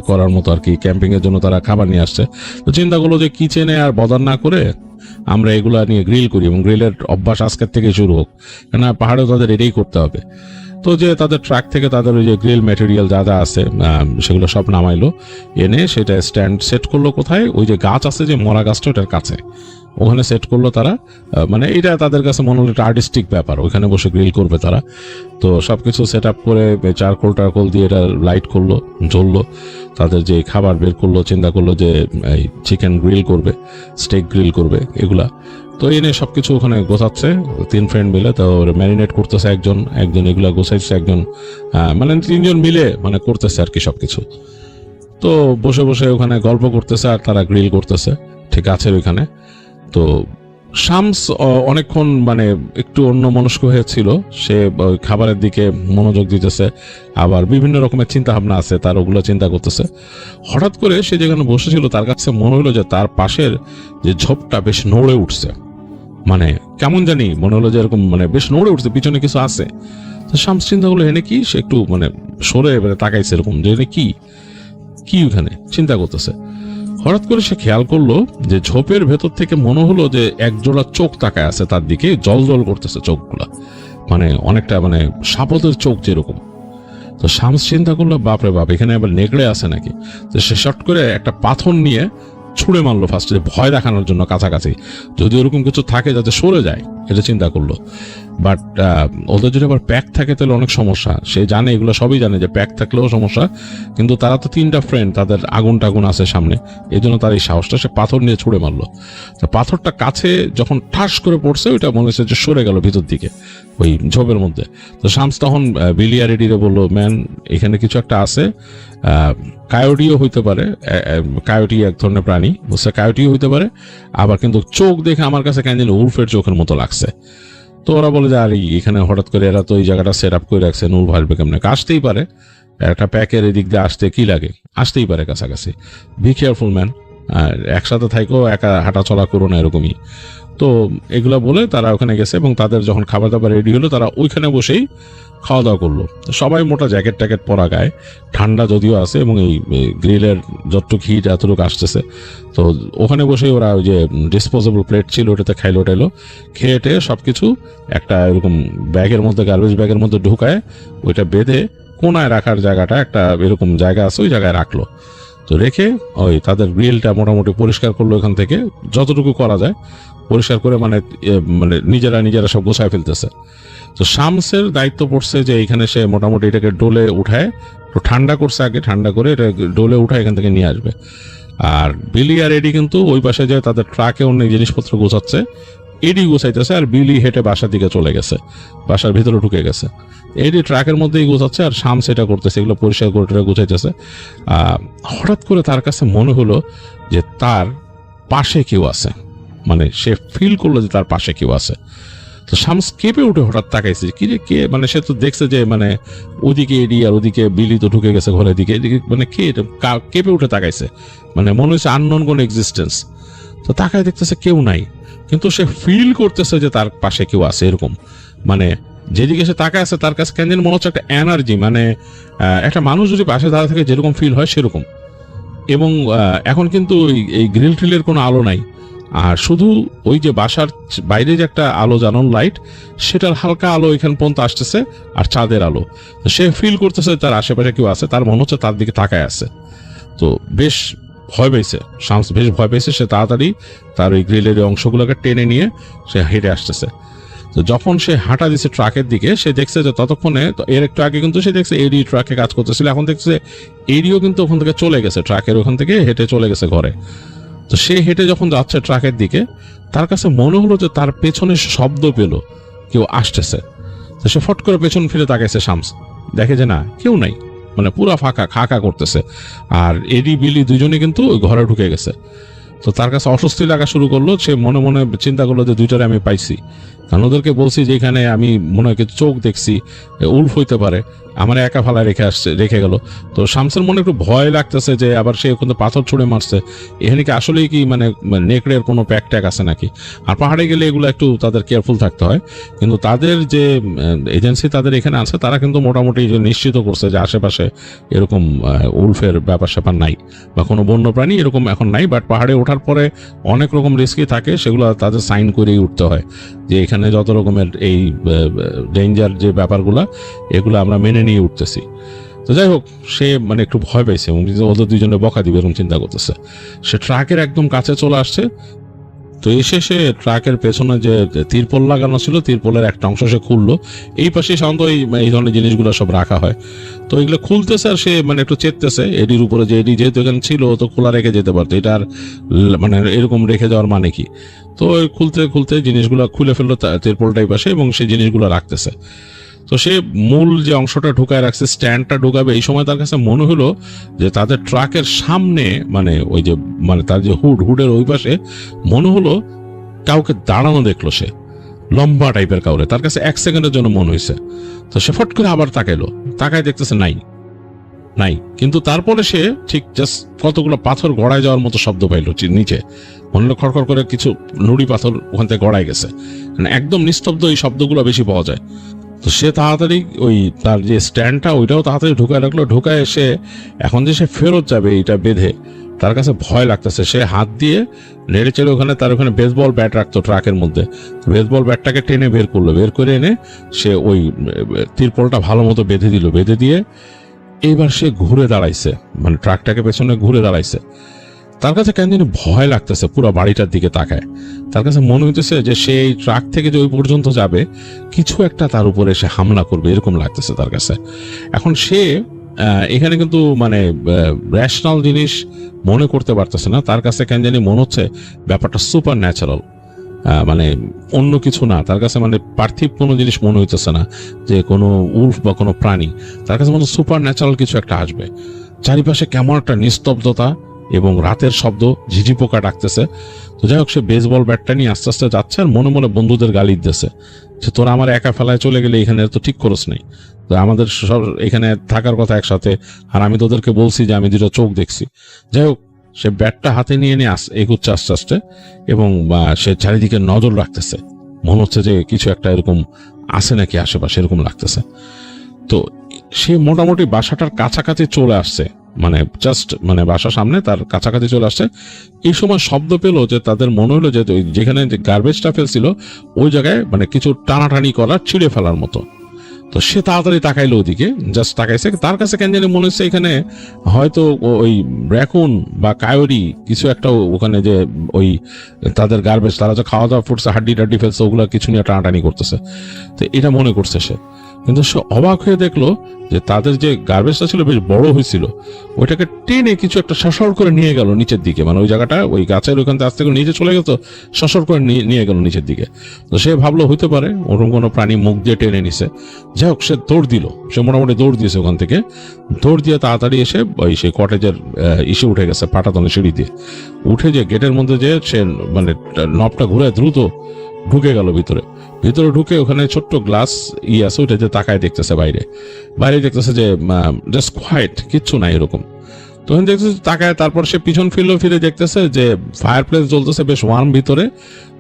করার মতো আর কি, ক্যাম্পিং এর জন্য তারা খাবার নিয়ে আসছে। তো চিন্তা করলো যে কিচেনে আর বদার না করে আমরা এগুলা নিয়ে গ্রিল করি, এবং গ্রিলের অভ্যাস আজকের থেকে শুরু হোক, কেন পাহাড়েও তাদের এটাই করতে হবে। তো যে তাদের ট্রাক থেকে তাদের ওই যে গ্রিল ম্যাটেরিয়াল যা যা আছে সেগুলো সব নামাইলো, এনে সেটা স্ট্যান্ড সেট করলো কোথায়, ওই যে গাছ আছে যে মরা গাছটা ওটার কাছে, ওখানে সেট করলো তারা। মানে এটা তাদের কাছে মনে হলো একটা আর্টিস্টিক ব্যাপার, ওইখানে বসে গ্রিল করবে তারা। তো সবকিছু সেট আপ করে চারকোল টারকোল দিয়ে এটা লাইট করলো, জ্বললো, তাদের যে খাবার বের করলো, চিন্তা করলো যে এই চিকেন গ্রিল করবে, স্টেক গ্রিল করবে এগুলা। তো এনে সবকিছু ওখানে গোছাচ্ছে 3 ফ্রেন্ড মিলে। তো ম্যারিনেট করতেছে একজন, এগুলা গোছাইছে একজন, মানে 3 জন মিলে মানে করতেছে আর কি সবকিছু। তো বসে বসে ওখানে গল্প করতেছে আর তারা গ্রিল করতেছে ঠিক গাছের ওইখানে। তো শামস অনেকক্ষণ মানে একটু অন্য মনস্ক হয়েছিল, সে খাবারের দিকে মনোযোগ দিতেছে, আবার বিভিন্ন রকমের চিন্তা ভাবনা আছে তার, ওগুলো চিন্তা করতেছে। হঠাৎ করে সে যেখানে বসেছিল তার কাছে মনে হলো যে তার পাশের যে ঝোপটা বেশ নড়ে উঠছে, মানে কেমন জানি মনে হলো যে এরকম মানে বেশ নড়ে উঠছে, পিছনে কিছু আছে। তো শামস চিন্তা করলো এনে কি, সে একটু মানে সরে এবারে তাকাইছে এরকম যে এনে কি ওখানে চিন্তা করতেছে। হঠাৎ করে সে খেয়াল করলো যে ঝোপের ভেতর থেকে মনে হলো যে একজোড়া চোখ তাকায় আছে তার দিকে, জল জল করতেছে চোখগুলা, মানে অনেকটা মানে সাপতের চোখ যেরকম। তো শামস চিন্তা করলো বাপরে বাপ, এখানে আবার নেকড়ে আছে নাকি। তো সে শর্ট করে একটা পাথর নিয়ে ছুঁড়ে মারলো ফার্স্টে, ভয় দেখানোর জন্য কাছাকাছি, যদি ওরকম কিছু থাকে যাতে সরে যায়, এটা চিন্তা করলো। বাট ওদের যদি আবার প্যাক থাকে তাহলে অনেক সমস্যা, সে জানে এগুলো সবই জানে যে প্যাক থাকলেও সমস্যা, কিন্তু তারা তো 3টা ফ্রেন্ড, তাদের আগুন টাগুন আছে সামনে, এই জন্য তার এই সাহসটা, সে পাথর নিয়ে ছুঁড়ে মারলো। তো পাথরটা কাছে যখন ঠাস করে পড়ছে ওইটা মনে হচ্ছে যে সরে গেল ভিতর দিকে ওই ঝোপের মধ্যে। তো শামস তখন বিলি আর এডিরে বললো, ম্যান এখানে কিছু একটা আছে, কায়োটিও হইতে পারে, কায়োটি এক ধরনের প্রাণী, বুঝছে, কায়োটিও হইতে পারে, আবার কিন্তু চোখ দেখে আমার কাছে কেন জানি উলফের চোখের মতো লাগছে। তো ওরা বলে যে আর এখানে হঠাৎ করে এরা তো এই জায়গাটা সেট আপ করে রাখছে, নূর ভাসবে কেমনে, আসতেই পারে, একটা প্যাকের এদিক দিয়ে আসতে কি লাগে, আসতেই পারে কাছাকাছি, বি কেয়ারফুল ম্যান, আর একসাথে থাইকো, একা হাঁটা চলা করো না এরকমই। তো এগুলা বলে তারা ওখানে গেছে, এবং তাদের যখন খাবার দাবার রেডি হলো তারা ওইখানে বসেই খাওয়া দাওয়া করলো। সবাই মোটা জ্যাকেট ট্যাকেট পরা গায়ে, ঠান্ডা যদিও আছে, এবং এই গ্রিলের যতটুকু হিট এতটুকু আসতেছে। তো ওখানে বসেই ওরা ওই যে ডিসপোজেবল প্লেট ছিল ওটাতে খাইলো টাইলো, খেয়ে টেয়ে সবকিছু একটা এরকম ব্যাগের মধ্যে, গার্বেজ ব্যাগের মধ্যে ঢুকায় ওইটা বেঁধে কোনায় রাখার জায়গাটা একটা এরকম জায়গা আছে, ওই জায়গায় রাখলো। তো রেখে ওই তাদের গ্রিলটা মোটামুটি পরিষ্কার করলো, এখান থেকে যতটুকু করা যায় পরিষ্কার করে, মানে নিজেরা সব গোছায় ফেলতেছে। তো শামসের দায়িত্ব পড়ছে যে এখানে সে মোটামুটি এটাকে ডোলে উঠায়, তো ঠান্ডা করছে আগে, ঠান্ডা করে এটা ডোলে উঠায় এখান থেকে নিয়ে আসবে। আর বিলি আর এডি কিন্তু ওই পাশে যায় তাদের ট্রাকে অনেক জিনিসপত্র গোছাচ্ছে, এডি গোছাইতেছে, আর বিলি হেঁটে বাসার দিকে চলে গেছে, বাসার ভিতরে ঢুকে গেছে। এডি ট্রাকের মধ্যেই গোছাচ্ছে, আর শামস এটা করতেছে, এগুলো পরিষ্কার করে গোছাইতেছে। হঠাৎ করে তার কাছে মনে হলো যে তার পাশে কেউ আছে, মানে সে ফিল করলো যে তার পাশে কেউ আছে। তো শামস কেঁপে উঠে হঠাৎ তাকাইছে, কি রে কে, মানে সে তো দেখছে যে মানে ওদিকে এডি আর ওদিকে বিলি তো ঢুকে গেছে ঘরের দিকে, এদিকে মানে কে, কেঁপে উঠে তাকাইছে, মানে মনে হচ্ছে আননোন কোন এক্সিস্টেন্স। তো তাকায় দেখতেছে কেউ নাই, কিন্তু সে ফিল করতেছে যে তার পাশে কেউ আছে এরকম, মানে যেদিকে সে তাকায় আছে তার কাছে কেন মনে হচ্ছে একটা এনার্জি, মানে একটা মানুষ যদি পাশে দাঁড়া থেকে যেরকম ফিল হয় সেরকম। এবং এখন কিন্তু এই গ্রিল ট্রিলের কোনো আলো নাই, আর শুধু ওই যে বাসার বাইরে যে একটা আলো জ্বালানো লাইট, সেটার হালকা আলো এখান পর্যন্ত আসতেছে, আর চাঁদের আলো। সে ফিল করতেছে তার আশেপাশে কেউ আছে, তার মনে হচ্ছে তার দিকে তাকায় আছে। তো বেশ ভয় পেয়েছে শামস, বেশ ভয় পেয়েছে। সে তাড়াতাড়ি তার ওই গ্রিলের অংশগুলোকে টেনে নিয়ে সে হেঁটে আসতেছে। তো যখন সে হাঁটা দিচ্ছে ট্রাকের দিকে, সে দেখছে যে ততক্ষণে, এর একটু আগে কিন্তু সে দেখছে এডি ট্রাকে কাজ করতেছিল, এখন দেখছে এডিও কিন্তু ওখান থেকে চলে গেছে, ট্রাকের ওখান থেকে হেঁটে চলে গেছে ঘরে। তো সে হেঁটে যখন যাচ্ছে ট্রাকের দিকে, তার কাছে মনে হলো যে তার পেছনে শব্দ পেল, কেউ আসতেছে। তো সে ফট করে পেছন ফিরে তাকাইছে শামস, দেখে যে না, কেউ নাই, মানে পুরা ফাঁকা, খাকা করতেছে। আর এডি বিলি দুজনে কিন্তু ওই ঘরে ঢুকে গেছে। তো তার কাছে অস্বস্তি লাগা শুরু করলো। সে মনে মনে চিন্তা করলো যে দুইটারে আমি পাইছি, কারণ ওদেরকে বলছি যে এখানে আমি মনে হয় চোখ দেখছি, উল্ফ হইতে পারে, আমার একা ফালা রেখে গেল। তো শামসের মনে একটু ভয় লাগতেছে যে আবার সে ওখানে পাথর ছুঁড়ে মারছে, এখানে কি আসলেই কি মানে নেকড়ের কোনো প্যাক ট্যাক আছে নাকি। আর পাহাড়ে গেলে এগুলো একটু তাদের কেয়ারফুল থাকতে হয়। কিন্তু তাদের যে এজেন্সি তাদের এখানে আছে, তারা কিন্তু মোটামুটি নিশ্চিত করছে যে আশেপাশে এরকম উল্ফের ব্যাপার স্যাপার নাই, বা কোনো বন্যপ্রাণী এরকম এখন নাই। বাট পাহাড়ে ওঠার পরে অনেক রকম রিস্কই থাকে, সেগুলো তাদের সাইন করেই উঠতে হয় যে এখানে যত রকমের এই ডেঞ্জার যে ব্যাপারগুলো, এগুলো আমরা মেনে নিয়ে উঠতেছি। তো যাই হোক, সে মানে একটু ভয় পাইছে এবং ওদের দুজনে বকা দিবে এরকম চিন্তা করতেছে। সে ট্রাকের একদম কাছে চলে আসছে। তো এসে সে ট্রাকের পেছনে যে তিরপল লাগানো ছিল, তিরপলের একটা অংশ সে খুললো। এই পাশে সাধারণত এই ধরনের জিনিসগুলো সব রাখা হয়। তো এগুলো খুলতেছে, আর সে মানে একটু চেততেছে এডির উপরে, যে এডি যেহেতু এখানে ছিল তো খোলা রেখে যেতে পারতো, এটা আর মানে এরকম রেখে যাওয়ার মানে কি। তো খুলতে খুলতে জিনিসগুলো খুলে ফেললো তিরপলটাই পাশে, এবং সেই জিনিসগুলো রাখতেছে। তো সে মূল যে অংশটা ঢুকায় রাখছে, স্ট্যান্ডটা ঢুকাবে, এই সময় তার কাছে মনে হলো যে তাদের ট্রাকের সামনে, মানে ওই যে মানে তার যে হুডের ওই পাশে মনে হলো কাউকে দাঁড়ানো দেখলো সে, লম্বা টাইপের কাউরে। তার কাছে 1 সেকেন্ডের জন্য মনে হয়েছে। তো সে ফট করে আবার তাকাইলো, তাকায় দেখতেছে নাই। কিন্তু তারপরে সে ঠিক জাস্ট কতগুলো পাথর গড়ায় যাওয়ার মতো শব্দ পাইলো নিচে। মনে হলো খড়খড় করে কিছু নুড়ি পাথর ওখান থেকে গড়ায় গেছে, মানে একদম নিস্তব্ধ এই শব্দগুলো বেশি পাওয়া যায়। তো সে তাড়াতাড়ি ওই তার যে স্ট্যান্ডটা ওইটাও তাড়াতাড়ি ঢুকায় রাখলো। ঢুকায় এসে এখন যে সে ফেরত যাবে এটা বেঁধে, তার কাছে ভয় লাগতেছে। সে হাত দিয়ে নেড়ে চেড়ে তার ওখানে বেসবল ব্যাট রাখতো ট্রাকের মধ্যে, বেসবল ব্যাটটাকে টেনে বের করলো, বের করে এনে সে ওই তিরপলটা ভালো মতো বেঁধে দিল। বেঁধে দিয়ে এইবার সে ঘুরে দাঁড়াইছে, মানে ট্রাকটাকে পেছনে ঘুরে দাঁড়াইছে। তার কাছে কেন জানি ভয় লাগতেছে, পুরো বাড়িটার দিকে তাকায়। তার কাছে মনে হইতেছে যে সে এই ট্রাক থেকে যে ওই পর্যন্ত যাবে, কিছু একটা তার উপরে সে হামলা করবে, এরকম লাগতেছে তার কাছে। এখন সে এখানে কিন্তু মানে রেশনাল জিনিস মনে করতে পারতেছে না। তার কাছে কেন জানি মনে হচ্ছে ব্যাপারটা সুপার ন্যাচারাল, মানে অন্য কিছু না। তার কাছে মানে পার্থিব কোনো জিনিস মনে হইতেছে না, যে কোনো উল্ফ বা কোনো প্রাণী। তার কাছে মনে সুপার ন্যাচারাল কিছু একটা আসবে। চারিপাশে কেমন একটা নিস্তব্ধতা এবং রাতের শব্দ, ঝিঝি পোকা ডাকতেছে। তো যাই হোক, সে বেসবল ব্যাটটা নিয়ে আস্তে আস্তে যাচ্ছে, আর মনে মনে বন্ধুদের গালি দিতেছে যে তোরা আমার একা ফেলায় চলে গেলে, এখানে তো ঠিক করস নাই, তো আমাদের সব এখানে থাকার কথা একসাথে, আর আমি তোদেরকে বলছি যে আমি দুটো চোখ দেখছি। যাই হোক, সে ব্যাটটা হাতে নিয়ে এগুচ্ছে আস্তে আস্তে, এবং সে চারিদিকে নজর রাখতেছে। মনে হচ্ছে যে কিছু একটা এরকম আছে নাকি আশেপাশে, এরকম লাগতেছে। তো সে মোটামুটি বাসাটার কাছাকাছি চলে আসছে, মানে জাস্ট মানে বাসার সামনে তার কাছাকাছি চলে আসছে। এই সময় শব্দ পেলো যে তাদের মনে হলো যে যেখানে গার্বেজটা ফেলছিল ওই জায়গায় মানে কিছু টানাটানি করার, ছিঁড়ে ফেলার মতো। তো সে তাড়াতাড়ি তাকাইলো ওদিকে, জাস্ট তাকাইছে। তার কাছে কেন জানি মনে হচ্ছে এখানে হয়তো ওই র্যাকুন বা কায়োরি কিছু একটা ওখানে, যে ওই তাদের গার্বেজ, তারা যে খাওয়া দাওয়া করছে, হাড্ডি টাড্ডি ফেলছে, ওগুলো কিছু নিয়ে টানাটানি করতেছে। তো এটা মনে করছে সে। কিন্তু সে অবাক হয়ে দেখলো যে তাদের যে গার্বেজটা ছিল বেশ বড় হয়েছিল, ওইটাকে টেনে কিছু একটা সসর করে নিয়ে গেল নিচের দিকে। মানে ওই জায়গাটা ওই গাছের ওইখান থেকে আস্তে করে নিচে চলে গেল, সসর করে নিয়ে গেল নিচের দিকে। তো সে ভাবলো হইতে পারে ওরকম কোনো প্রাণী মুখ দিয়ে টেনে নিছে। যাই হোক, সে দৌড় দিল, সে মোটামুটি দৌড় দিয়েছে ওখান থেকে। দৌড় দিয়ে তাড়াতাড়ি এসে ওই সেই কটেজের ইসে উঠে গেছে, পাটাতনে সিঁড়ি দিয়ে উঠে, যে গেটের মধ্যে যে সে মানে নবটা ঘুরে দ্রুত ঢুকে গেল ভিতরে। ঢুকে ওখানে ছোট্ট গ্লাস আছে, ওইটা যে তাকায় দেখতেছে বাইরে দেখতেছে যে জাস্ট কোয়াইট, কিচ্ছু নাই এরকম। তখন দেখতেছে তাকায়, তারপর সে পিছন ফিরে দেখতেছে যে ফায়ার প্লেস জ্বলতেছে বেশ ওয়ার্ম ভিতরে।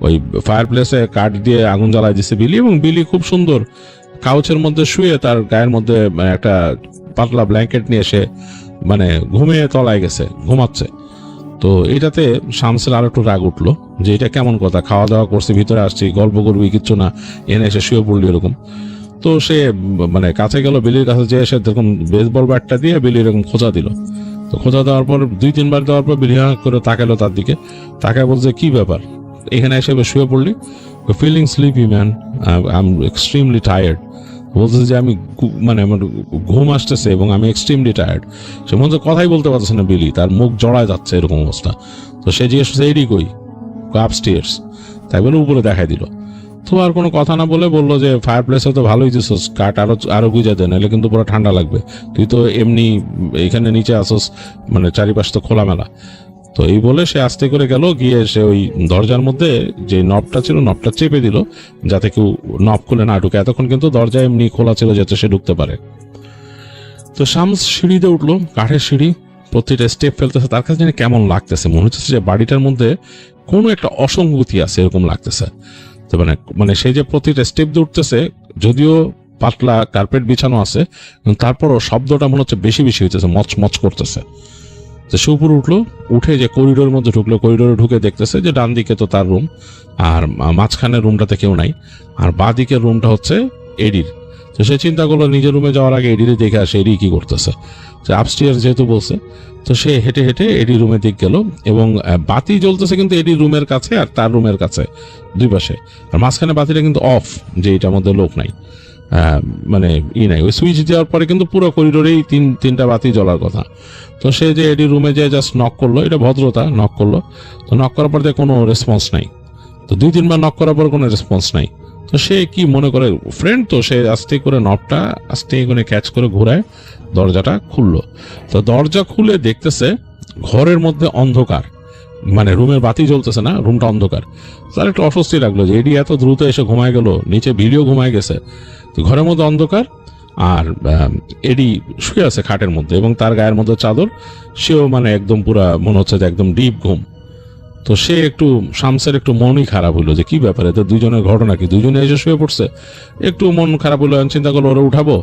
ওই ফায়ার প্লেসে কাঠ দিয়ে আগুন জ্বালায় দিচ্ছে বিলি, এবং বিলি খুব সুন্দর কাউচের মধ্যে শুয়ে তার গায়ের মধ্যে একটা পাতলা ব্ল্যাঙ্কেট নিয়ে সে মানে ঘুমিয়ে তলায় গেছে, ঘুমাচ্ছে। তো এটাতে শামসের আর একটু রাগ উঠলো যে এটা কেমন কথা, খাওয়া দাওয়া করছি, ভিতরে আসছি, গল্প করবি, কিচ্ছু না, এনে এসে শুয়ে পড়লি এরকম। তো সে মানে কাছে গেল, বিলির কাছে যেয়ে এসে এরকম বেসবল ব্যাটটা দিয়ে বিলি এরকম খোঁচা দিল। তো খোঁচা দেওয়ার পর 2-3 বার দেওয়ার পর বিলি করে তাকালো তার দিকে, তাকায় বলছে কি ব্যাপার, এখানে এসে শুয়ে পড়লি? Feeling sleepy man, I am extremely tired. বলতেছে যে আমি মানে আমার ঘুম আসতেছে এবং আমি এক্সট্রিমলি টায়ার্ড। সে মনে হচ্ছে কথাই বলতে পারছে না বিলি, তার মুখ জড়ায় যাচ্ছে এরকম অবস্থা। তো সে জিজ্ঞেস করছে এডি কই, আপস্টেয়ার্স। তাই বলে উপরে দেখাই দিল। তো আর কোনো কথা না বলে বললো যে ফায়ার প্লেসে তো ভালোই দিচ্ছিস, কাঠ আরো গুজা দেন, নাহলে কিন্তু পুরো ঠান্ডা লাগবে, তুই তো এমনি এখানে নিচে আসস, মানে চারিপাশ তো খোলামেলা। তো এই বলে সে আস্তে করে গেল, গিয়ে সে ওই দরজার মধ্যে যে নবটা ছিল নবটা চেপে দিল যাতে কেউ নব খুলে না ঢুকে। এতক্ষণ কিন্তু দরজা এমনি খোলা ছিল যাতে সে ঢুকতে পারে। তো শামস সিঁড়িতে উঠলো, কাঠের সিঁড়ি, প্রতিটা স্টেপ ফেলতেছে, তার কাছে জানি কেমন লাগতেছে, মনে হচ্ছে যে বাড়িটার মধ্যে কোনো একটা অসঙ্গতি আছে এরকম লাগতেছে। তো মানে সে যে প্রতিটা স্টেপ দিয়ে উঠতেছে, যদিও পাতলা কার্পেট বিছানো আছে, কিন্তু তারপরও শব্দটা মনে হচ্ছে বেশি বেশি হইতেছে, মচ করতেছে। তো সে উপরে উঠলো, উঠে যে করিডোরের মধ্যে ঢুকলো, করিডোরে ঢুকে দেখতেছে যে ডান দিকে তো তার রুম, আর মাঝখানের রুমটাতে কেউ নাই, আর বাঁ দিকের রুমটা হচ্ছে এডির। তো সে চিন্তা করলো নিজের রুমে যাওয়ার আগে এডিরে দেখে আসে এডি কি করতেছে। তো আপস্টেয়ার যেহেতু বলছে, তো সে হেঁটে হেঁটে এডি রুমের দিক গেল, এবং বাতি জ্বলতেছে কিন্তু এডি রুমের কাছে আর তার রুমের কাছে, দুই পাশে। আর মাঝখানে বাতিটা কিন্তু অফ, যে এটার মধ্যে লোক নাই, মানে নাই, ওই সুইচ দেওয়ার পরে কিন্তু পুরো করিডোরেই তিনটা বাতি জ্বলার কথা। তো সে যে এডি রুমে যে জাস্ট নক করলো, এটা ভদ্রতা, নক করলো। তো নক করার পর কোনো রেসপন্স নাই। তো 2-3 বার নক করার পর কোনো রেসপন্স নাই। তো সে কি মনে করে ফ্রেন্ড, তো সে আস্তে করে নবটা আস্তে করে ক্যাচ করে ঘোরায়, দরজাটা খুললো। তো দরজা খুলে দেখতেছে ঘরের মধ্যে অন্ধকার, মানে রুমের বাতি জ্বলতেছে না, রুমটা অন্ধকার। তার একটু অস্বস্তি লাগলো যে এডি এত দ্রুত এসে ঘুমায় গেল, নিচে ভিডিও ঘুমায় গেছে। তো ঘরের মধ্যে অন্ধকার, আর এডি শুয়ে আছে খাটের মধ্যে এবং তার গায়ের মধ্যে চাদর, সেও মানে একদম পুরা মনে হচ্ছে যে একদম ডিপ ঘুম। তো সে একটু শামসের একটু মনই খারাপ হইলো যে কি ব্যাপারে, তো দুজনের ঘটনা কি, দুজনে এসে শুয়ে পড়ছে, একটু মন খারাপ হইলো, চিন্তা করলো ওরা উঠাবো।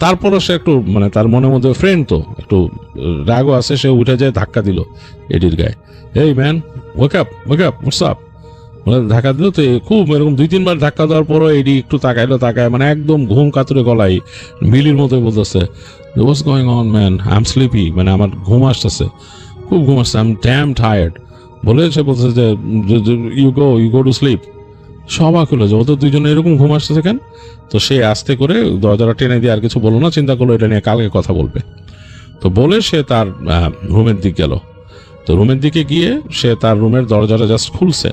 তারপরও সে একটু মানে তার মনের মধ্যে ফ্রেন্ড তো একটু রাগও আছে, সে উঠে যায় ধাক্কা দিল এডির গায়ে, এই man wake up what's up, মানে ধাক্কা দিল। তো খুব এরকম 2-3 বার ধাক্কা দেওয়ার পরও এডি একটু তাকায়, মানে একদম ঘুম কাতুরে গলায় বিলির মতোই বলতেছে what's going on man, I M sleepy, মানে আমার ঘুম আসতেছে, খুব ঘুম আসছে, আই এম ড্যাম টায়ার্ড বলে সে বলতেছে যে ইউ গো টু স্লিপ। সবাক হলো যে ওদের দুইজনে এরকম ঘুম আসতেছে কেন। তো সে আস্তে করে দরজাটা টেনে দিয়ে আর কিছু বললো না, চিন্তা করলো এটা নিয়ে কালকে কথা বলবে। তো বলে সে তার রুমের দিক গেল। তো রুমের দিকে গিয়ে সে তার রুমের দরজাটা জাস্ট খুলছে,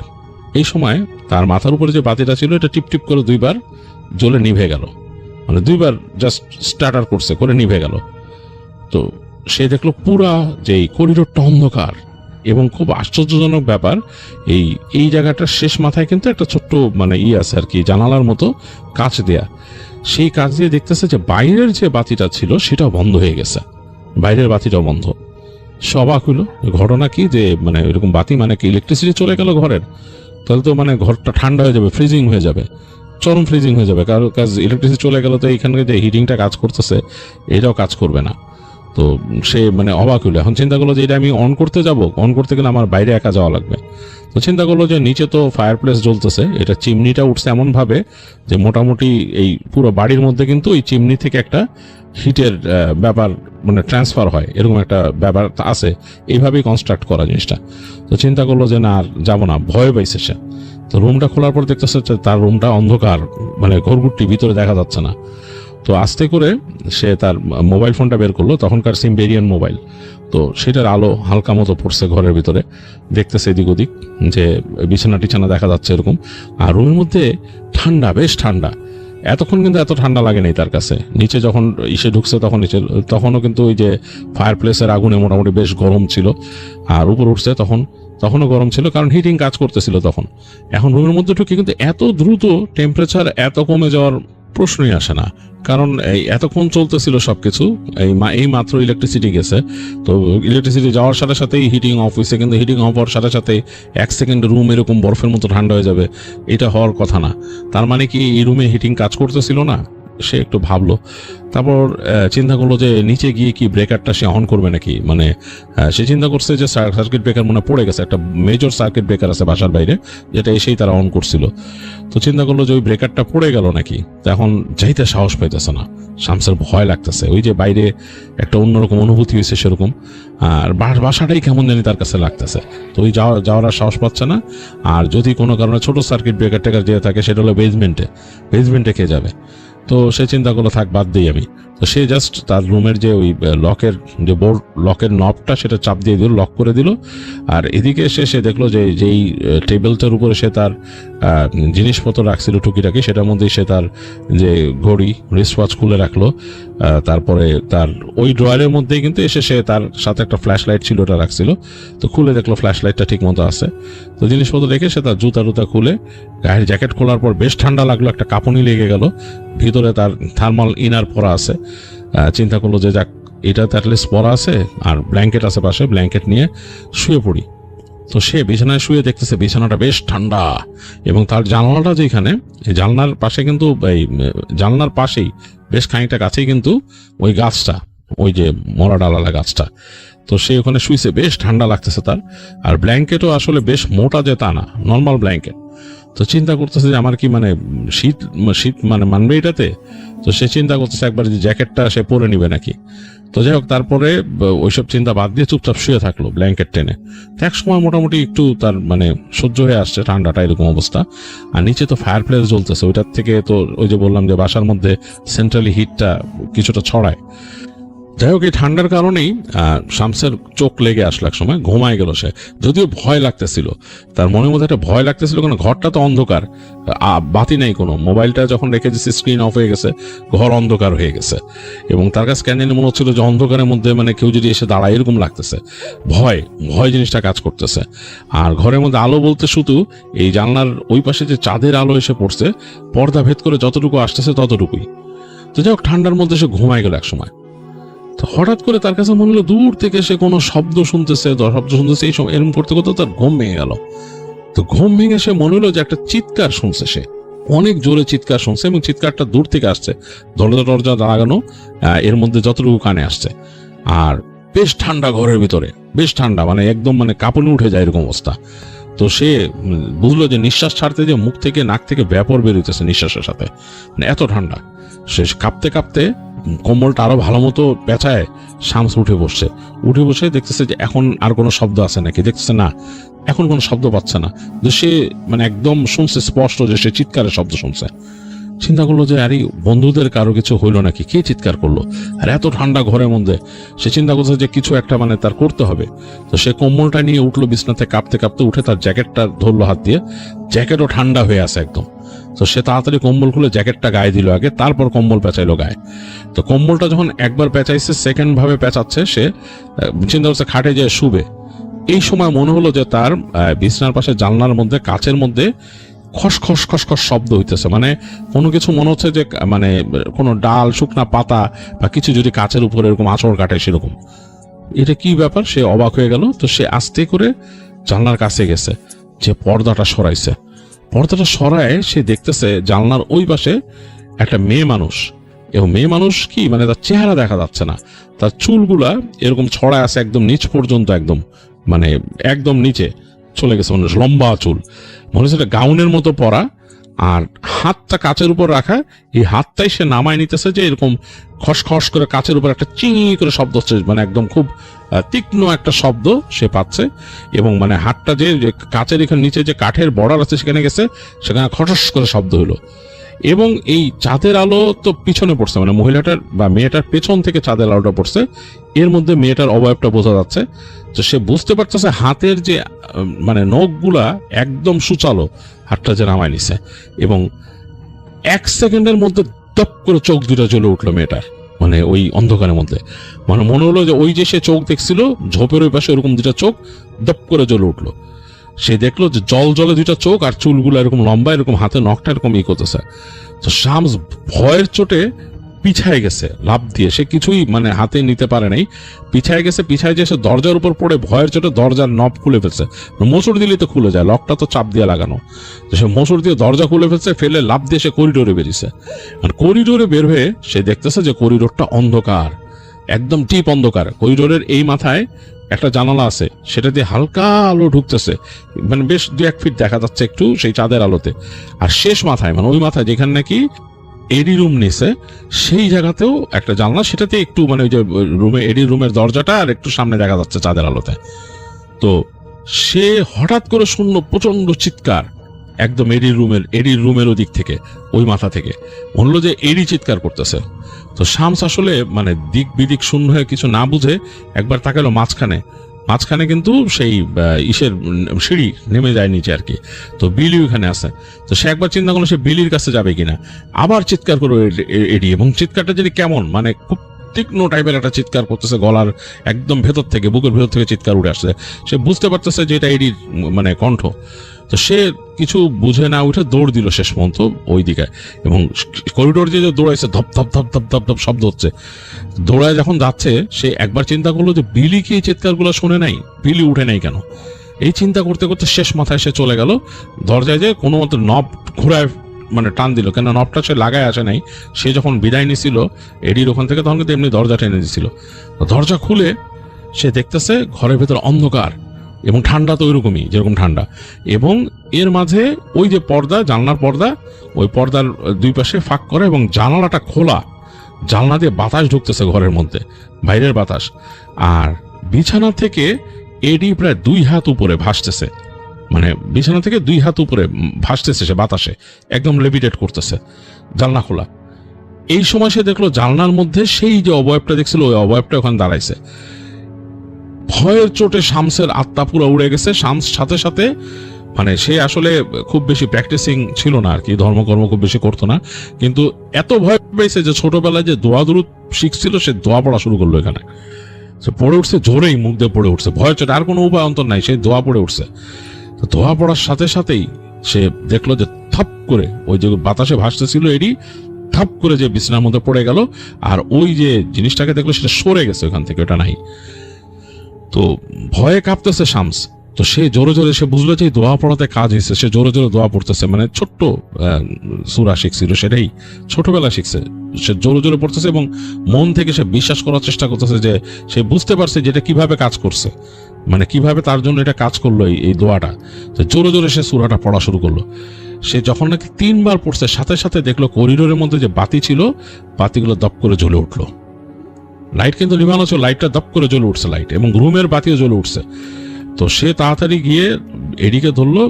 এই সময় তার মাথার উপরে যে বাতিটা ছিল এটা টিপ টিপ করে 2 বার জ্বলে নিভে গেল, মানে 2 বার জাস্ট স্টার্টার করছে করে নিভে গেল। তো সে দেখলো পুরা যে করিডোরটা অন্ধকার, এবং খুব আশ্চর্যজনক ব্যাপার, এই জায়গাটার শেষ মাথায় কিন্তু একটা ছোট্ট মানে আছে আর কি, জানালার মতো কাঁচ দেয়া। সেই কাঁচ দিয়ে দেখতেছে যে বাইরের যে বাতিটা ছিল সেটাও বন্ধ হয়ে গেছে, বাইরের বাতিটাও বন্ধ। সবাক হইলো, ঘটনা কি যে মানে এরকম বাতি মানে কি ইলেকট্রিসিটি চলে গেল ঘরের, তাহলে তো মানে ঘরটা ঠান্ডা হয়ে যাবে, ফ্রিজিং হয়ে যাবে, চরম ফ্রিজিং হয়ে যাবে, কারণ কাজ ইলেকট্রিসিটি চলে গেল তো এইখানে যে হিটিংটা কাজ করতেছে এটাও কাজ করবে না। তো সে মানে অবাক হইলো, এখন চিন্তা করলো যে এটা আমি অন করতে যাব, অন করতে গেলে আমার বাইরে একা যাওয়া লাগবে। তো চিন্তা করলো যে নিচে তো ফায়ার প্লেস জ্বলতেছে, এটা চিমনিটা উঠছে এমন ভাবে যে মোটামুটি এই পুরো বাড়ির মধ্যে কিন্তু এই চিমনি থেকে একটা হিটের ব্যাপার মানে ট্রান্সফার হয়, এরকম একটা ব্যাপার আছে, এইভাবেই কনস্ট্রাক্ট করা জিনিসটা। তো চিন্তা করলো যে না আর যাবো না, ভয় পাইছে সে। তো রুমটা খোলার পর দেখতেছে তার রুমটা অন্ধকার, মানে ঘরঘুরটি, ভিতরে দেখা যাচ্ছে না। তো আস্তে করে সে তার মোবাইল ফোনটা বের করলো, তখনকার সিমবেরিয়ান মোবাইল। তো সেটার আলো হালকা মতো পড়ছে ঘরের ভিতরে, দেখতেছে এদিক ওদিক যে বিছানা টিছানা দেখা যাচ্ছে এরকম। আর রুমের মধ্যে ঠান্ডা, বেশ ঠান্ডা। এতক্ষণ কিন্তু এত ঠান্ডা লাগে নাই তার কাছে, নিচে যখন ইসে ঢুকছে তখনও কিন্তু ওই যে ফায়ার প্লেসের আগুনে মোটামুটি বেশ গরম ছিল, আর উপর উঠছে তখনও গরম ছিল, কারণ হিটিং কাজ করতেছিল তখন। এখন রুমের মধ্যে ঢুকে কিন্তু এত দ্রুত টেম্পারেচার এত কমে যাওয়ার প্রশ্নই আসে না, কারণ এই এতক্ষণ চলতেছিল সবকিছু, এই মাত্র ইলেকট্রিসিটি গেছে। তো ইলেকট্রিসিটি যাওয়ার সাথে সাথেই হিটিং অফ হয়েছে, কিন্তু হিটিং অফ হওয়ার সাথে সাথে 1 সেকেন্ড রুম এরকম বরফের মতো ঠান্ডা হয়ে যাবে, এটা হওয়ার কথা না। তার মানে কি এই রুমে হিটিং কাজ করতেছিল না, সে একটু ভাবলো, তারপর চিন্তা করলো যে নিচে গিয়ে কি ব্রেকারটা সে অন করবে নাকি, মানে সে চিন্তা করছে যে সার্কিট ব্রেকার মনে পড়ে গেছে, একটা মেজর সার্কিট ব্রেকার আছে বাসার বাইরে, যেটা এসেই তারা অন করছিল। তো চিন্তা করলো যে ওই ব্রেকারটা পড়ে গেল নাকি, তো এখন যাইতে সাহস পাইতেছে না, শামসের ভয় লাগতেছে, ওই যে বাইরে একটা অন্যরকম অনুভূতি হয়েছে সেরকম, আর বাসাটাই কেমন জানি তার কাছে লাগতেছে। তো ওই যাওয়ার আর সাহস পাচ্ছে না। আর যদি কোনো কারণে ছোট সার্কিট ব্রেকার টেকার যেতে থাকে সেটা হলো বেসমেন্টে কে যাবে। তো সে চিন্তা করলো থাক বাদ দিই আমি। তো সে জাস্ট তার রুমের যে ওই লকের যে বোর্ড লকের নবটা সেটা চাপ দিয়ে দিল, লক করে দিল। আর এদিকে সে দেখলো যে যেই টেবিলটার উপরে সে তার জিনিসপত্র রাখছিল টুকিটাকি, সেটার মধ্যেই সে তার যে ঘড়ি রিস্ট ওয়াচ খুলে রাখলো। তারপরে তার ওই ড্রয়ারের মধ্যেই কিন্তু এসে সে তার সাথে একটা ফ্ল্যাশ লাইট ছিল, ওটা রাখছিল। তো খুলে দেখলো ফ্ল্যাশ লাইটটা ঠিক মতো আছে। তো জিনিসপত্র রেখে সে তার জুতা খুলে গায়ের জ্যাকেট খোলার পর বেশ ঠান্ডা লাগলো, একটা কাঁপুনি লেগে গেল, ভিতরে তার থার্মাল ইনার পরা আছে। চিন্তা করলো যে যাক, এটা তো অ্যাটলিস্ট পরা আছে, আর ব্ল্যাঙ্কেট আছে পাশে, ব্ল্যাঙ্কেট নিয়ে শুয়ে পড়ি। তো সে বিছানায় শুয়ে দেখতেছে বিছানাটা বেশ ঠান্ডা, এবং তার জানলাটা যেখানে, জানলার পাশে কিন্তু এই জানলার পাশেই বেশ খানিকটা কাছেই কিন্তু ওই গাছটা, ওই যে মরা ডালালা গাছটা। তো সে ওখানে শুয়েছে, বেশ ঠান্ডা লাগতেছে তার। আর ব্ল্যাঙ্কেটও আসলে বেশ মোটা, যে তা না, নর্মাল ব্ল্যাঙ্কেট। তো চিন্তা করতেছে যে আমার কি মানে শীত মানে মানবে এটাতে। তো সে চিন্তা করতেছে একবার যে জ্যাকেটটা সে পরে নিবে নাকি। তো যাই হোক, তারপরে ওইসব চিন্তা বাদ দিয়ে চুপচাপ শুয়ে থাকলো ব্ল্যাঙ্কেট টেনে। তো এক সময় মোটামুটি একটু তার মানে সহ্য হয়ে আসছে ঠান্ডাটা, এরকম অবস্থা। আর নিচে তো ফায়ার প্লেস জ্বলতেছে, ওইটার থেকে তো ওই যে বললাম যে বাসার মধ্যে সেন্ট্রালি হিটটা কিছুটা ছড়ায়। যাই হোক, এই ঠান্ডার কারণেই শামসের চোখ লেগে আসলো, এক সময় ঘুমায় গেল সে। যদিও ভয় লাগতেছিল, তার মনের মধ্যে একটা ভয় লাগতেছিল, কারণ ঘরটা তো অন্ধকার, বাতি নেই কোনো, মোবাইলটা যখন রেখে দিচ্ছে স্ক্রিন অফ হয়ে গেছে, ঘর অন্ধকার হয়ে গেছে। এবং তার কাছে কেন মনে হচ্ছিল যে অন্ধকারের মধ্যে মানে কেউ যদি এসে দাঁড়ায় এরকম লাগতেছে, ভয় জিনিসটা কাজ করতেছে। আর ঘরের মধ্যে আলো বলতে শুধু এই জানলার ওই পাশে যে চাঁদের আলো এসে পড়ছে, পর্দা ভেদ করে যতটুকু আসতেছে ততটুকুই। তো যাই হোক, ঠান্ডার মধ্যে সে ঘুমায় গেল এক সময়। তো হঠাৎ করে তার কাছে মনে হলো দূর থেকে সে কোনো শব্দ শুনতেছে, এই সময় এরকম করতে করতে তার ঘুম ভেঙে গেল। তো ঘুম ভেঙে সে মনে হলো যে একটা চিৎকার শুনছে, সে অনেক জোরে চিৎকার শুনছে, এবং চিৎকারটা দূর থেকে আসছে, দরজা লাগানো, এর মধ্যে যতটুকু কানে আসছে। আর বেশ ঠান্ডা, ঘরের ভিতরে বেশ ঠান্ডা, মানে একদম মানে কাঁপুনি উঠে যায় এরকম অবস্থা। তো সে বুঝলো যে নিঃশ্বাস ছাড়তে যে মুখ থেকে নাক থেকে ব্যাপর বেরোতেছে নিঃশ্বাসের সাথে, মানে এত ঠান্ডা। সে কাঁপতে কাঁপতে কম্বলটা আরো ভালো মতো পেঁচায় শামস উঠে বসে দেখতেছে যে এখন আর কোনো শব্দ আছে নাকি, দেখতেছে না, এখন কোনো শব্দ পাচ্ছে না। তো সে মানে একদম শুনছে স্পষ্ট যে সে চিৎকারের শব্দ শুনছে। চিন্তা করলো যে আরে বন্ধুদের কারো কিছু হইলো নাকি, কে চিৎকার করলো, আর এত ঠান্ডা ঘরের মধ্যে। সে চিন্তা করছে যে কিছু একটা মানে তার করতে হবে। তো সে কম্বলটা নিয়ে উঠলো বিছনাতে, কাঁপতে কাঁপতে উঠে তার জ্যাকেটটা ধরলো হাত দিয়ে, জ্যাকেটও ঠান্ডা হয়ে আছে একদম। তো সে তাড়াতাড়ি কম্বল খুলে জ্যাকেটটা গায়ে দিল আগে, তারপর কম্বল পেঁচাইলো গায়ে। তো কম্বলটা যখন একবার পেঁচাইছে, সেকেন্ড ভাবে পেঁচাচ্ছে, সে চিন্তা করছে খাটে যায় শুবে। এই সময় মনে হলো যে তার বিছনার পাশে জানলার মধ্যে কাচের মধ্যে খসখস খসখস শব্দ হইতেছে, মানে কোনো কিছু মনে হচ্ছে যে মানে কোনো ডাল, শুকনা পাতা বা কিছু যদি কাচের উপরে এরকম আঁচড় কাটে সেরকম। এটা কি ব্যাপার, সে অবাক হয়ে গেল। তো সে আস্তে করে জানলার কাছে গেছে, যে পর্দাটা সরায় সে দেখতেছে জানলার ওই পাশে একটা মেয়ে মানুষ। এবং মেয়ে মানুষ কি মানে তার চেহারা দেখা যাচ্ছে না, তার চুলগুলা এরকম ছড়ায় আছে একদম নিচ পর্যন্ত, একদম মানে একদম নিচে চলে গেছে, মানে লম্বা চুল, মনে হচ্ছে গাউনের মতো পরা। আর হাতটা কাচের উপর রাখা, এই হাতটাই সে নামায় নিতেছে, যে এরকম খসখস করে কাচের উপর একটা চিঙি করে শব্দ হচ্ছে, মানে একদম খুব তীক্ষ্ণ একটা শব্দ সে পাচ্ছে। এবং মানে হাতটা যে কাচের এখানে নিচে যে কাঠের বর্ডার আছে সেখানে গেছে, সেখানে খসস করে শব্দ হলো। এবং এই চাঁদের আলো তো পিছনে পড়ছে, মানে মহিলাটার বা মেয়েটার পেছন থেকে চাঁদের আলোটা পড়ছে, এর মধ্যে মেয়েটার অবয়বটা বোঝা যাচ্ছে। তো সে বুঝতে পারতেছে হাতের যে মানে নখগুলা একদম সুচালো, হাতটা যে নামায় নিছে। এবং 1 সেকেন্ডের মধ্যে দপ করে চোখ দুটা জ্বলে উঠলো মেয়েটার, মানে ওই অন্ধকারের মধ্যে। মানে মনে হলো যে ওই যে সে চোখ দেখছিল ঝোপের ওই পাশে, ওরকম দুটা চোখ দপ করে জ্বলে উঠলো। সে দেখলো যে জলে দুটা চোখ, আর চুলগুলো এরকম লম্বা, এরকম হাতে নখটা এরকম করতেছে। তো শামস ভয়ের চোটে পিছায় গেছে লাফ দিয়ে, সে কিছুই মানে হাতে নিতে পারে নাই, পিছায় গেছে, পিছায় যে সে দরজার উপর পড়ে ভয়ের চোটে দরজার নব খুলে ফেলছে, মোচড় দিলে তো খুলে যায়, লকটা তো চাপ দিয়ে লাগানো, তো সে মোচড় দিয়ে দরজা খুলে ফেলছে, ফেলে লাফ দিয়ে সে করিডোরে বেরিয়েছে। আর করিডোরে বের হয়ে সে দেখতেছে যে করিডোরটা অন্ধকার, একদম টিপ অন্ধকার। করিডোরের এই মাথায় একটা জানালা আছে, সেটা দিয়ে হালকা আলো ঢুকতেছে, মানে বেশ 2-1 ফিট দেখা যাচ্ছে একটু সেই চাঁদের আলোতে। আর শেষ মাথায়, মানে ওই মাথায় যেখানে নাকি এডি রুম নিছে, সেই জায়গাতেও একটা জানলা, সেটাতে একটু মানে ওই যে রুমে এডি রুমের দরজাটা আর একটু সামনে দেখা যাচ্ছে চাঁদের আলোতে। তো সে হঠাৎ করে শুনলো প্রচন্ড চিৎকার, একদম এডির রুমের ওদিক থেকে, ওই মাথা থেকে বললো যে এডি চিৎকার করতেছে। তো শামস আসলে মানে দিক বিদিক শূন্য হয়ে কিছু না বুঝে একবার তাকালো মাঝখানে কিন্তু সেই ইসের সিঁড়ি নেমে যায় নিচে আর কি, তো বিলি ওখানে আছে। তো সে একবার চিন্তা করলো সে বিলির কাছে যাবে কিনা, আবার চিৎকার করলো এডি, এবং চিৎকারটা যদি কেমন মানে খুব তীক্ষ্ণ টাইপের একটা চিৎকার করতেছে, গলার একদম ভেতর থেকে, বুকের ভেতর থেকে চিৎকার উঠে আসছে। সে বুঝতে পারতেছে যে এটা এডির মানে কণ্ঠ। তো সে কিছু বুঝে না উঠে দৌড় দিল শেষ পর্যন্ত ওই দিকে, এবং করিডোর যে দৌড়াইছে, ধপ ধপ ধপ ধপ ধপ ধপ শব্দ হচ্ছে, দৌড়ায় যখন যাচ্ছে সে একবার চিন্তা করলো যে বিলি কি এই চিৎকারগুলো শুনে নাই, বিলি উঠে নাই কেন। এই চিন্তা করতে করতে শেষ মাথায় সে চলে গেল দরজায়, যে কোনো মতো নব ঘুরায় মানে টান দিল, কেন নবটা সে লাগায় আসে নাই, সে যখন বিদায় নিছিল এডির ওখান থেকে তখন কিন্তু এমনি দরজা টেনে দিছিল। দরজা খুলে সে দেখতেছে ঘরের ভেতর অন্ধকার এবং ঠান্ডা, তো ওইরকমই যেরকম ঠান্ডা, এবং এর মাঝে ওই যে পর্দা, জানলার পর্দা, ওই পর্দার 2 পাশে ফাঁক করে এবং জানালাটা খোলা, জানলা দিয়ে বাতাস ঢুকতেছে ঘরের মধ্যে, বাইরের বাতাস। আর বিছানা থেকে এডি প্রায় 2 হাত উপরে ভাসতেছে, মানে বিছানা থেকে 2 হাত উপরে ভাসতেছে সে বাতাসে, একদম লেভিটেট করতেছে, জানলা খোলা। এই সময় সে দেখলো জানলার মধ্যে সেই যে অবয়বটা দেখছিল, ওই অবয়বটা ওখানে দাঁড়াইছে। ভয়ের চোটে শামসের আত্মা পুরো উড়ে গেছে। শামস সাথে সাথে মানে সে আসলে খুব বেশি প্র্যাকটিসিং ছিল না আর কি, ধর্মকর্ম খুব বেশি করতো না, কিন্তু এত ভয় পেয়েছে যে ছোটবেলায় যে দোয়া দুরুদ শিখছিল সে দোয়া পড়া শুরু করলো এখানে। সে পড়ে উঠছে জোরেই, মুখ দিয়ে পড়ে উঠছে, ভয়ের চোটে, আর কোনো উপায় অন্তর নাই, সে দোয়া পড়ে উঠছে। তো দোয়া পড়ার সাথে সাথেই সে দেখলো যে থপ করে ওই যে বাতাসে ভাসতেছিল এডি, থপ করে যে বিছানার মধ্যে পড়ে গেল, আর ওই যে জিনিসটাকে দেখলো সেটা সরে গেছে ওখান থেকে, ওটা নাই। তো ভয়ে কাঁপতেছে শামস। তো সে জোরে জোরে, সে বুঝলো যে দোয়া পড়াতে কাজ হয়েছে, সে জোরে জোরে দোয়া পড়তেছে, মানে ছোট্ট সূরা শিখছিল, সেটাই ছোটবেলা শিখছে, সে জোরে জোরে পড়তেছে এবং মন থেকে সে বিশ্বাস করার চেষ্টা করতেছে যে সে বুঝতে পারছে যে এটা কিভাবে কাজ করছে, মানে কিভাবে তার জন্য এটা কাজ করলো এই দোয়াটা। তো জোরে জোরে সে সূরাটা পড়া শুরু করলো। সে যখন নাকি 3 বার পড়ছে, সাথে সাথে দেখলো করিডোরের মধ্যে যে বাতি ছিল, বাতিগুলো দপ করে জ্বলে উঠলো। লাইট কিন্তু নিভানো ছিল, লাইটটা দপ করে জ্বলে উঠছে লাইট, এবং রুমের বাতিও জ্বলে উঠছে। তো সে তাড়াতাড়ি গিয়ে এডিকে ধরলো,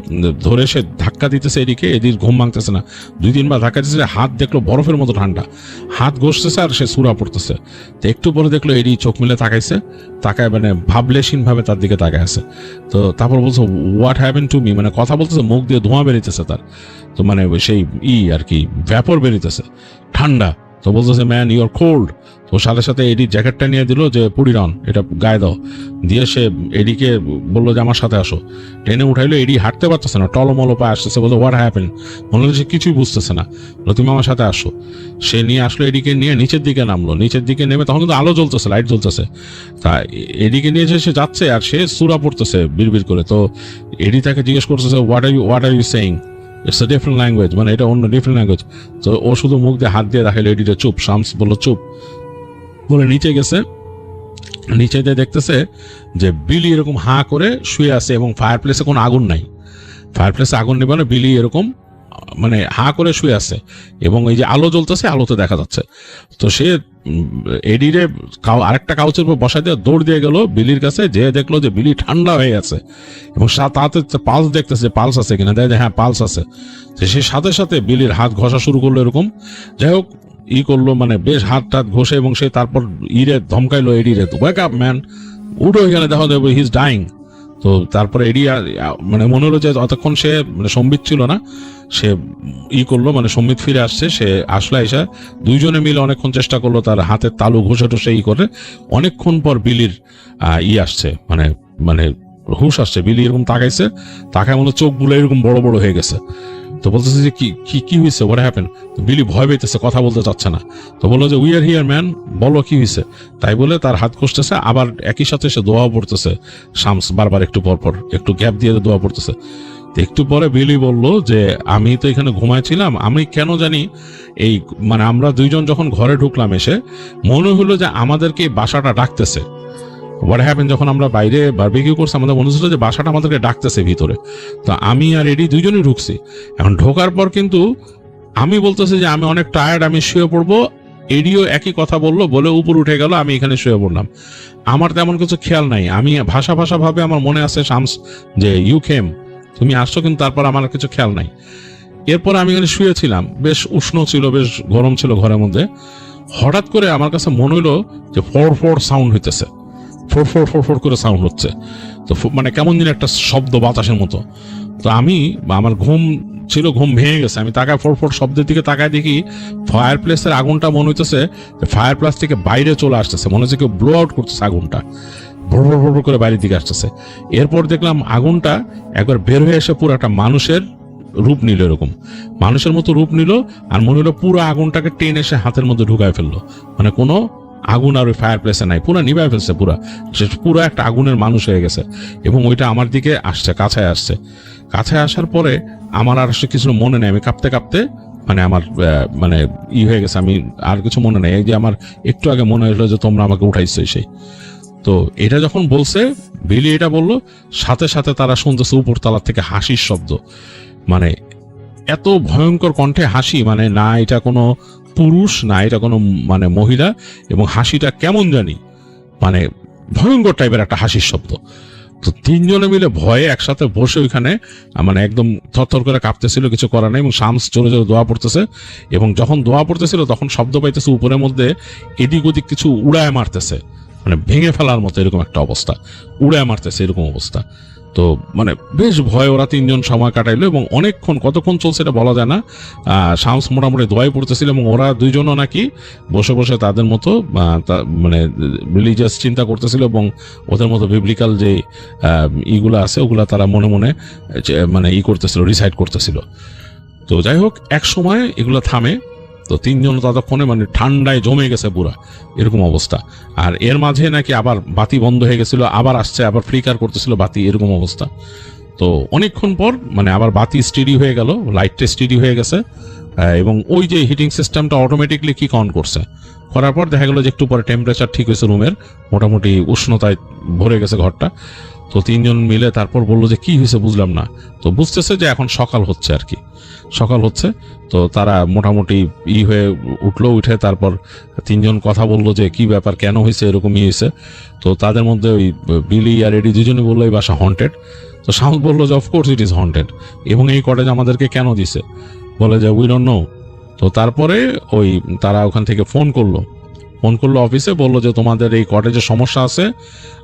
ধরে সে ধাক্কা দিতেছে এডিকে, এদির ঘুম ভাঙতেছে না, 2-3 বার ধাক্কা দিতেছে, হাত দেখলো বরফের মতো ঠান্ডা, হাত ঘষতেছে আর সে সূরা পড়তেছে। তো একটু পরে দেখলো এডি চোখ মিলে তাকায় মানে ভাবলেশীন ভাবে তার দিকে তাকায় আছে। তো তারপর বলছে হোয়াট হ্যাপেন টু মি, মানে কথা বলতেছে, মুখ দিয়ে ধোঁয়া বেরিতেছে তার, তো মানে সেই আর কি ভ্যাপর বেরিতেছে, ঠান্ডা। তো বলতেছে ম্যান ইউ আর কোল্ড। তো সাথে সাথে এডি জ্যাকেটটা নিয়ে দিল যে পুড়ি রান, এটা গায়ে দাও, দিয়ে সে এডিকে বললো যে আমার সাথে আসো, টেনে উঠাইলো। এডি হাঁটতে পারতেছে না, টলমলো পায়ে আসতেছে, বললো হোয়াট হ্যাপেন, মনে হচ্ছে সে কিছুই বুঝতেছে না, বললো তুমি আমার সাথে আসো। সে নিয়ে আসলো, এডিকে নিয়ে নিচের দিকে নামলো, নিচের দিকে নেমে তখন কিন্তু আলো জ্বলতেছে, লাইট জ্বলতেছে, তা এডিকে নিয়ে সে যাচ্ছে আর সে সূরা পড়তেছে বিড়বিড় করে। তো এডি তাকে জিজ্ঞেস করতেছে what are you saying, it's a different language, মানে এটা অন্য ডিফারেন্ট ল্যাঙ্গুয়েজ। তো ও শুধু মুখ দিয়ে হাত দিয়ে দেখাইলো এডিটা চুপ। শামস বললো চুপ বলে নিচে গেছে, নিচে দিয়ে দেখতেছে যে বিলি এরকম হাঁ করে শুয়ে আছে এবং ফায়ার প্লেসে কোনো আগুন নাই, ফায়ার প্লেসে আগুন নেবে না, বিলি এরকম মানে হাঁ করে শুয়ে আছে এবং এই যে আলো জ্বলতেছে, আলোতে দেখা যাচ্ছে। তো সে এডিরে আরেকটা কাউচের উপর বসাই দিয়ে দৌড় দিয়ে গেল বিলির কাছে, যে দেখলো যে বিলি ঠান্ডা হয়ে আছে এবং তাতে পালস দেখতেছে যে পালস আছে কিনা, দেয় যে হ্যাঁ পালস আছে। সে সাথে সাথে বিলির হাত ঘষা শুরু করলো এরকম, যাই হোক করলো, মানে বেশ হাত টাত ঘষে, এবং সে তারপর ধমকাইলো এডিরে, ওয়েক আপ ম্যান, উঠো এখানে, দেখো হি ইজ ডাইং। তো তারপরে এডি মানে মনে হলো যে অতক্ষণ সে মানে সম্বিত ছিল না, সে করলো মানে সম্বিত ফিরে আসছে, সে আসলে এসে দুইজনে মিলে অনেকক্ষণ চেষ্টা করলো তার হাতের তালু ঘষে টসে করে। অনেকক্ষণ পর বিলির আসছে, মানে মানে হুশ আসছে, বিলি এরকম তাকাইছে, তাকায় মনে চোখগুলো এরকম বড় বড় হয়ে গেছে। তো বলতেছে যে কি কি কি হয়েছে, হোয়াট হ্যাপেন। বিলি ভয় পেতেছে, কথা বলতে চাচ্ছে না। তো বললো যে উই আর হিয়ার ম্যান, বলো কি হয়েছে। তাই বলে তার হাত কষতেছে, আবার একই সাথে সে দোয়া পড়তেছে শামস, বারবার একটু পর পর একটু গ্যাপ দিয়ে দোয়া পড়তেছে। একটু পরে বিলি বলল যে আমি তো এখানে ঘুমাইছিলাম, আমি কেন জানি এই মানে আমরা দুইজন যখন ঘরে ঢুকলাম এসে মনে হলো যে আমাদেরকে এই বাসাটা ডাকতেছে। হোয়াট হ্যাপেন, যখন আমরা বাইরে বারবিকিউ করছি আমাদের মনে হচ্ছিল যে বাসাটা আমাদেরকে ডাকতেছে ভিতরে। তো আমি আর এডি দুইজনই ঢুকছি। এখন ঢোকার পর কিন্তু আমি বলতেছি যে আমি অনেক টায়ার্ড, আমি শুয়ে পড়বো। এডিও একই কথা বললো, বলে উপর উঠে গেল, আমি এখানে শুয়ে পড়লাম। আমার তেমন কিছু খেয়াল নাই, আমি ভাষা ভাবে আমার মনে আছে শামস যে ইউ কেম, তুমি আসছো, কিন্তু তারপর আমার কিছু খেয়াল নাই। এরপর আমি এখানে শুয়েছিলাম, বেশ উষ্ণ ছিল, বেশ গরম ছিল ঘরের মধ্যে। হঠাৎ করে আমার কাছে মনে হলো যে ফোর ফোর সাউন্ড হইতেছে, ফোর ফোর ফোর ফোর করে সাউন্ড হচ্ছে। তো মানে কেমন যেন একটা শব্দ বাতাসের মতো। তো আমি, আমার ঘুম ছিল, ঘুম ভেঙে গেছে, আমি তাকায় ফোর ফোর শব্দের দিকে তাকায় দেখি ফায়ার প্লেসের আগুনটা মনে হইতেছে ফায়ার প্লেস থেকে বাইরে চলে আসতেছে, মনে হচ্ছে কেউ ব্লো আউট করতেছে আগুনটা, ভর ভর ভর করে বাইরের দিকে আসতেছে। এরপর দেখলাম আগুনটা একবার বের হয়ে এসে পুরো একটা মানুষের রূপ নিল, এরকম মানুষের মতো রূপ নিল। আর মনে হলো পুরো আগুনটাকে টেনে এসে হাতের মধ্যে ঢুকায় ফেললো, মানে কোনো আগুন আর ওই ফায়ার প্লেসে নাই, পুরো নিভায় ফেলছে, পুরো একটা আগুনের মানুষ হয়ে গেছে। এবং ওইটা আমার দিকে আসছে, কাছে আসছে। কাছে আসার পরে আমার আর কিছু মনে নেই, আমি কাঁপতে কাঁপতে মানে আমার মানে হয়ে গেছে, আমি আর কিছু মনে নেই। এই যে আমার একটু আগে মনে হলো যে তোমরা আমাকে উঠাইছো সেই। তো এটা যখন বলছে বিলি, এটা বললো, সাথে সাথে তারা শুনতেছে উপরতলা থেকে হাসির শব্দ, মানে এত ভয়ঙ্কর কণ্ঠে হাসি, মানে না এটা কোনো পুরুষ না এটা কোনো মানে মহিলা, এবং হাসিটা কেমন জানি মানে ভয়ঙ্কর টাইপের একটা হাসির শব্দ। তো তিনজনে মিলে ভয়ে একসাথে বসে ওইখানে মানে একদম থরথর করে কাঁপতেছিল, কিছু করার নেই। এবং শামস জোরে জোরে দোয়া পড়তেছে, এবং যখন দোয়া পড়তেছিল তখন শব্দ পাইতেছে উপরের মধ্যে এদিক ওদিক কিছু উড়ায় মারতেছে, মানে ভেঙে ফেলার মতো এরকম একটা অবস্থা, উড়ায় মারতেছে এরকম অবস্থা। তো মানে বেশ ভয় ওরা তিনজন সময় কাটাইলো, এবং অনেকক্ষণ, কতক্ষণ চলছে এটা বলা যায় না। শামস মোটামুটি দোয়াই পড়তেছিল, এবং ওরা দুইজনও নাকি বসে বসে তাদের মতো মানে রিলিজিয়াস চিন্তা করতেছিল, এবং ওদের মতো বিবলিক্যাল যে ইগুলো আছে ওগুলা তারা মনে মনে মানে করতেছিল, রিসাইড করতেছিল। তো যাই হোক, এক সময় এগুলো থামে। তো তিনজন ততক্ষণে মানে ঠান্ডায় জমে গেছে পুরা, এরকম অবস্থা। আর এর মাঝে নাকি আবার বাতি বন্ধ হয়ে গেছিল, আবার আসছে, আবার ফ্লিকার করতেছিল বাতি, এরকম অবস্থা। তো অনেকক্ষণ পর মানে আবার বাতি স্টেডি হয়ে গেল, লাইটটা স্টেডি হয়ে গেছে, এবং ওই যে হিটিং সিস্টেমটা অটোমেটিকলি কিক অন করছে। করার পর দেখা গেল যে একটু পরে টেম্পারেচার ঠিক হয়েছে, রুমের মোটামুটি উষ্ণতায় ভরে গেছে ঘরটা। তো তিনজন মিলে তারপর বললো যে কি হয়েছে বুঝলাম না। তো বুঝতেছে যে এখন সকাল হচ্ছে আর কি, সকাল হচ্ছে। তো তারা মোটামুটি হয়ে উঠলো, উঠে তারপর তিনজন কথা বললো যে কি ব্যাপার, কেন হয়েছে এরকমই হয়েছে। তো তাদের মধ্যে ওই বিলি আর এডি দুজনে বললো এই বাসা হন্টেড। তো শামস বললো যে অফকোর্স ইট ইজ হন্টেড, এবং এই কটেজ আমাদেরকে কেন দিছে, বলে যে উই ডোন্ট নো। তো তারপরে ওই তারা ওখান থেকে ফোন করলো অফিসে, বললো যে তোমাদের এই কটেজের সমস্যা আছে,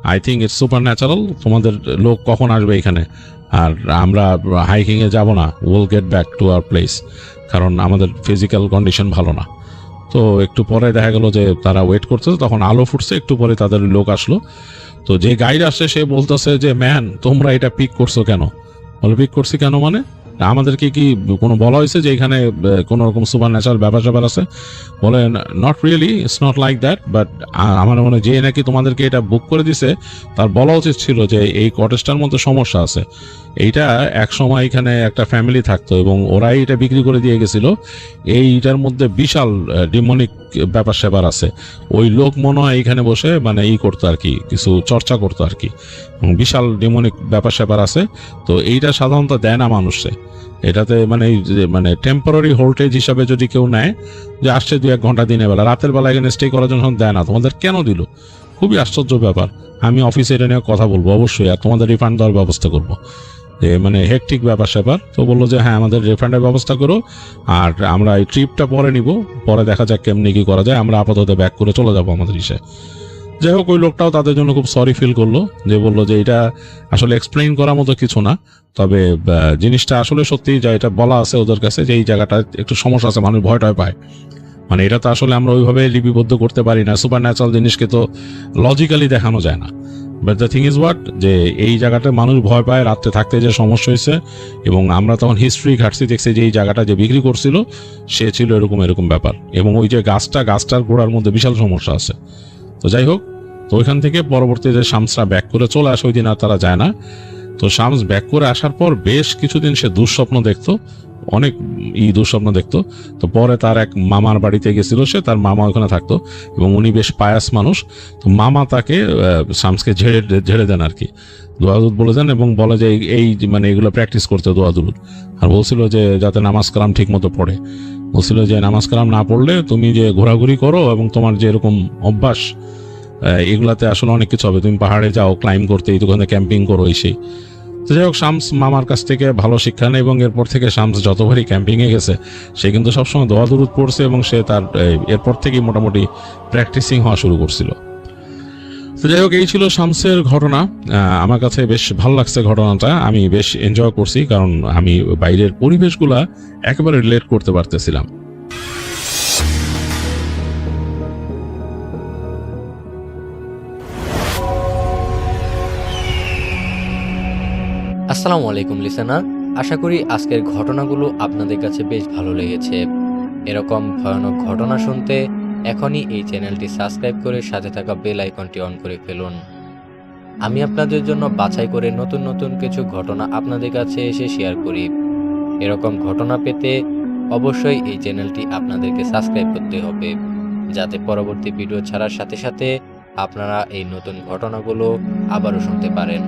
I think it's super natural, তোমাদের লোক কখন আসবে এখানে, আর আমরা হাইকিংয়ে যাব না, will get back to our place, কারণ আমাদের ফিজিক্যাল কন্ডিশন ভালো না। তো একটু পরে দেখা গেল যে তারা ওয়েট করতেছে, তখন আলো ফুটছে, একটু পরে তাদের লোক আসলো। তো যে গাইড আসছে সে বলতেছে যে ম্যান তোমরা এটা পিক করছো কেন? বলে পিক করছি কেন মানে, আমাদেরকে কি কোনো বলা হয়েছে যে এখানে কোনো রকম সুপার ন্যাচারাল ব্যাপার আছে? বলে not really, it's not like that, but আমার মনে হয় যে নাকি তোমাদেরকে এটা বুক করে দিছে তার বলা উচিত ছিল যে এই কটেজটার মধ্যে সমস্যা আছে, এইটা এক সময় এখানে একটা ফ্যামিলি থাকতো এবং ওরাই এটা বিক্রি করে দিয়ে গেছিল, এইটার মধ্যে বিশাল ডিমনিক ব্যাপার স্যাপার আছে, ওই লোক মনে হয় এখানে বসে মানে করতো আর কি, কিছু চর্চা করতো আর কি, বিশাল ডিমনিক ব্যাপার স্যাপার আছে। তো এইটা সাধারণত দেয় না মানুষে, এটাতে মানে টেম্পোরারি হোল্টেজ হিসাবে যদি কেউ নেয় যে আসছে 2-1 ঘন্টা দিনের বেলা, রাতের বেলা এখানে স্টে করার জন্য দেয় না। তোমাদের কেন দিল? খুবই আশ্চর্য ব্যাপার। আমি অফিসে এটা নিয়ে কথা বলবো অবশ্যই, আর তোমাদের রিফান্ড দেওয়ার ব্যবস্থা করবো, যে মানে হেকটিক ব্যাপার স্যাপার। তো বললো যে হ্যাঁ আমাদের রিফান্ডের ব্যবস্থা করো, আর আমরা এই ট্রিপটা পরে নিব, পরে দেখা যাক কেমনি কি করা যায়, আমরা আপাতত ব্যাক করে চলে যাবো আমাদের ইসে। যাই হোক, ওই লোকটাও তাদের জন্য খুব সরি ফিল করলো, যে বললো যে এটা আসলে এক্সপ্লেইন করার মতো কিছু না, তবে জিনিসটা আসলে সত্যি যা এটা বলা আছে ওদের কাছে যে এই জায়গাটা একটু সমস্যা আছে, মানুষ ভয় টয় পায়, মানে এটা তো আসলে আমরা ওইভাবে লিপিবদ্ধ করতে পারি না, সুপার ন্যাচারাল জিনিসকে তো লজিক্যালি দেখানো যায় না, but the thing is what, যে এই জায়গাটা মানুষ ভয় পায়, রাত্রে থাকতে যে সমস্যা হয়েছে, এবং আমরা তখন হিস্ট্রি ঘাটছি, দেখছি যে এই জায়গাটা যে বিক্রি করছিল সে ছিল এরকম ব্যাপার, এবং ওই যে গাছটার গোড়ার মধ্যে বিশাল সমস্যা আছে। তো যাই হোক, তো ওইখান থেকে পরবর্তীতে শামসরা ব্যাক করে চলে আসে, ওই দিন আর তারা যায় না। তো শামস ব্যাক করে আসার পর বেশ কিছুদিন সে দুঃস্বপ্ন দেখতো, অনেক দুঃস্বপ্ন দেখতো। তো পরে তার এক মামার বাড়িতে গেছিল সে, তার মামা ওখানে থাকতো এবং উনি বেশ পায়াস মানুষ। তো মামা তাকে শামসকে ঝেড়ে দেন আর কি, দোয়া দুরুদ বলে দেন, এবং বলে যে এই মানে এগুলো প্র্যাকটিস করতে দোয়া দুরুদ, আর বলছিল যে যাতে নামাজ কালাম ঠিক মতো পড়ে। বলছিল যে নামাজ কালাম না পড়লে তুমি যে ঘোরাঘুরি করো এবং তোমার যে এরকম অভ্যাস, এগুলাতে আসলে অনেক কিছু হবে, তুমি পাহাড়ে যাও ক্লাইম্ব করতে, এই দোকানে ক্যাম্পিং করো সেই। তো যাই হোক, শামস মামার কাছ থেকে ভালো শিক্ষা নেয় এবং এরপর থেকে শামস যতবারই ক্যাম্পিংয়ে গেছে সে কিন্তু সবসময় দোয়া দুরুদ পড়ছে, এবং সে তার এরপর থেকেই মোটামুটি প্র্যাকটিসিং হওয়া শুরু করছিল। তো যাই হোক, এই ছিল শামসের ঘটনা। আমার কাছে বেশ ভালো লাগছে ঘটনাটা, আমি বেশ এনজয় করছি, কারণ আমি বাইরের পরিবেশগুলা একেবারে রিলেট করতে পারতেছিলাম। আসসালামু আলাইকুম লিসেনার, আশা করি আজকের ঘটনাগুলো আপনাদের কাছে বেশ ভালো লেগেছে। এরকম ভয়ানক ঘটনা শুনতে এখনই এই চ্যানেলটি সাবস্ক্রাইব করে সাথে থাকা বেল আইকনটি অন করে ফেলুন। আমি আপনাদের জন্য বাছাই করে নতুন নতুন কিছু ঘটনা আপনাদের কাছে এসে শেয়ার করি। এরকম ঘটনা পেতে অবশ্যই এই চ্যানেলটি আপনাদেরকে সাবস্ক্রাইব করতে হবে, যাতে পরবর্তী ভিডিও ছাড়ার সাথে সাথে আপনারা এই নতুন ঘটনাগুলো আবারও শুনতে পারেন।